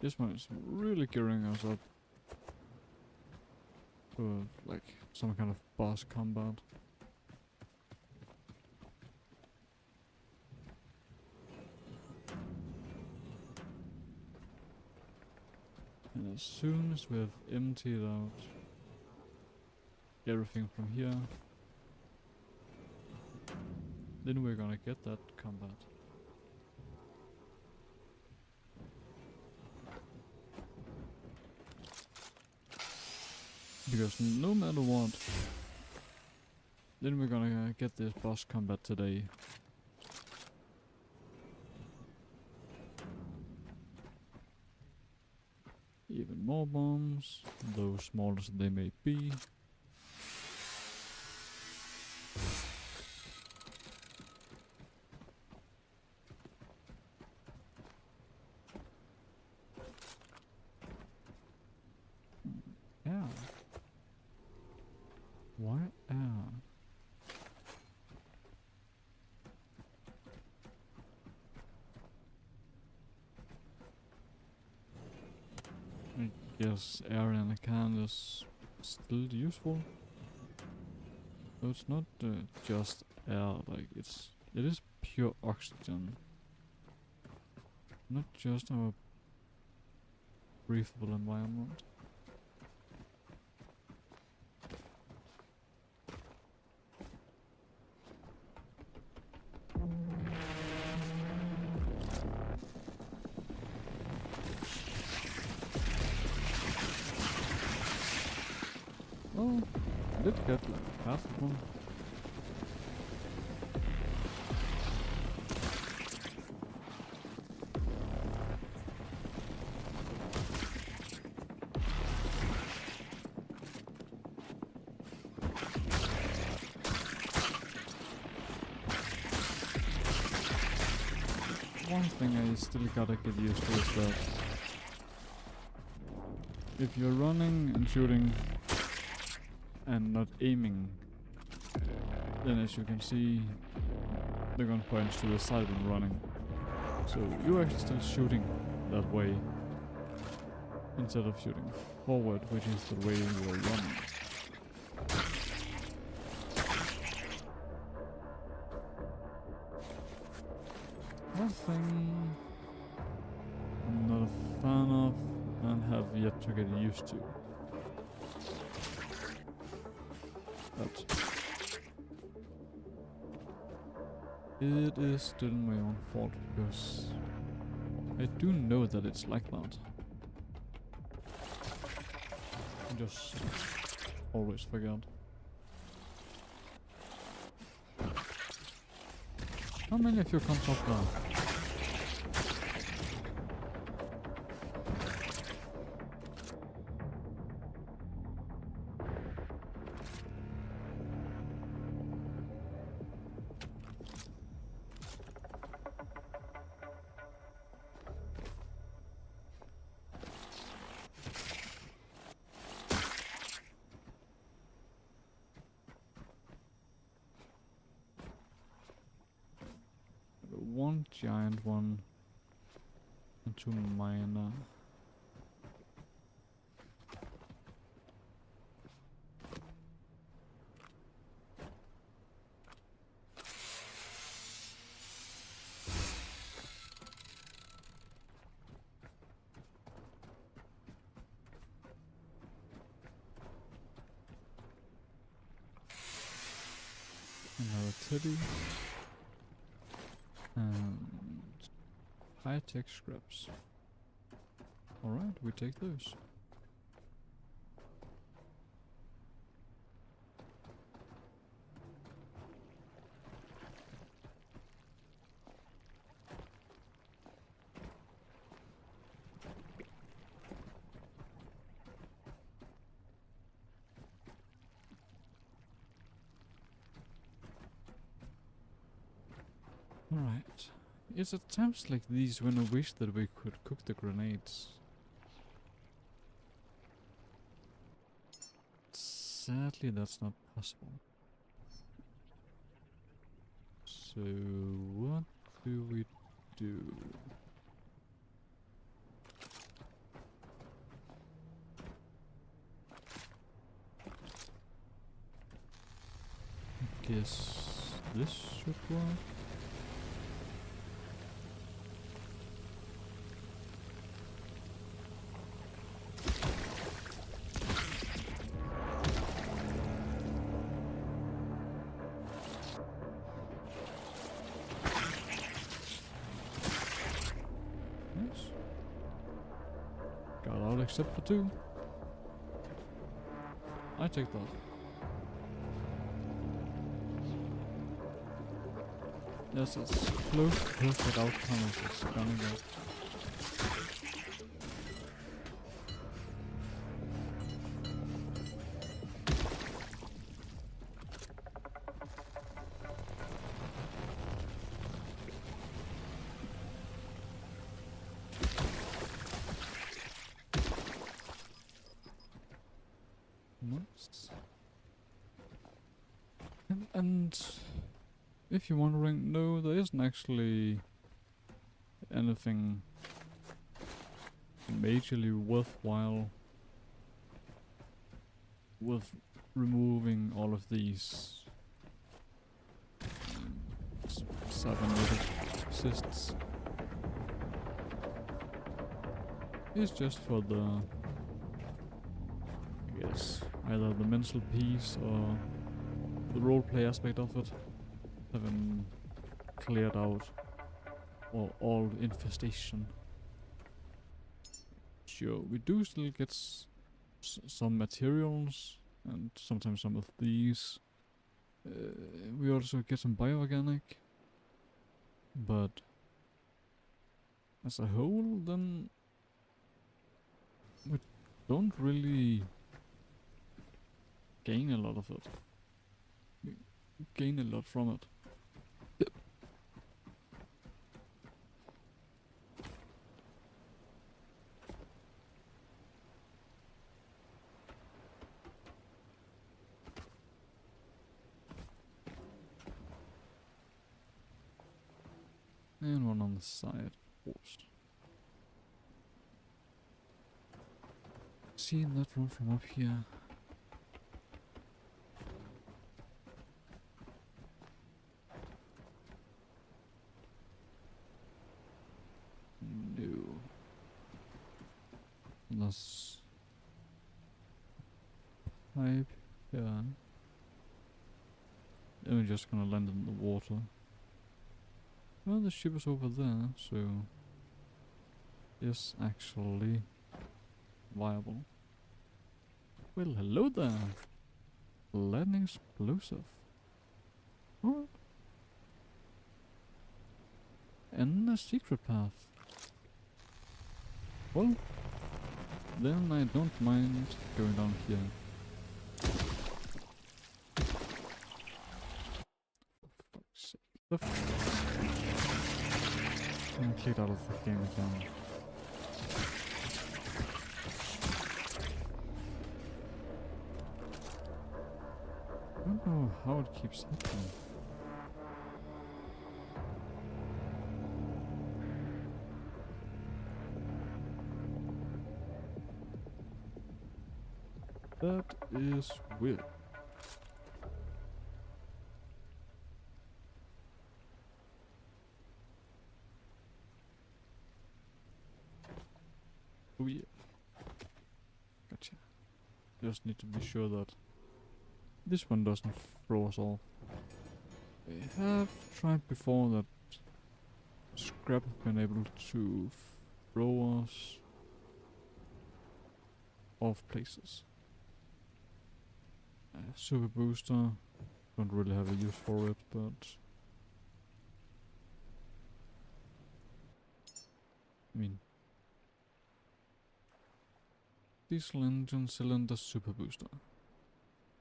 This one is really gearing us up for like some kind of boss combat. And as soon as we have emptied out everything from here, then we're gonna get that combat. Because no matter what, then we're gonna get this boss combat today. Even more bombs, though small as they may be. Yeah. Why air? I guess air in a can is still useful. So it's not just air, like it is pure oxygen. Not just our breathable environment. Oh, I did get like half of one. One thing I still gotta get used to is that if you're running and shooting and not aiming, then as you can see, the gun points to the side when running. So you're actually still shooting that way instead of shooting forward, which is the way you're running. One thing I'm not a fan of and have yet to get used to. But it is still my own fault because I do know that it's like that. I just always forget. How many of you comes up now? One giant one and two minor. Another teddy. And high-tech scraps. Alright, we take those. Alright. It's at times like these when I wish that we could cook the grenades. Sadly, that's not possible. So, what do we do? I guess this should work. Got out except for two. I take that. Yes, it's close to perfect outcome as it's gonna get. And if you're wondering, no, there isn't actually anything majorly worthwhile with removing all of these 7 little cysts. It's just for the, I guess, either the mental piece or the roleplay aspect of it, having cleared out all infestation. Sure, we do still get some materials, and sometimes some of these. We also get some bioorganic, but as a whole, then we don't really gain a lot of it. We gain a lot from it. And one on the side, of course. Seeing that one from up here. No. Unless pipe, yeah. Then we're just gonna land in the water. Well, the ship is over there, so it's actually viable. Well, hello there. Lightning explosive. What? And a secret path. Well, then I don't mind going down here. For fuck's sake. I'm kicked out of the game again. I don't know how it keeps happening. That is weird. Oh yeah. Gotcha. Just need to be sure that this one doesn't throw us off. I have tried before that Scrap have been able to throw us off places. Super booster, don't really have a use for it, but I mean, diesel engine cylinder super booster,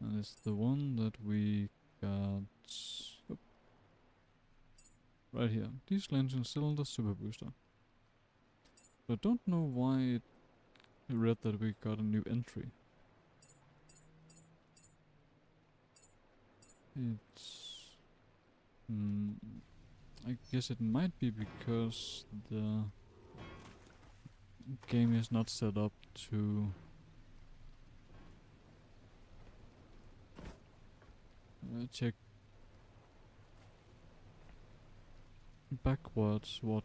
and it's the one that we got right here. Diesel engine cylinder super booster. So I don't know why it read that we got a new entry. It's I guess it might be because the game is not set up to check backwards what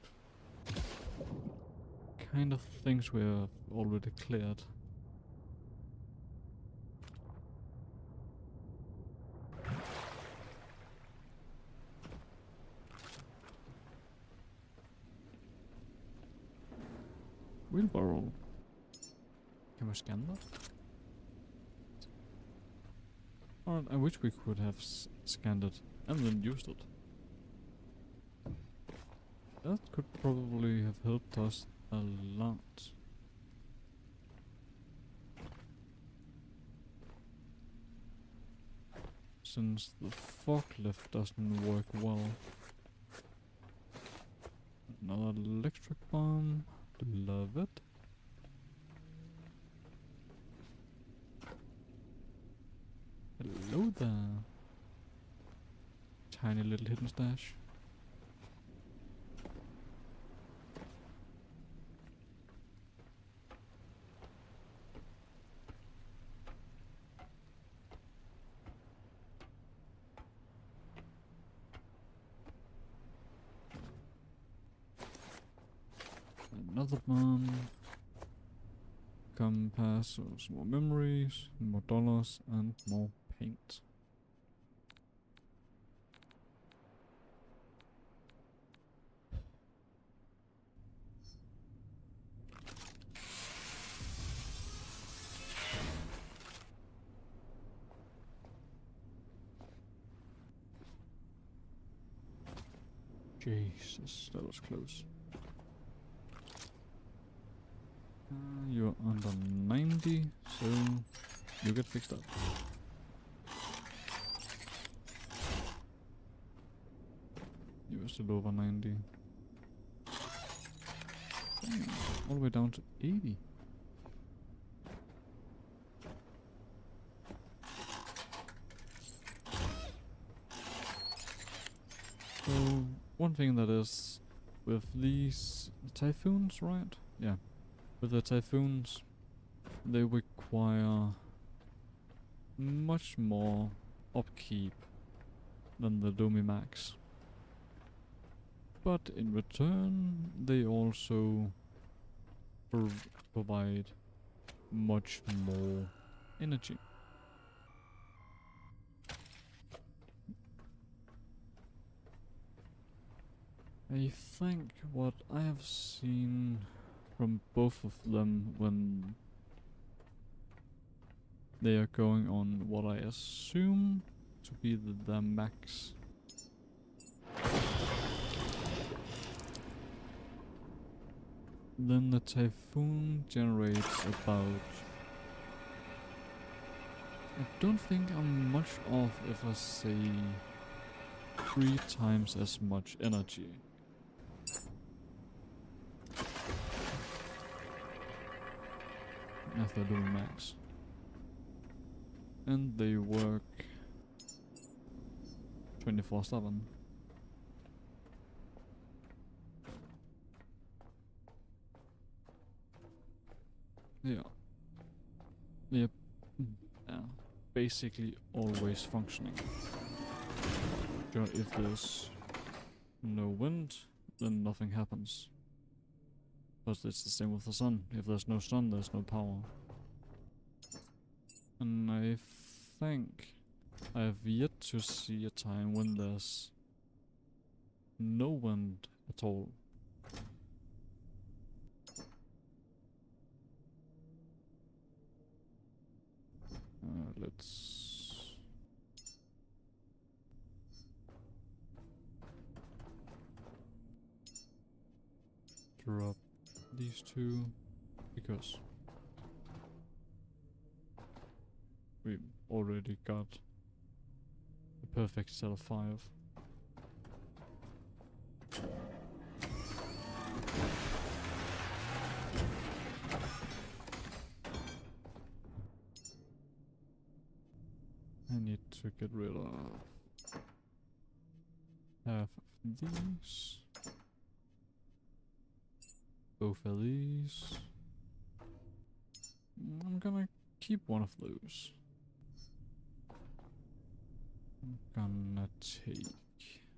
kind of things we have already cleared. Wheelbarrow. Can we scan that? Alright, I wish we could have scanned it and then used it. That could probably have helped us a lot. Since the forklift doesn't work well. Another electric bomb. Love it. Hello there. tiny little hidden stash. Another bomb. Compass, so some more memories, more dollars, and more paint. Jesus, that was close. You're under 90, so you get fixed up. You're still over 90. Damn, all the way down to 80. So, one thing that is with these typhoons, right? Yeah. With the typhoons, they require much more upkeep than the Domimax. But in return, they also provide much more energy. I think what I have seen from both of them when they are going on what I assume to be the max. Then the typhoon generates about... I don't think I'm much off if I say 3 times as much energy. After doing max. And they work 24/7. Yeah. Yep. Yeah. Basically always functioning. Sure, if there's no wind, then nothing happens. But it's the same with the sun. If there's no sun, there's no power. And I think I have yet to see a time when there's no wind at all. Let's... drop these two, because we already got a perfect set of 5. I need to get rid of half of these. Both of these. I'm gonna keep one of those. I'm gonna take...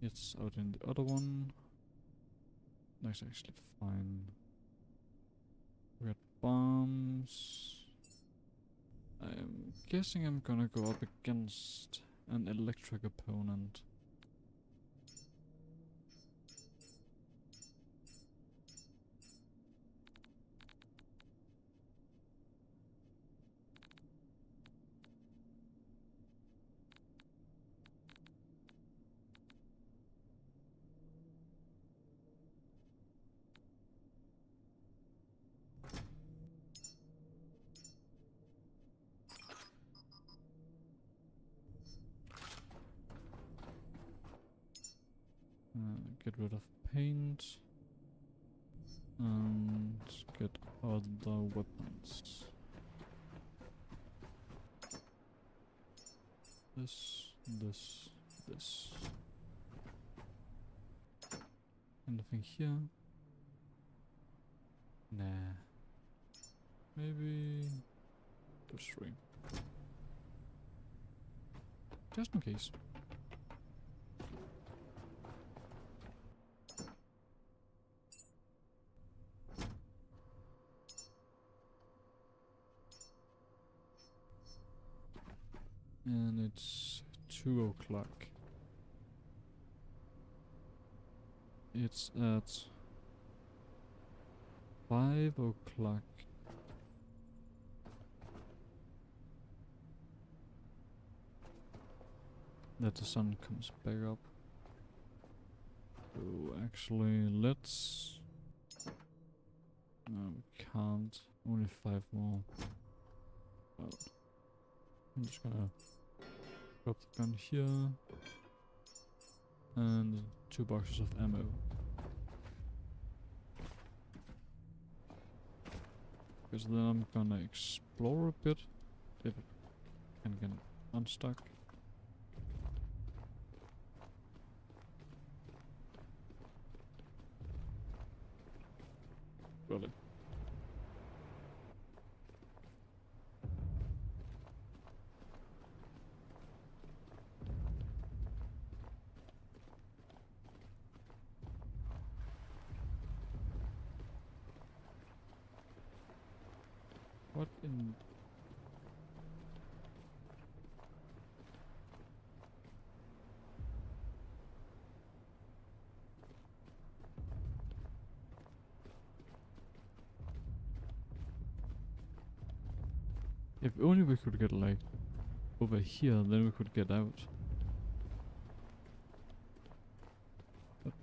It's out in the other one. That's actually fine. We got bombs. I'm guessing I'm gonna go up against an electric opponent. Get rid of paint and get other weapons. This, this, this. Anything here? Nah. Maybe those three. Just in case. And it's 2 o'clock. It's at 5 o'clock. That the sun comes back up. So actually, let's... No, we can't. Only 5 more. Well, I'm just gonna drop the gun here. And 2 boxes of ammo. Because then I'm gonna explore a bit. If I can get unstuck. Really? What in... If only we could get like over here, then we could get out. But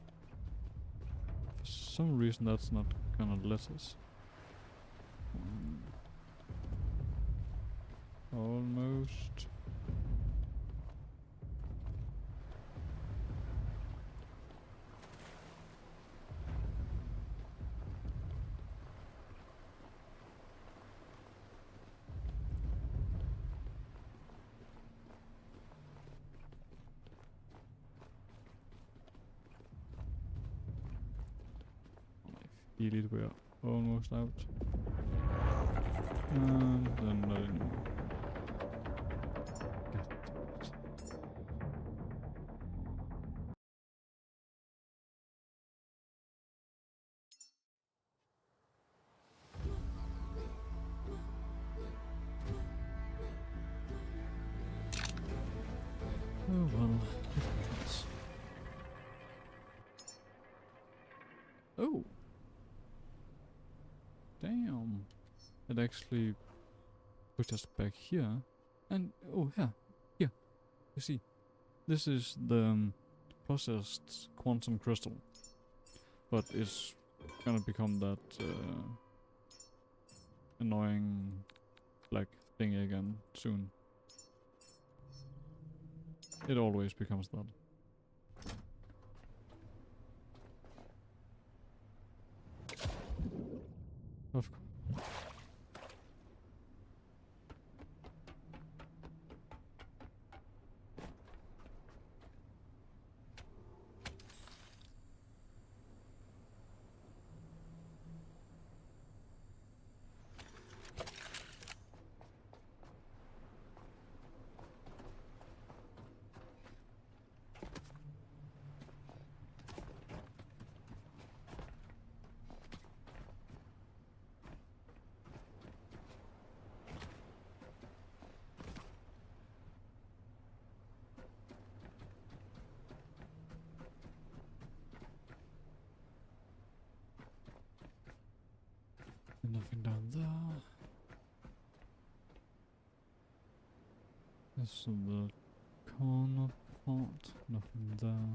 for some reason that's not gonna let us. Almost. I feel it, we're almost out. And then not anymore. God damn it. Oh well, it happens. Oh! Damn! It actually put us back here. And, oh yeah, here, you see. This is the processed quantum crystal. But it's gonna become that annoying black thing again soon. It always becomes that. Of course. Nothing down there. This is the corner part. Nothing there.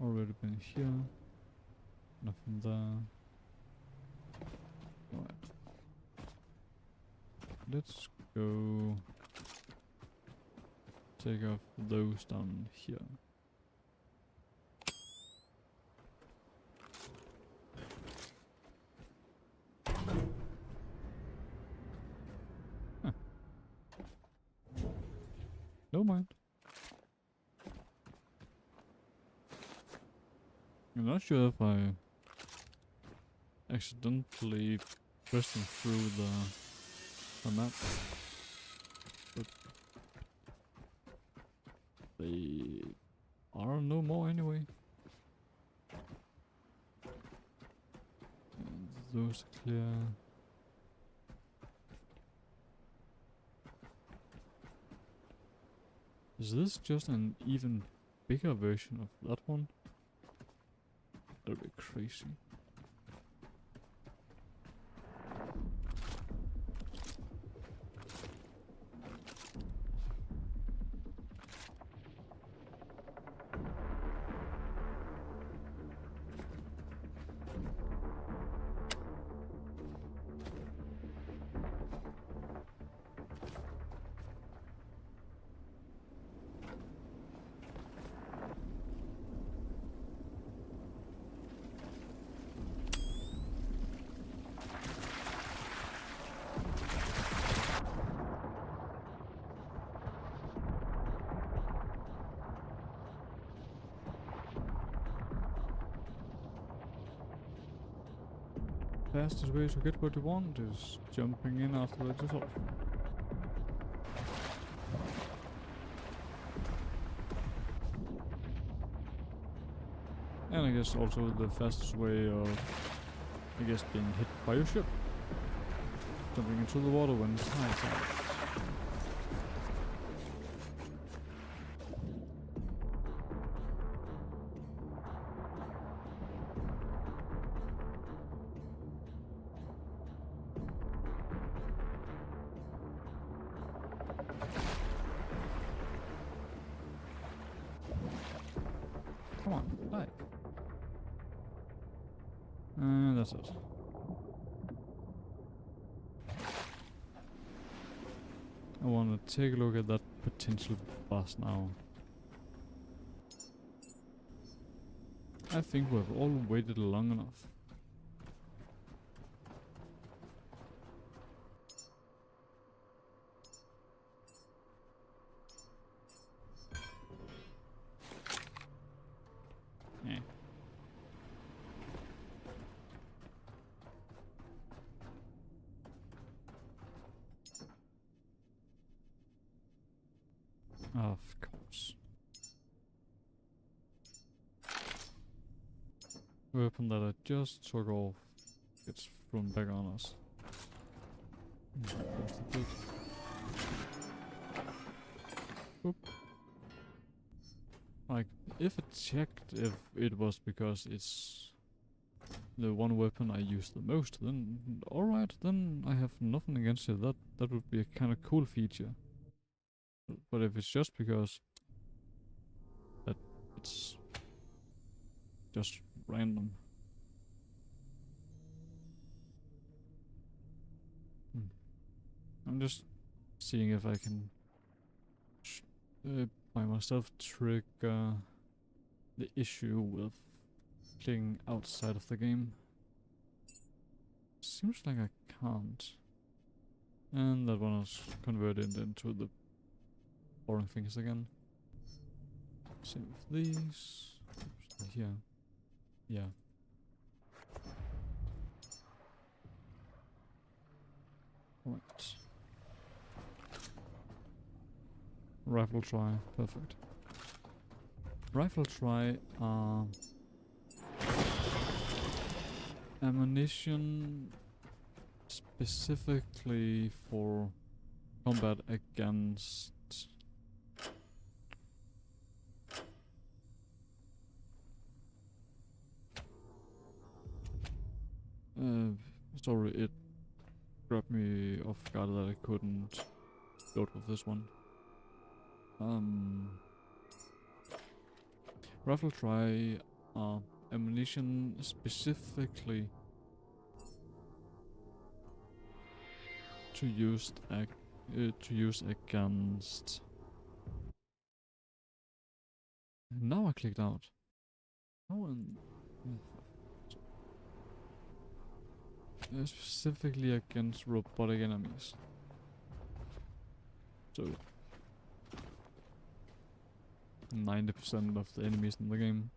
Already been here. Nothing there. Right. Let's go take off those down here. Never mind. I'm not sure if I accidentally pressed them through the map, but they are no more anyway. And those are clear. Is this just an even bigger version of that one? That'd be crazy. Fastest way to get what you want is jumping in after it is off. And I guess also the fastest way of, being hit by your ship. Jumping into the water when it's high tide. Come on, dive. And that's it. I want to take a look at that potential boss now. I think we've all waited long enough. Yeah. Of course. Weapon that I just took off gets thrown back on us. Oop. Like, if it checked if it was because it's the one weapon I use the most, then alright, then I have nothing against it. That would be a kind of cool feature. But if it's just because that it's just random. I'm just seeing if I can by myself trigger the issue with playing outside of the game. Seems like I can't. And that one is converted into the boring things again. Same with these. Here. Yeah. Right. Rifle try. Perfect. Rifle try ammunition specifically for combat against sorry, it grabbed me off guard that I couldn't build with this one. Rifle try ammunition specifically to use against. Now I clicked out. Oh, and specifically against robotic enemies. So 90% of the enemies in the game.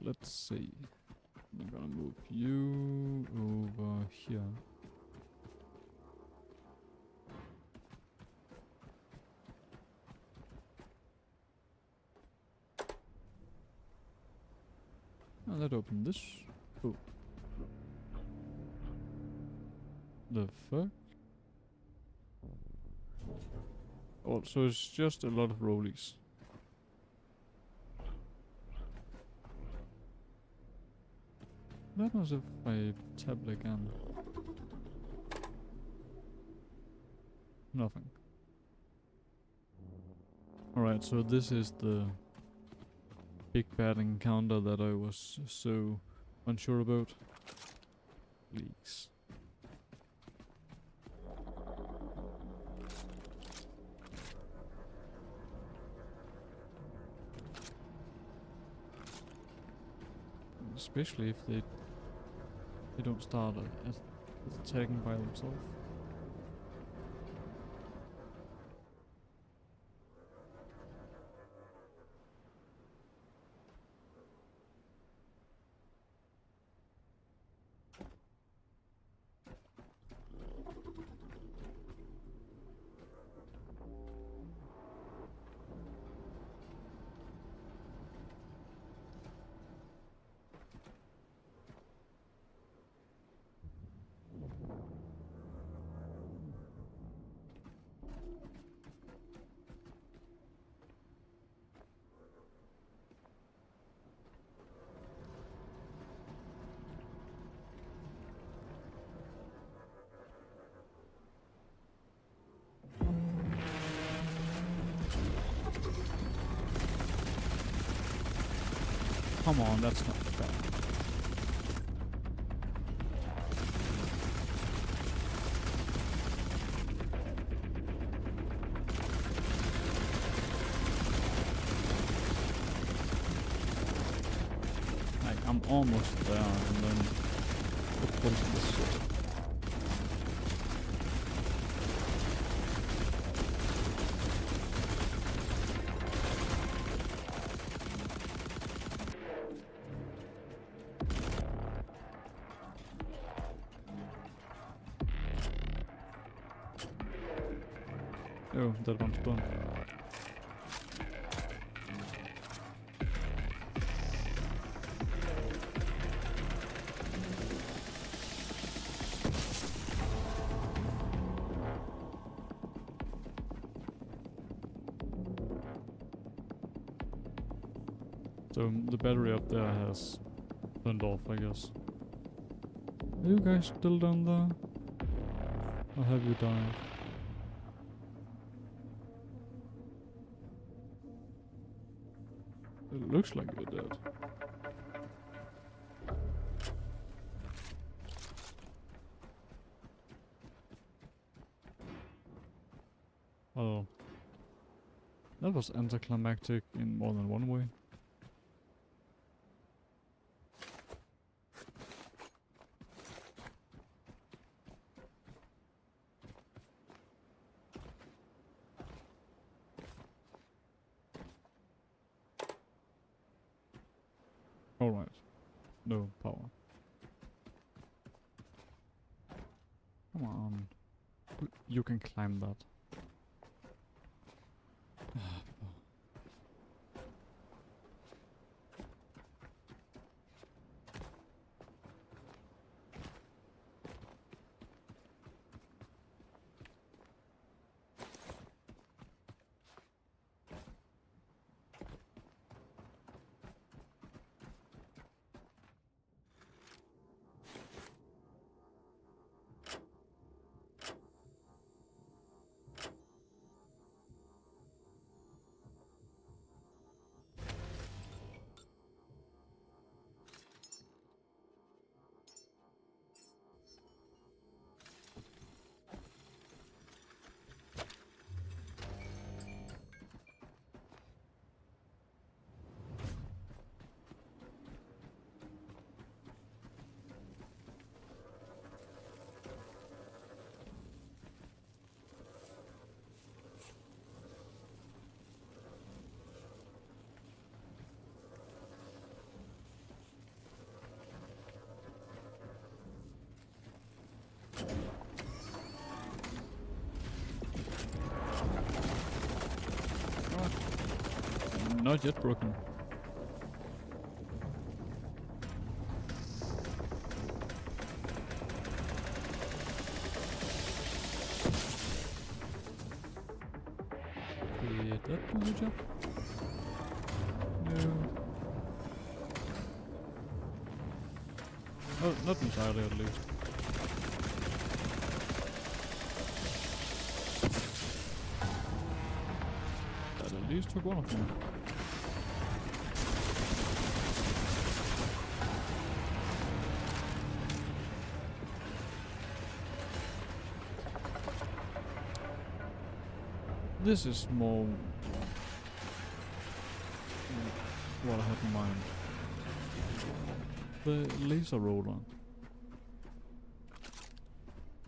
Let's see. I'm gonna move you over here. And let's open this. Oh. The fuck? Oh, so it's just a lot of rollies. What happens if I tab again? Nothing. Alright, so this is the big bad encounter that I was so unsure about. Leaks. Especially if they don't start attacking by themselves. Come on, that's not fair. Like, I'm almost there, and then what is this? Oh, that one's done. So the battery up there has turned off, I guess. Are you guys still down there? Or have you died? It looks like you're dead. Well, that was anticlimactic in more than one way. Alright. No power. Come on. You can climb that. Not yet broken. Did that do the job? No. Oh, not entirely at least. That at least took one of them. This is more what I had in mind. The laser roller.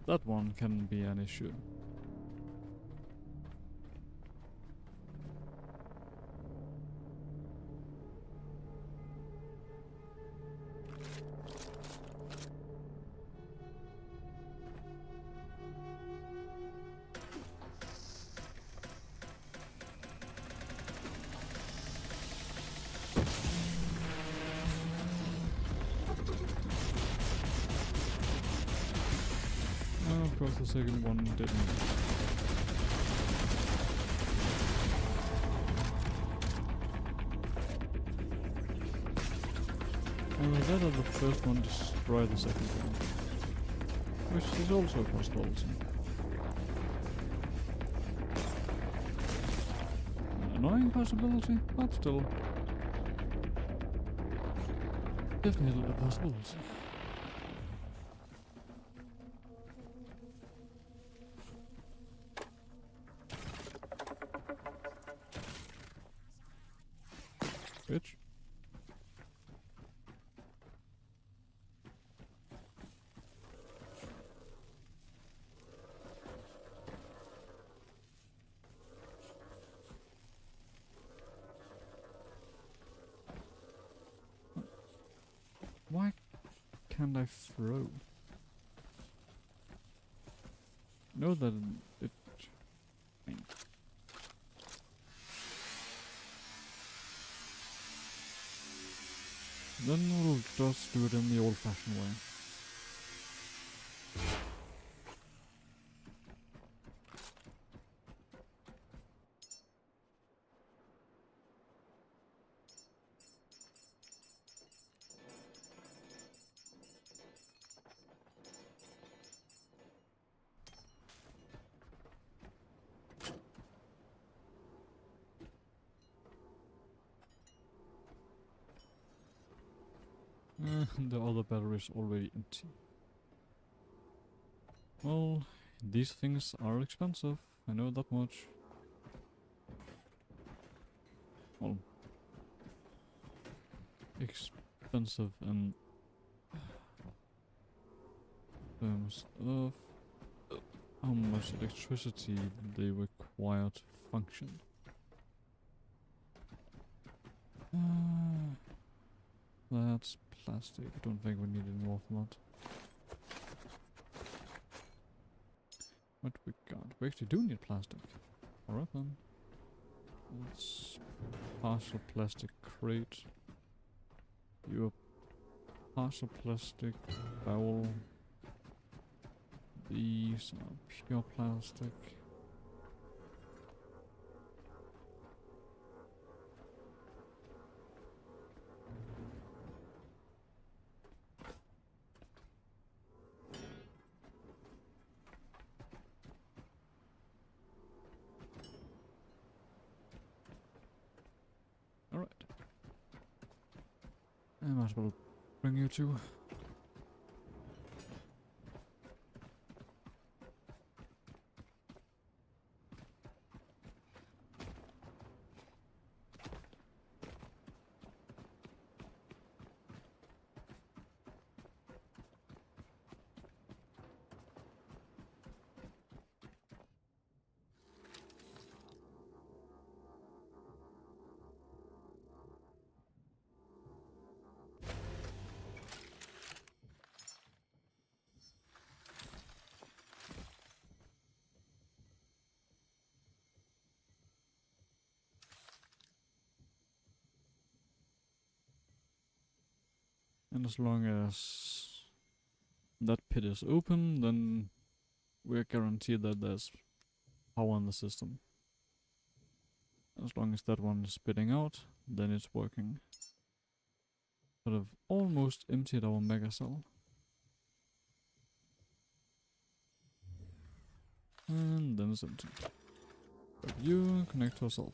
That one can be an issue. Of course the second one didn't. That or the first one destroyed the second one. Which is also a possibility. An annoying possibility, but still. Definitely a possibility. Bitch. Why can't I throw? Know that it. Then we'll just do it in the old-fashioned way. The other battery is already empty. Well, these things are expensive, I know that much. Well, expensive in terms of how much electricity they require to function. That's plastic. I don't think we need any more of that. What we got? We actually do need plastic. Alright then. Let's partial plastic crate. Your partial plastic bowl. These are pure plastic. Alright. I might as well bring you two. And as long as that pit is open, then we're guaranteed that there's power in the system. As long as that one is spitting out, then it's working. Sort of almost emptied our mega cell. And then it's empty. Grab you, connect to yourself.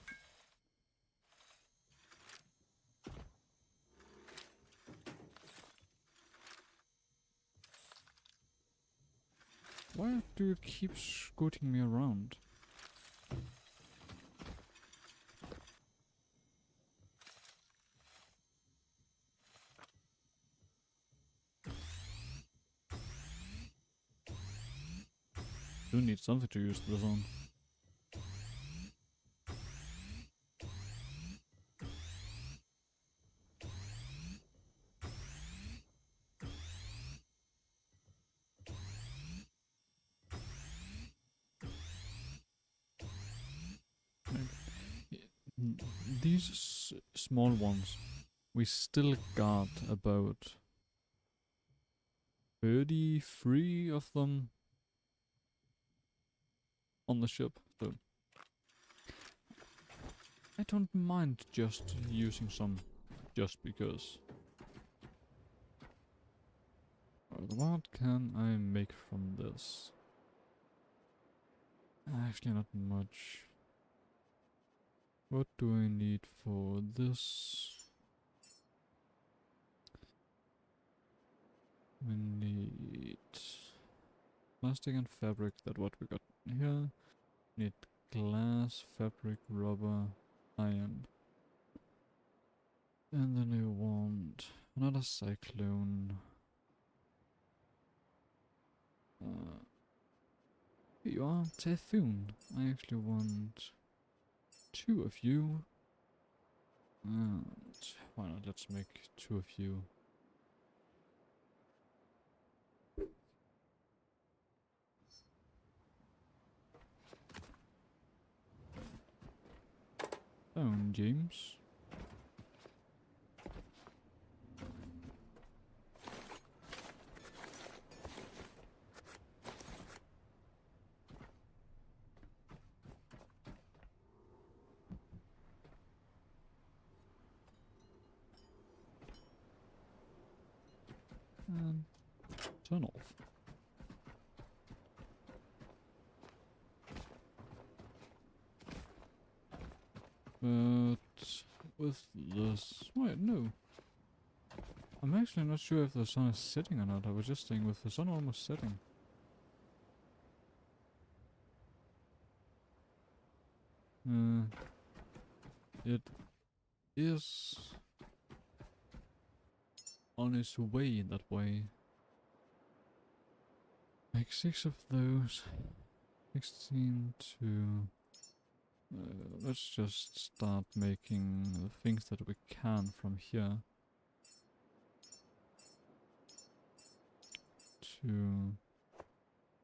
Why do you keep scooting me around? You need something to use this on. These small ones, we still got about 33 of them on the ship, so I don't mind just using some just because. What can I make from this? Actually not much. What do I need for this? We need plastic and fabric, that's what we got here. Need glass, fabric, rubber, iron. And then I want another cyclone. Here you are, typhoon. I actually want 2 of you. And why not, let's make 2 of you. James. And turn off. But with this, wait, no. I'm actually not sure if the sun is setting or not. I was just saying with the sun almost setting. It is on its way that way. Make 6 of those. 16 to... let's just start making the things that we can from here. To...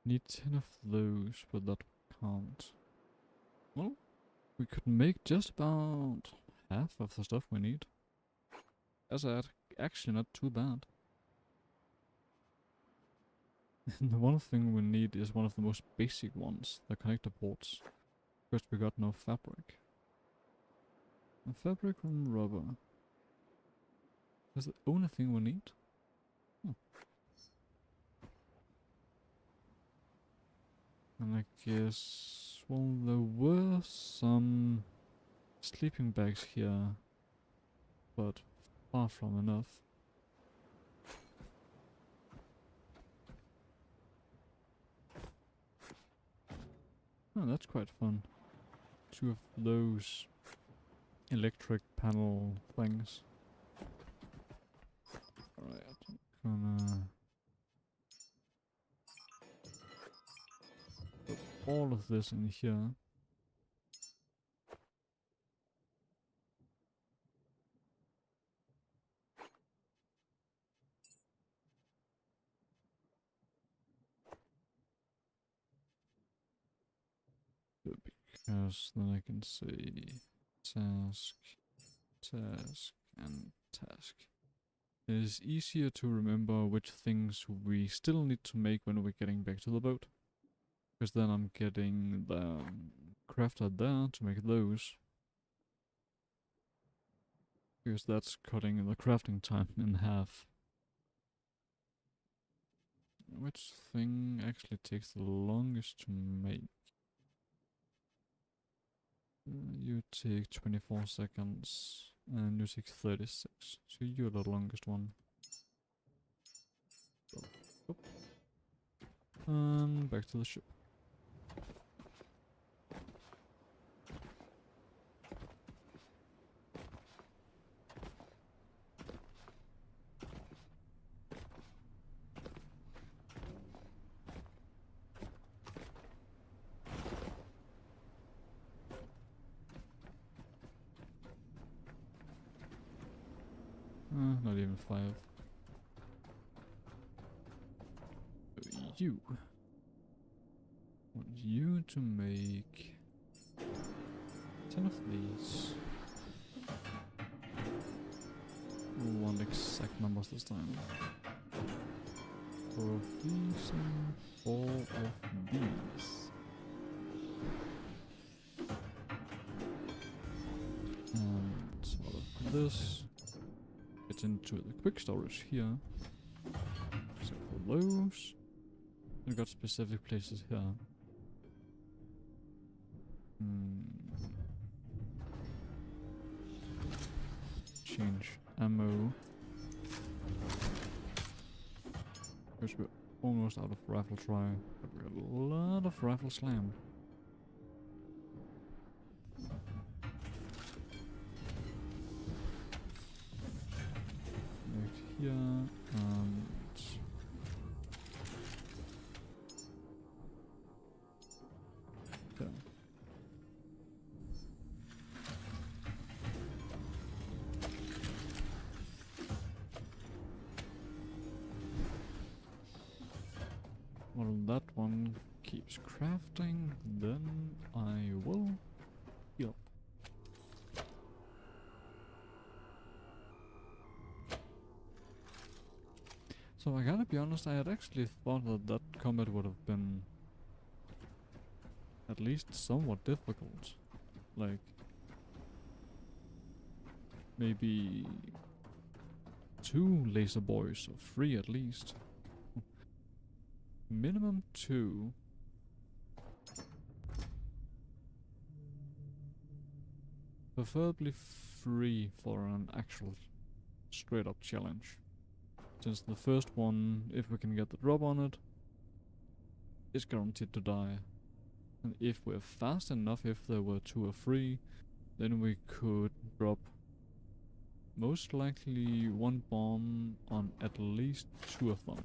Need 10 of those, but that can't. Well, we could make just about half of the stuff we need. That's actually not too bad. The one thing we need is one of the most basic ones, the connector ports. Because we got no fabric. And fabric and rubber. That's the only thing we need? Oh. And I guess, well, there were some sleeping bags here, but far from enough. Oh, that's quite fun. 2 of those electric panel things. Alright, I'm gonna put all of this in here. Because then I can say task, task, and task. it's easier to remember which things we still need to make when we're getting back to the boat. Because then I'm getting the crafter there to make those. Because that's cutting the crafting time in half. Which thing actually takes the longest to make? You take 24 seconds and you take 36. So you're the longest one. So, oop. And back to the ship. Not even 5. You. Want you to make 10 of these. One exact numbers this time. 4 of these and 4 of these. And all of this. Get into the quick storage here. So for those, we got specific places here. Change ammo. Because we're almost out of rifle try, but we have a lot of rifle slam. Here and there. Well, that one keeps crafting, then I will heal. So I gotta be honest, I had actually thought that that combat would have been at least somewhat difficult. Like, maybe 2 laser boys, or 3 at least. Minimum 2. Preferably 3 for an actual straight up challenge. Since the first one, if we can get the drop on it, is guaranteed to die. And if we're fast enough, if there were 2 or 3, then we could drop most likely 1 bomb on at least 2 of them.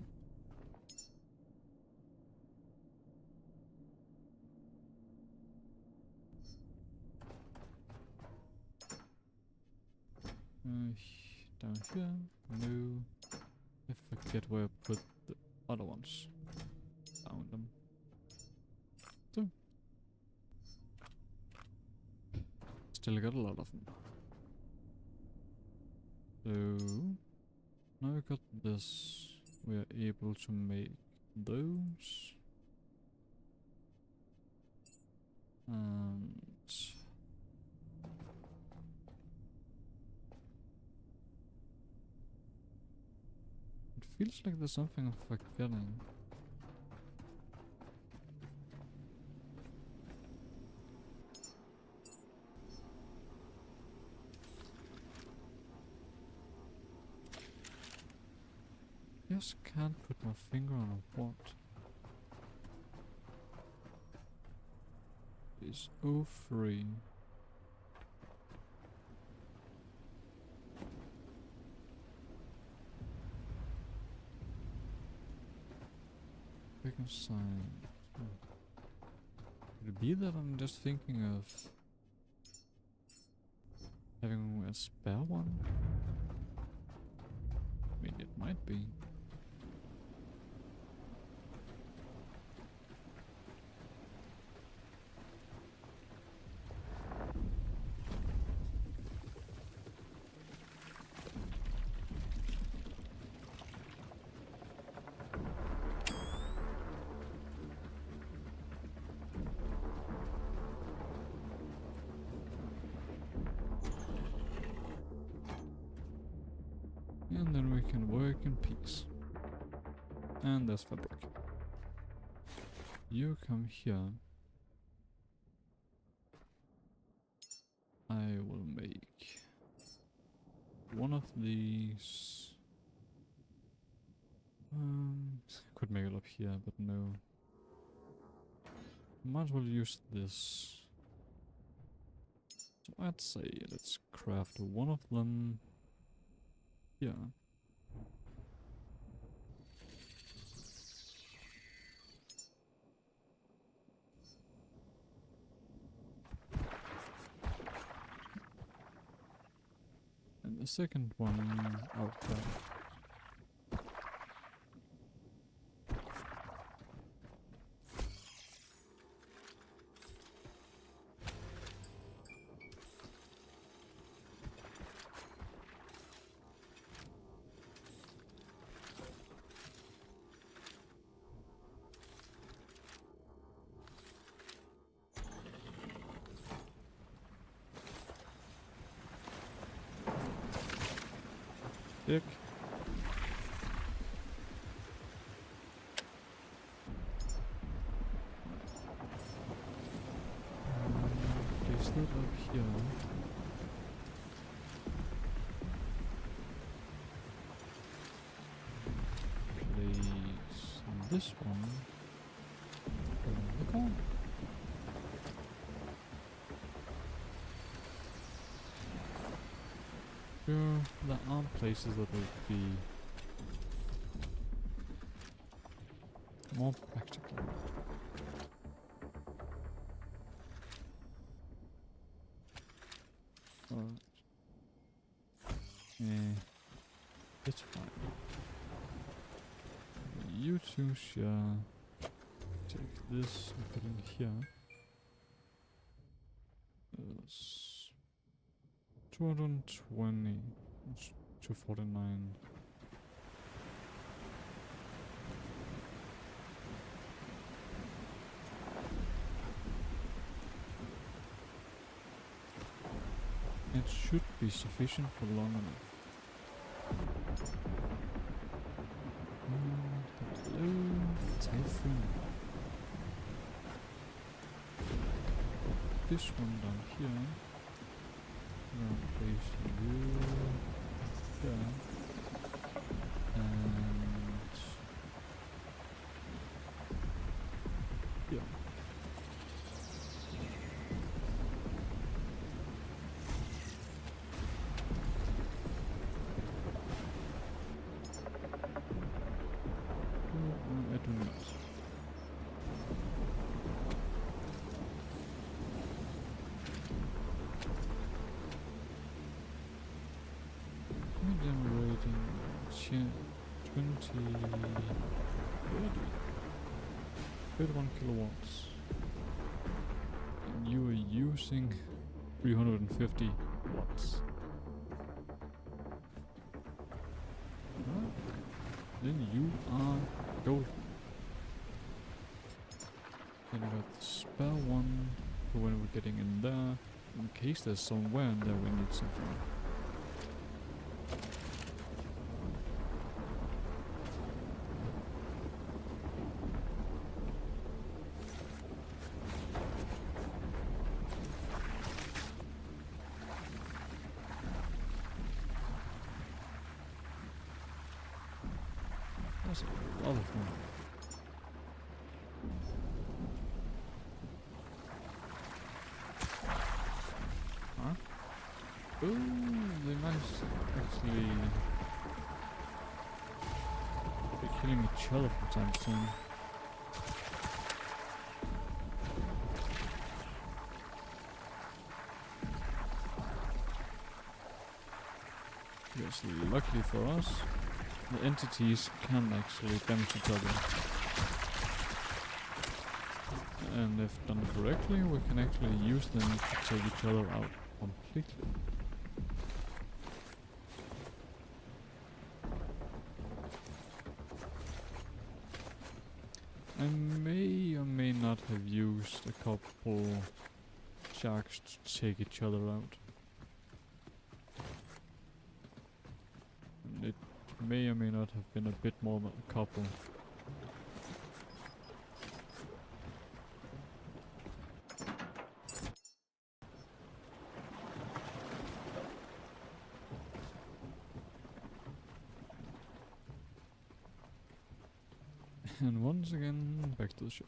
Down here, no. I forget where I put the other ones. Found them. So. Still got a lot of them. So. Now we got this. We are able to make those. And. Feels like there's something I'm forgetting. Just can't put my finger on what. It's 03. Sign. Could it be that I'm just thinking of having a spare one? I mean, it might be. And then we can work in peace. And there's fabric. You come here. I will make one of these. Could make it up here, but no. Might as well use this. So I'd say let's craft one of them here. And the second one out there. Dick. Place that up here. Place this one in the corner. Sure, there are places that would be more practical. Alright. Yeah, it's fine. You two shall take this and put in here. 220. It's 249. It should be sufficient for long enough. Hello, Typhoon. This one down here. I'm gonna place you here. And here. I do not. Medium rating 31 kilowatts. And you are using 350 watts. Right. Then you are golden. Then we got the spare one for when we're getting in there, in case there's somewhere in there we need something. That's a lot of fun. Huh? Ooh, they might actually be killing each other from time to time. Yes, luckily for us, the entities can actually damage each other. And if done correctly, we can actually use them to take each other out completely. I may or may not have used a couple sharks to take each other out. And it may or may not have been a bit more than a couple. And once again, back to the ship.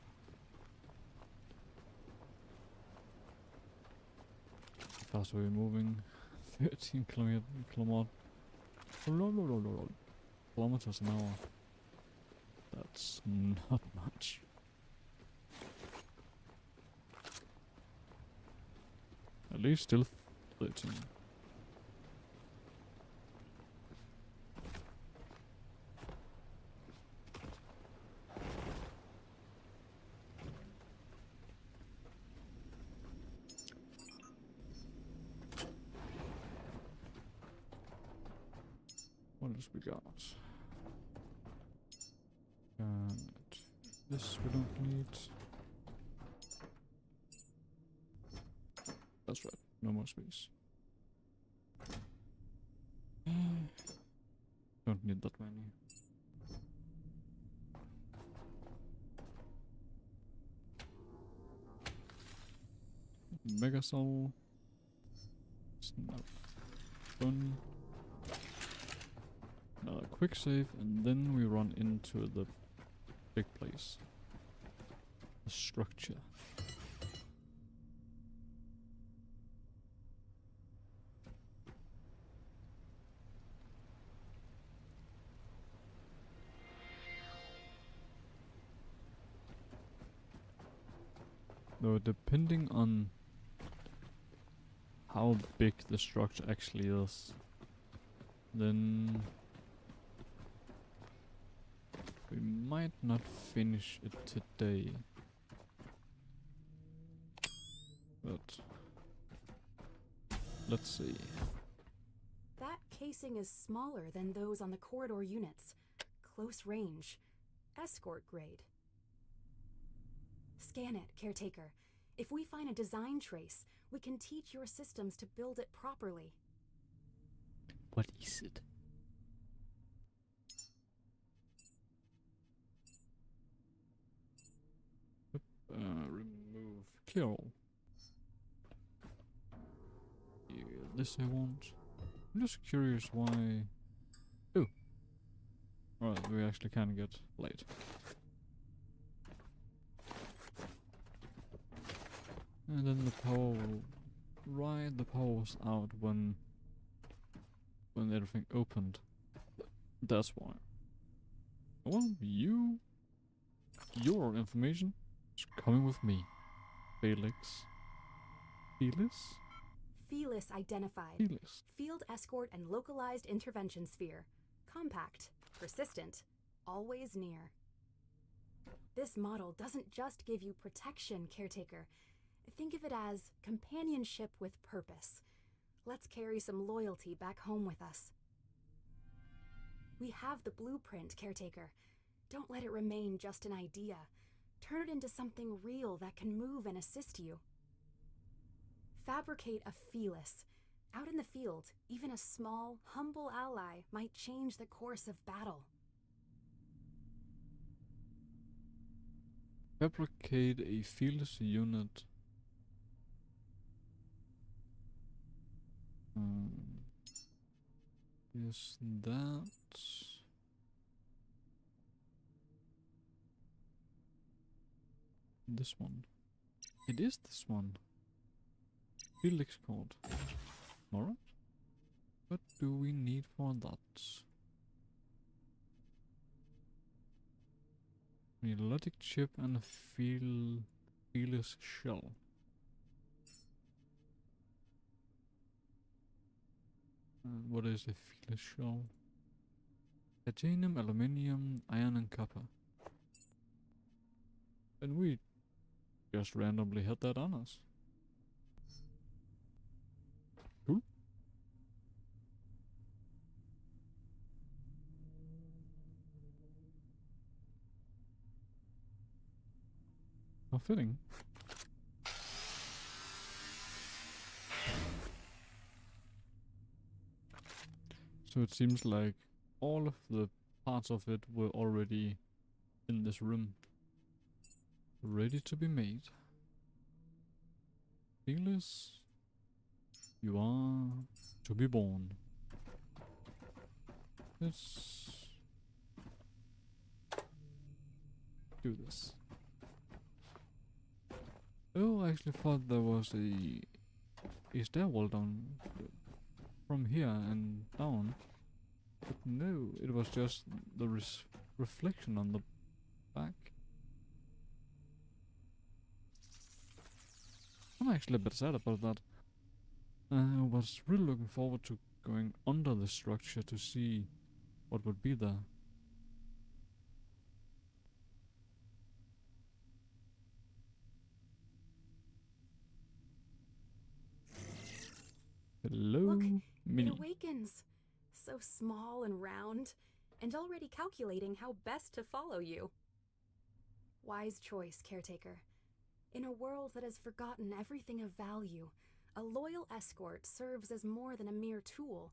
Faster we're moving. 13 kilometers an hour. That's not much. At least still 13. What else we got? And this we don't need. That's right, no more space. Don't need that many. Megasol. Snap. Fun. Another quick save, and then we run into the big place. The structure. Though depending on how big the structure actually is, then we might not finish it today. But let's see. That casing is smaller than those on the corridor units. Close range. Escort grade. Scan it, Caretaker. If we find a design trace, we can teach your systems to build it properly. What is it? Remove clear all. Yeah, this I want. I'm just curious why. Oh, alright, we actually can get late. And then the power will, right, the power was out when everything opened. That's why. Well, your information is coming with me, Felix. Felix? Felis identified. Felix. Field escort and localized intervention sphere. Compact, persistent, always near. This model doesn't just give you protection, Caretaker. Think of it as companionship with purpose. Let's carry some loyalty back home with us. We have the blueprint, Caretaker. Don't let it remain just an idea. Turn it into something real that can move and assist you. Fabricate a Felis. Out in the field, even a small, humble ally might change the course of battle. Fabricate a Felis unit. Is that this one? It is this one. Felix code. Alright. What do we need for that? We need a logic chip and a Felis shell. What is a Felis shell? Titanium, aluminium, iron and copper. And we just randomly had that on us. Cool. How fitting. So it seems like all of the parts of it were already in this room, ready to be made. Fearless, you are to be born. Let's do this. Oh, I actually thought there was a stairwell down from here and down. But no, it was just the reflection on the back. I'm actually a bit sad about that. I was really looking forward to going under the structure to see what would be there. Hello, Look, Mini. it awakens. So small and round, and already calculating how best to follow you. Wise choice, Caretaker. In a world that has forgotten everything of value, a loyal escort serves as more than a mere tool.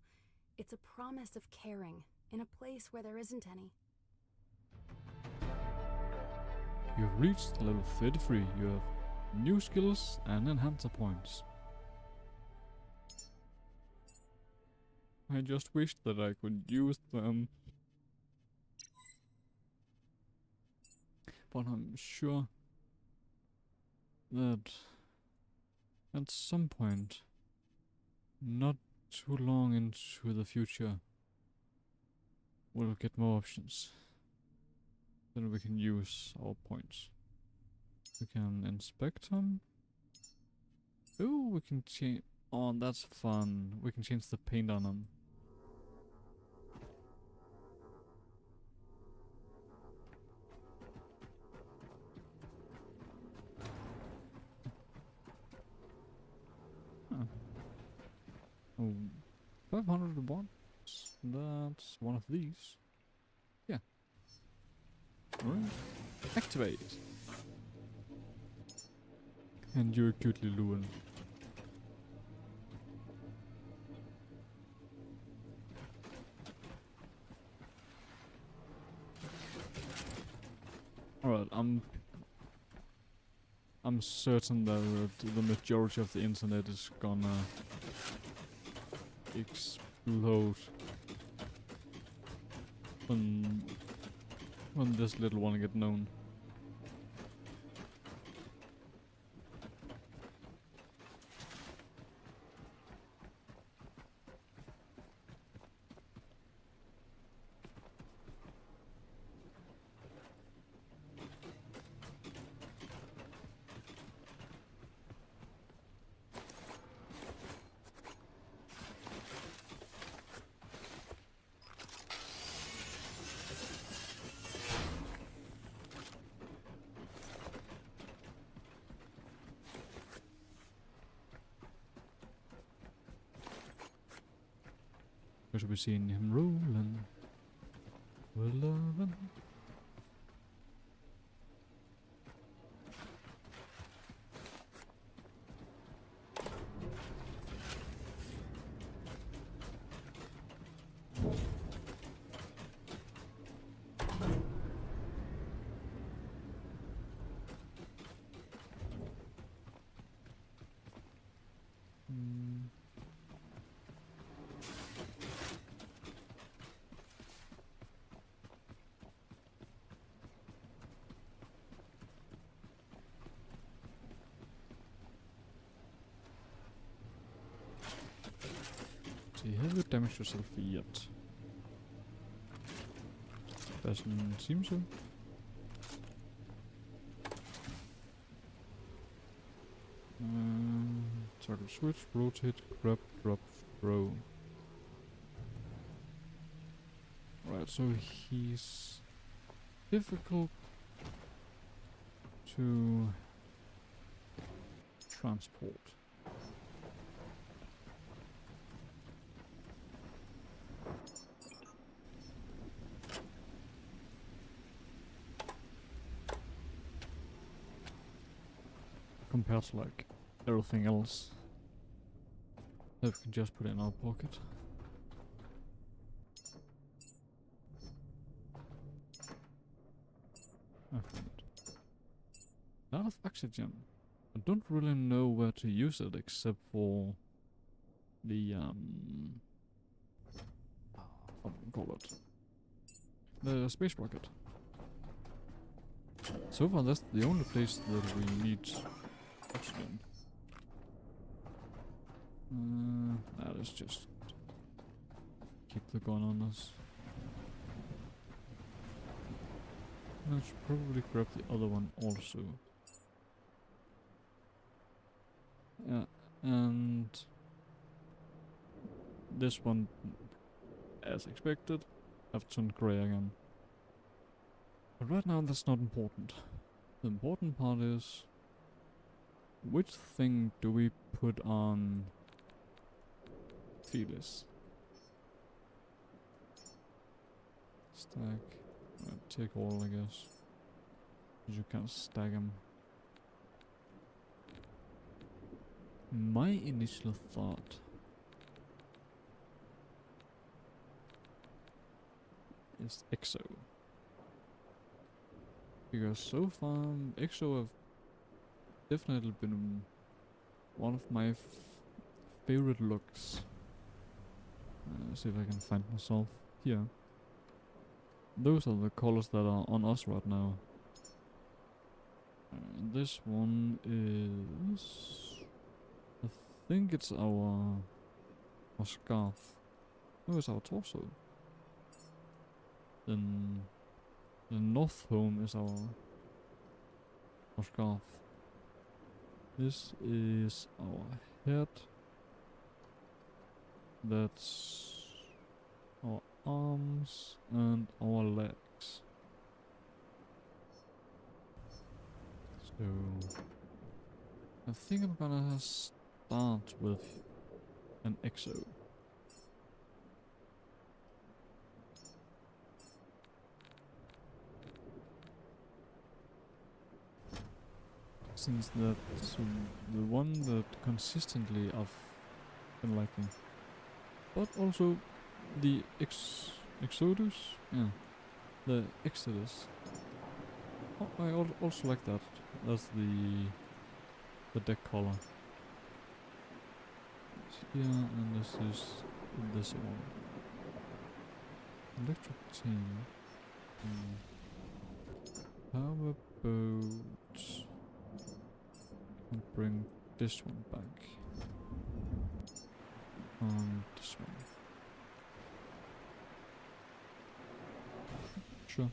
It's a promise of caring in a place where there isn't any. You've reached level 33. You have new skills and enhancer points. I just wish that I could use them. But I'm sure that at some point, not too long into the future, we'll get more options. Then we can use our points. We can inspect them. Oh, we can change. Oh, that's fun. We can change the paint on them. Huh. Oh, 500 watts. That's one of these. Yeah. Alright. Activate. And you're cutely Luan. Alright, I'm certain that the majority of the internet is gonna explode when this little one get known. We should be seeing him rolling. We're loving. See, have you damaged yourself yet? Doesn't seem so. Target switch, rotate, grab, drop, throw. Right, so he's difficult to transport. Compared to like everything else that we can just put in our pocket. A lot of oxygen. I don't really know where to use it except for the what do you call it? The space rocket. So far that's the only place that we need oxygen. Let's just keep the gun on us. I should probably grab the other one also. Yeah, and this one, as expected, have turned grey again. But right now that's not important. The important part is which thing do we put on Felis? Stack. Take all, I guess. You can't stack them. My initial thought is EXO. Because so far, EXO have definitely been one of my favorite looks. See if I can find myself here. Those are the colors that are on us right now. This one is... I think it's our scarf. No, it's our torso. Then the north home is our scarf. This is our head. That's our arms and our legs. So I think I'm gonna start with an EXO. Since that's the one that consistently I've been liking. But also the Exodus? Yeah. The Exodus. Oh, I also like that. That's the deck color. It's here, and this is this one. Electric team. How about and bring this one back? This one. Sure.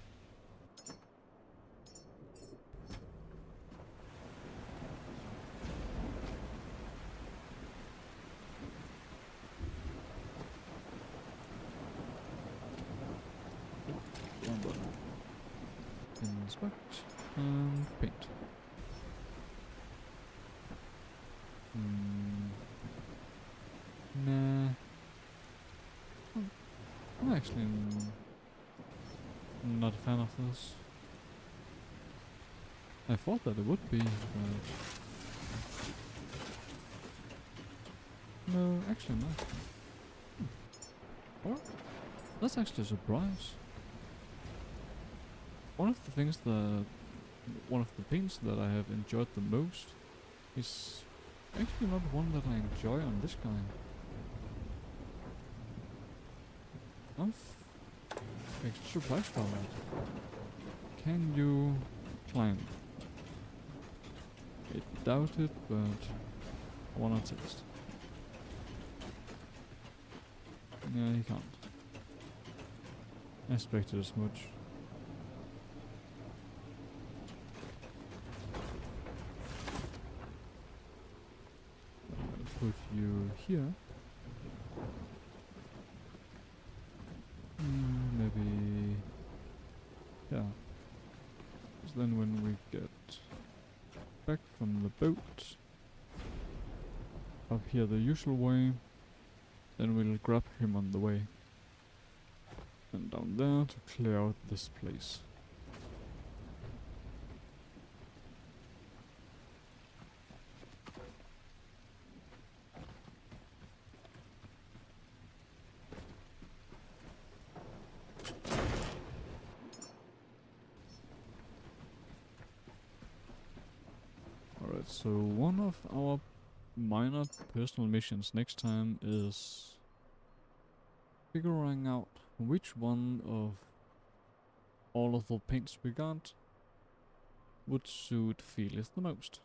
One button. Inspect and paint. Nah. I'm actually not a fan of this. I thought that it would be, but no, actually not. Or that's actually a surprise. One of the paints that I have enjoyed the most is actually not one that I enjoy on this guy. I'm actually surprised by that. Can you climb? I doubt it, but I wanna test. Yeah, he can't. I expected as much. Put you here. Maybe... yeah. Because then when we get back from the boat, up here the usual way, then we'll grab him on the way. And down there to clear out this place. So one of our minor personal missions next time is figuring out which one of all of the paints we got would suit Felix the most.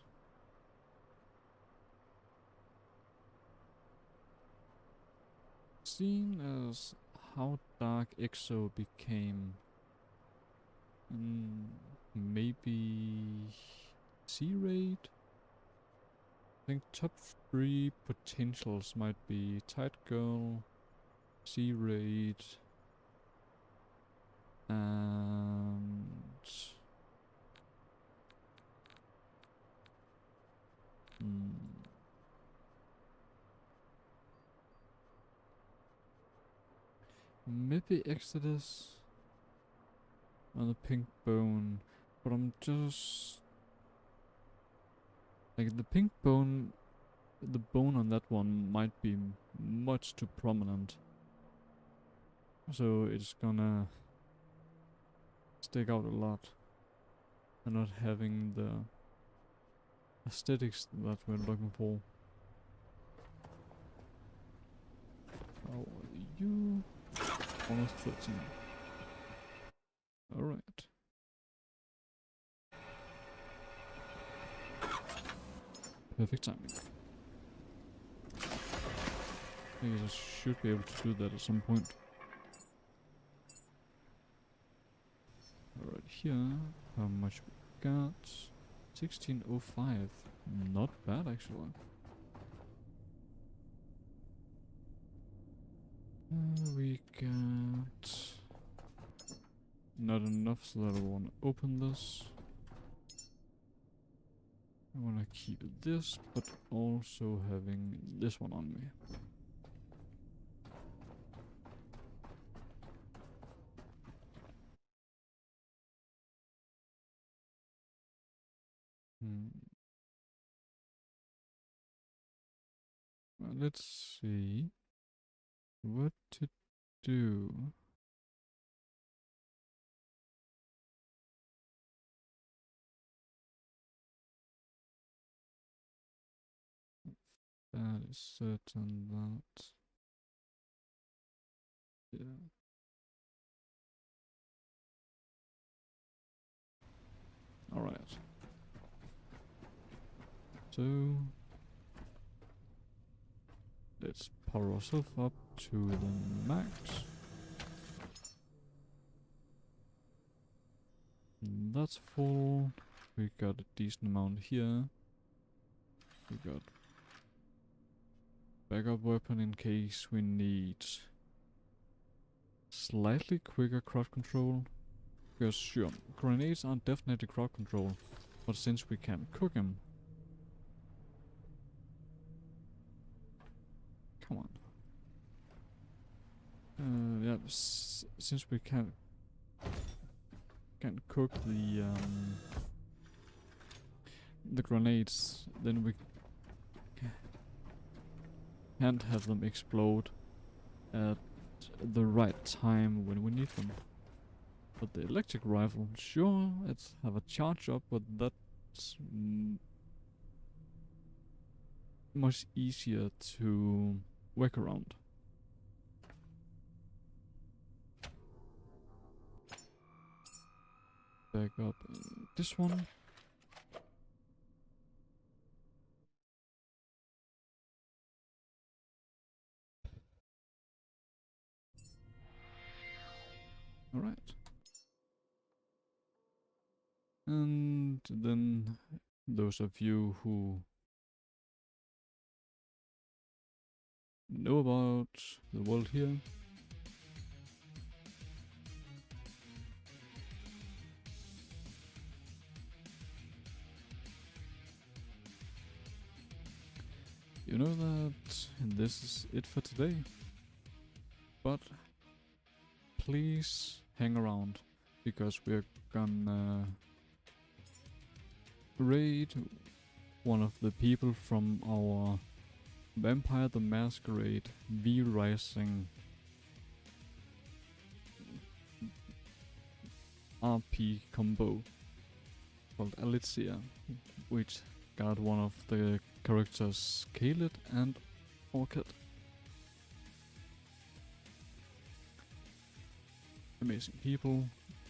Seeing as how dark EXO became, maybe C-Raid? I think top 3 potentials might be Tight Girl, C-Raid, and maybe Exodus on the Pink Bone, but I'm just like the Pink Bone. The bone on that one might be much too prominent, so it's gonna stick out a lot and not having the aesthetics that we're looking for. How are you? Almost 13. Alright. Perfect timing. I guess I should be able to do that at some point. Alright, here, how much we got? 1605. Not bad, actually. We got not enough, so that I want to open this. I want to keep this, but also having this one on me. Well, let's see what to do. That is certain that. Yeah. Alright. So let's power ourselves up to the max. That's full. We got a decent amount here. We got backup weapon in case we need slightly quicker crowd control. Because sure, grenades are definitely crowd control, but since we can cook them, come on. Yeah, since we can cook the grenades, then we can't have them explode at the right time when we need them. But the electric rifle, sure, it's have a charge up, but that's much easier to work around. Back up this one. Alright. And then those of you who know about the world here, you know that this is it for today. But please hang around, because we're gonna raid one of the people from our Vampire the Masquerade V-Rising RP combo called Alicia, which got one of the characters, Khaled and Orchid. Amazing people.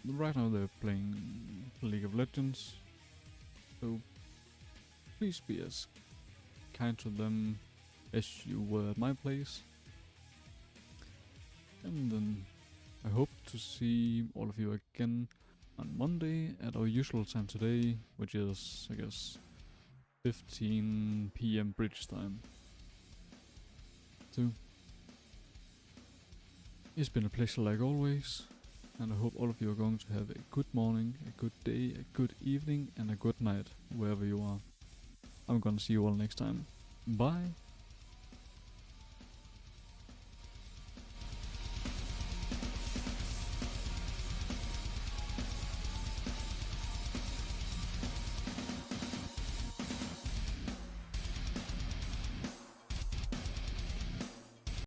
Right now they're playing League of Legends, so please be as kind to them as you were at my place. And then I hope to see all of you again on Monday at our usual time today, which is, I guess, 15 PM British time. So, it's been a pleasure like always, and I hope all of you are going to have a good morning, a good day, a good evening, and a good night, wherever you are. I'm gonna see you all next time. Bye!